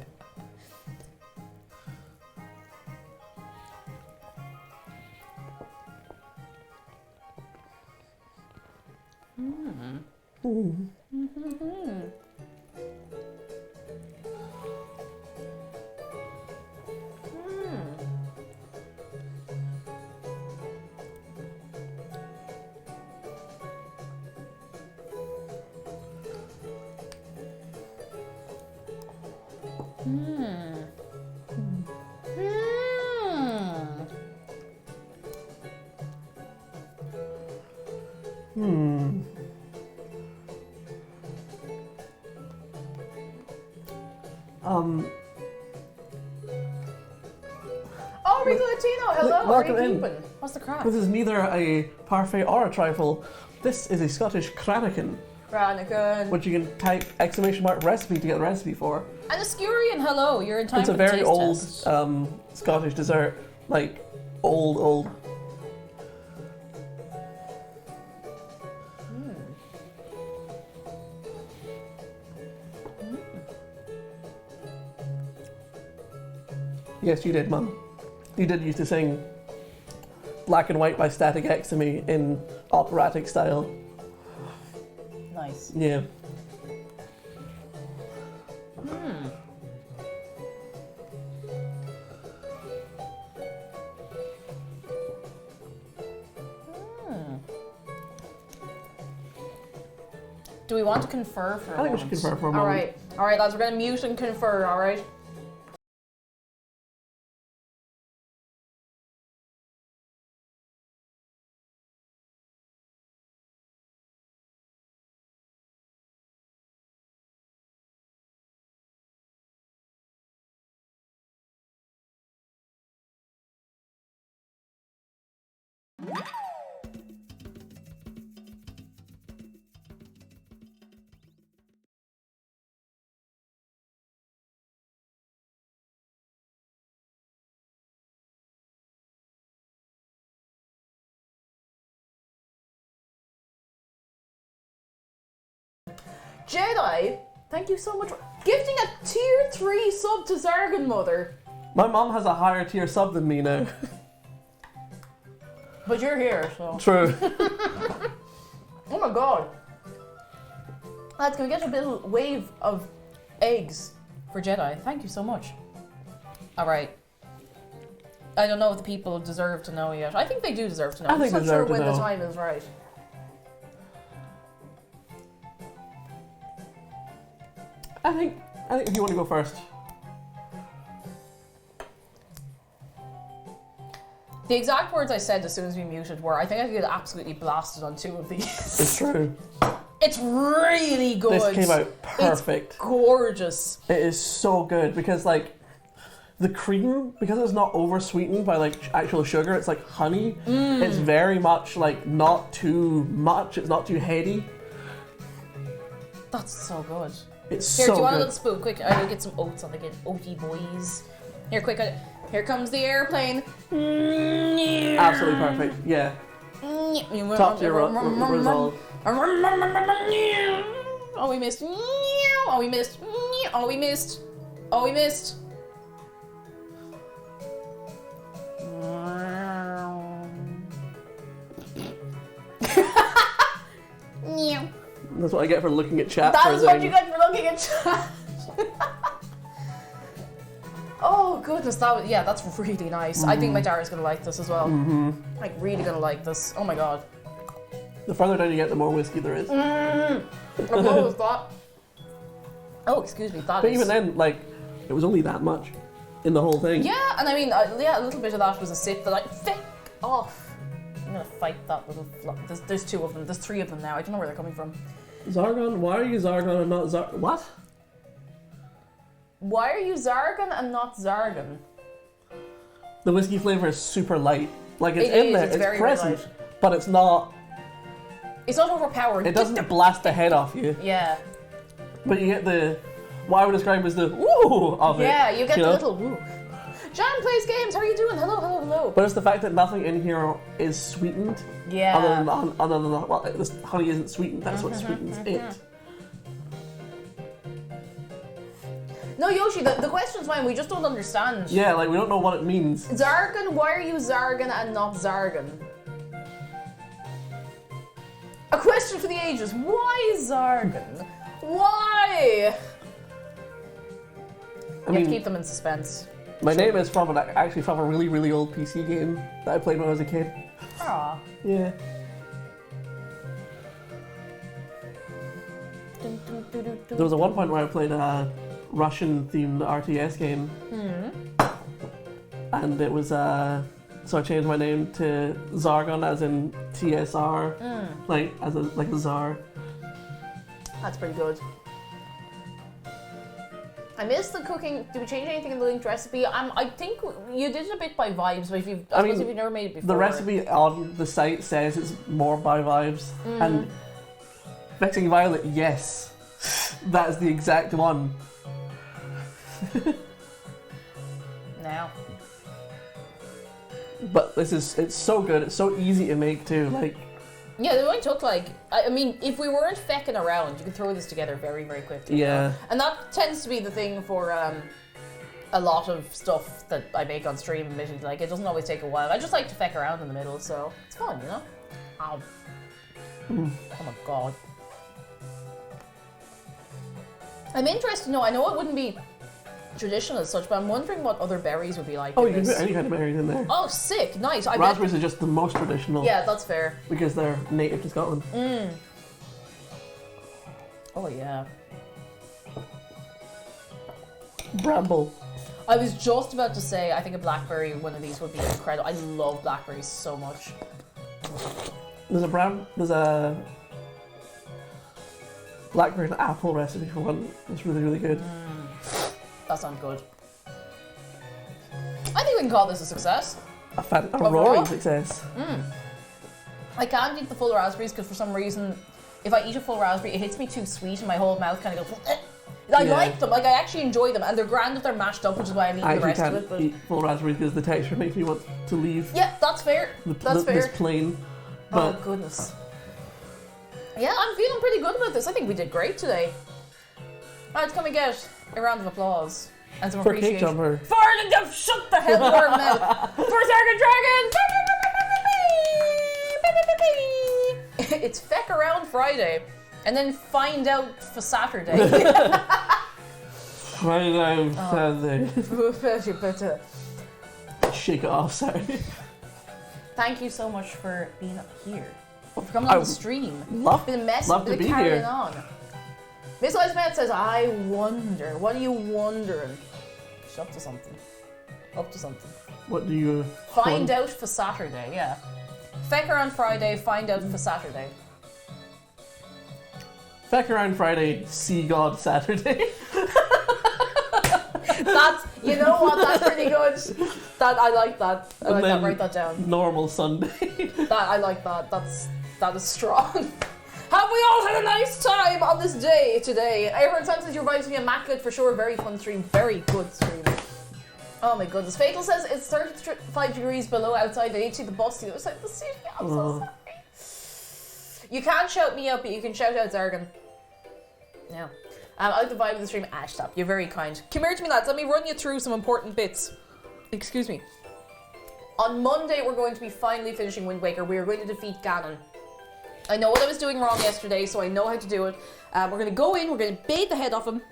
Oh, Rico Latino, hello, how are welcome you in. keeping? What's the crack? This is neither a parfait or a trifle. This is a Scottish Kranakin, Brannigan. which you can type ! recipe to get the recipe for. And a Skurian, hello, you're in time It's for a the very taste old test. Scottish dessert, like old. Yes, you did, Mum. You did used to sing Black and White by Static X to me in operatic style. Nice. Yeah. Do we want to confer for a I think we moment? should confer for a moment. All right, lads, we're gonna mute and confer. All right. Jedi, thank you so much for gifting a tier 3 sub to Zargon Mother. My mom has a higher tier sub than me now. But you're here, so. True. Oh my god. Lads, can we get a little wave of eggs for Jedi? Thank you so much. Alright. I don't know if the people deserve to know yet. I think they do deserve to know. I think I'm they not sure deserve to when the know. time is right. I think if you want to go first. The exact words I said as soon as we muted were, I think I could get absolutely blasted on 2 of these. It's true. It's really good. This came out perfect. It's gorgeous. It is so good because like the cream, because it's not over sweetened by like actual sugar, it's like honey. It's very much like not too much. It's not too heady. That's so good. It's Here, so do you want a good. little spoon? Quick, I will get some oats on the good oaty boys. Here, quick, here comes the airplane. Absolutely perfect. Yeah. Top tier resolve. Oh, we missed. Oh, we missed. Oh, we missed. Oh, we missed. That's what I get for looking at chat. That is what you get for looking at chat. Oh goodness, that's really nice. I think my Dara's gonna like this as well. Like really gonna like this. Oh my god. The further down you get, the more whiskey there is. What was that? Oh, excuse me. But even then, like, it was only that much in the whole thing. Yeah, and I mean, a little bit of that was a sip that feck off. I'm gonna fight that little. There's two of them. There's three of them now. I don't know where they're coming from. Zargon? Why are you Zargon and not Zargon? What? Why are you Zargon and not Zargon? The whiskey flavor is super light. Like, it's It in is, there, it's it's very, very present, light. but it's not. It's not overpowered. It doesn't blast the head off you. Yeah. But you get the. What I would describe as the woo of it. Yeah, you get the know? little woo. Jan plays games. How are you doing? Hello, hello, hello. But it's the fact that nothing in here is sweetened. Yeah. Other than well, this honey isn't sweetened. That's what sweetens it. No, Yoshi, the question's fine. We just don't understand. Yeah, like we don't know what it means. Zargon, why are you Zargon and not Zargon? A question for the ages. Why Zargon? Why? You have to keep them in suspense. My name is actually from a really, really old PC game that I played when I was a kid. Aww. Yeah. There was one point where I played a Russian-themed RTS game, and it was so I changed my name to Zargon, as in TSR, like as a czar. That's pretty good. I missed the cooking. Did we change anything in the linked recipe? I think you did it a bit by vibes, but if you've never made it before. The recipe on the site says it's more by vibes, and Vexing Violet, yes, that is the exact one. Now. But it's so good. It's so easy to make too. Like. Yeah, it only took I mean, if we weren't fecking around, you could throw this together very, very quickly. Yeah. And that tends to be the thing for a lot of stuff that I make on stream, admittedly. Like, it doesn't always take a while. I just like to feck around in the middle, so it's fun, you know? Ow. Oh my god. I'm interested to know, I know it wouldn't be traditional as such, but I'm wondering what other berries would be like. Oh, you can put any kind of berries in there. Oh, sick, nice. Raspberries are just the most traditional. Yeah, that's fair. Because they're native to Scotland. Oh, yeah. Bramble. I was just about to say, I think a blackberry, one of these would be incredible. I love blackberries so much. There's a blackberry and apple recipe for one that's really, really good. That sounds good. I think we can call this a success. A roaring success. I can't eat the full raspberries because for some reason, if I eat a full raspberry, it hits me too sweet and my whole mouth kind of goes. I like them, like I actually enjoy them, and they're grand if they're mashed up, which is why I'm eating the rest of it. I can't eat full raspberries because the texture makes me want to leave. Yeah, that's fair. That's fair. This plain. But oh goodness. Yeah, I'm feeling pretty good about this. I think we did great today. Alright, can we get a round of applause and some for appreciation? Cake Jumper. Shut the hell your mouth. For XargonDragon. It's feck around Friday, and then find out for Saturday. Find out Saturday. Shake it off, sorry. Thank you so much for being here. For coming on the stream. Love Been a mess, to been be carrying here. on. Miss Iceman says, I wonder. What are you wondering? She's up to something. Up to something. What do you Find out for Saturday, yeah. Fecker on Friday, find out for Saturday. Feck around Friday, see God Saturday. That's, you know what, that's pretty good. That, I like that. I like that, write that down. Normal Sunday. I like that, that is strong. Have we all had a nice time on this day today? I heard Sam says your vibes be immaculate for sure. Very fun stream, very good stream. Oh my goodness. Fatal says it's 35 degrees below outside. I need to see the bus to the other side of the city. I'm so sorry. You can't shout me out, but you can shout out Xargon. Yeah. I like the vibe of the stream. Stop. You're very kind. Come here to me, lads. Let me run you through some important bits. Excuse me. On Monday, we're going to be finally finishing Wind Waker. We are going to defeat Ganon. I know what I was doing wrong yesterday, so I know how to do it. We're going to go in, we're going to bait the head off him,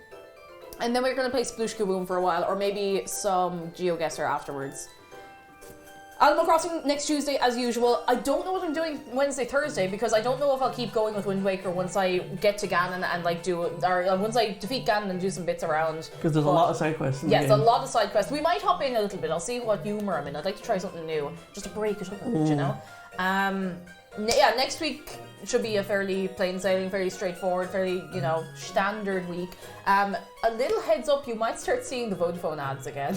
and then we're going to play Sploosh Kaboom for a while, or maybe some GeoGuessr afterwards. Animal Crossing next Tuesday, as usual. I don't know what I'm doing Wednesday, Thursday, because I don't know if I'll keep going with Wind Waker once I get to Ganon and like do it, or once I defeat Ganon and do some bits around. Because there's a lot of side quests in the yes, game. a lot of side quests. We might hop in a little bit. I'll see what humor I'm in. I'd like to try something new, just to break it up a bit, you know? Yeah, next week should be a fairly plain sailing, fairly straightforward, fairly, you know, standard week. A little heads up, you might start seeing the Vodafone ads again.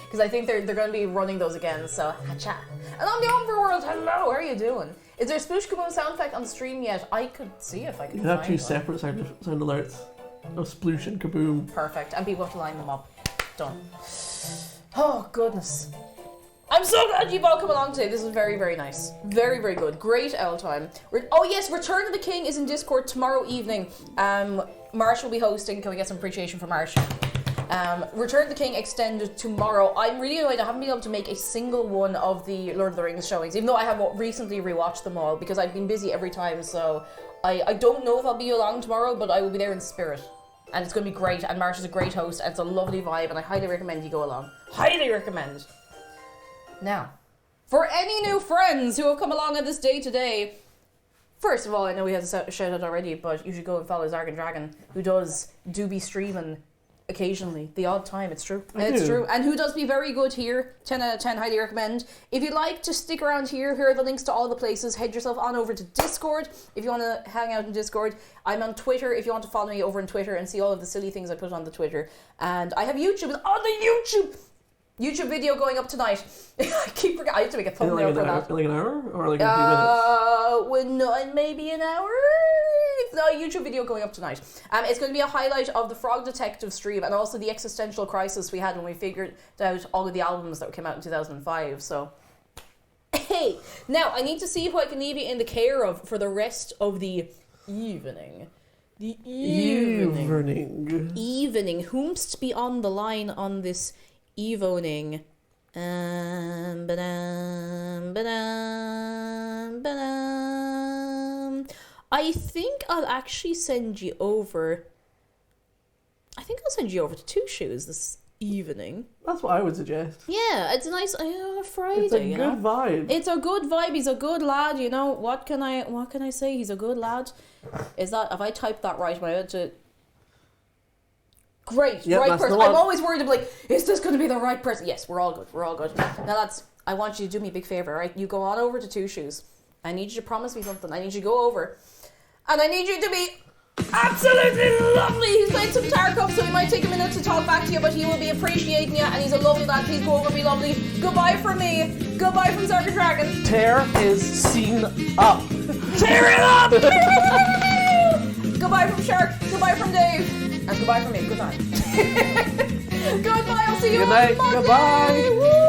Because I think they're going to be running those again, so hacha. And on the Overworld, hello, how are you doing? Is there a Sploosh Kaboom sound effect on the stream yet? I could see if I could You have find two one. separate sound alerts of Sploosh and Kaboom. Perfect, and people have to line them up. Done. Oh, goodness. I'm so glad you've all come along today. This is very, very nice. Very, very good. Great L time. Oh yes, Return of the King is in Discord tomorrow evening. Marsh will be hosting. Can we get some appreciation for Marsh? Return of the King extended tomorrow. I'm really annoyed I haven't been able to make a single one of the Lord of the Rings showings, even though I have recently rewatched them all because I've been busy every time, so I don't know if I'll be along tomorrow, but I will be there in spirit. And it's going to be great, and Marsh is a great host, and it's a lovely vibe, and I highly recommend you go along. Highly recommend! Now, for any new friends who have come along on this day today, first of all, I know we had a shout out already, but you should go and follow XargonDragon, who do be streaming occasionally, the odd time, it's true. It's true. And who does be very good here, 10 out of 10, highly recommend. If you'd like to stick around here are the links to all the places. Head yourself on over to Discord if you want to hang out in Discord. I'm on Twitter if you want to follow me over on Twitter and see all of the silly things I put on the Twitter. And I have YouTube, and on the YouTube video going up tonight. I keep forgetting. I have to make a thumbnail for that. Like an hour? Or like a few minutes? No, maybe an hour? It's a YouTube video going up tonight. It's going to be a highlight of the Frog Detective stream and also the existential crisis we had when we figured out all of the albums that came out in 2005. So, hey! Now, I need to see who I can leave you in the care of for the rest of the evening. The evening. Evening. Whomst be on the line on this evening? I think I'll actually send you over. I think I'll send you over to Two Shoes this evening. That's what I would suggest. Yeah, it's a nice Friday. It's a good vibe. It's a good vibe. He's a good lad. You know what can I say? He's a good lad. Is that, have I typed that right? When I went to. Great, yep, right person. I'm always worried. I'm like, is this going to be the right person? Yes, we're all good. We're all good. Now I want you to do me a big favor, right? You go on over to Two Shoes. I need you to promise me something. I need you to go over, and I need you to be absolutely lovely. He's played some Tarkov, so he might take a minute to talk back to you, but he will be appreciating you, and he's a lovely lad. Please go over and be lovely. Goodbye from me. Goodbye from XargonDragon. Tear is seen up. Tear it up! Goodbye from Shark. Goodbye from Dave. And goodbye from me. Good night. Goodbye. I'll see you Good on night. Monday. Goodbye. Woo!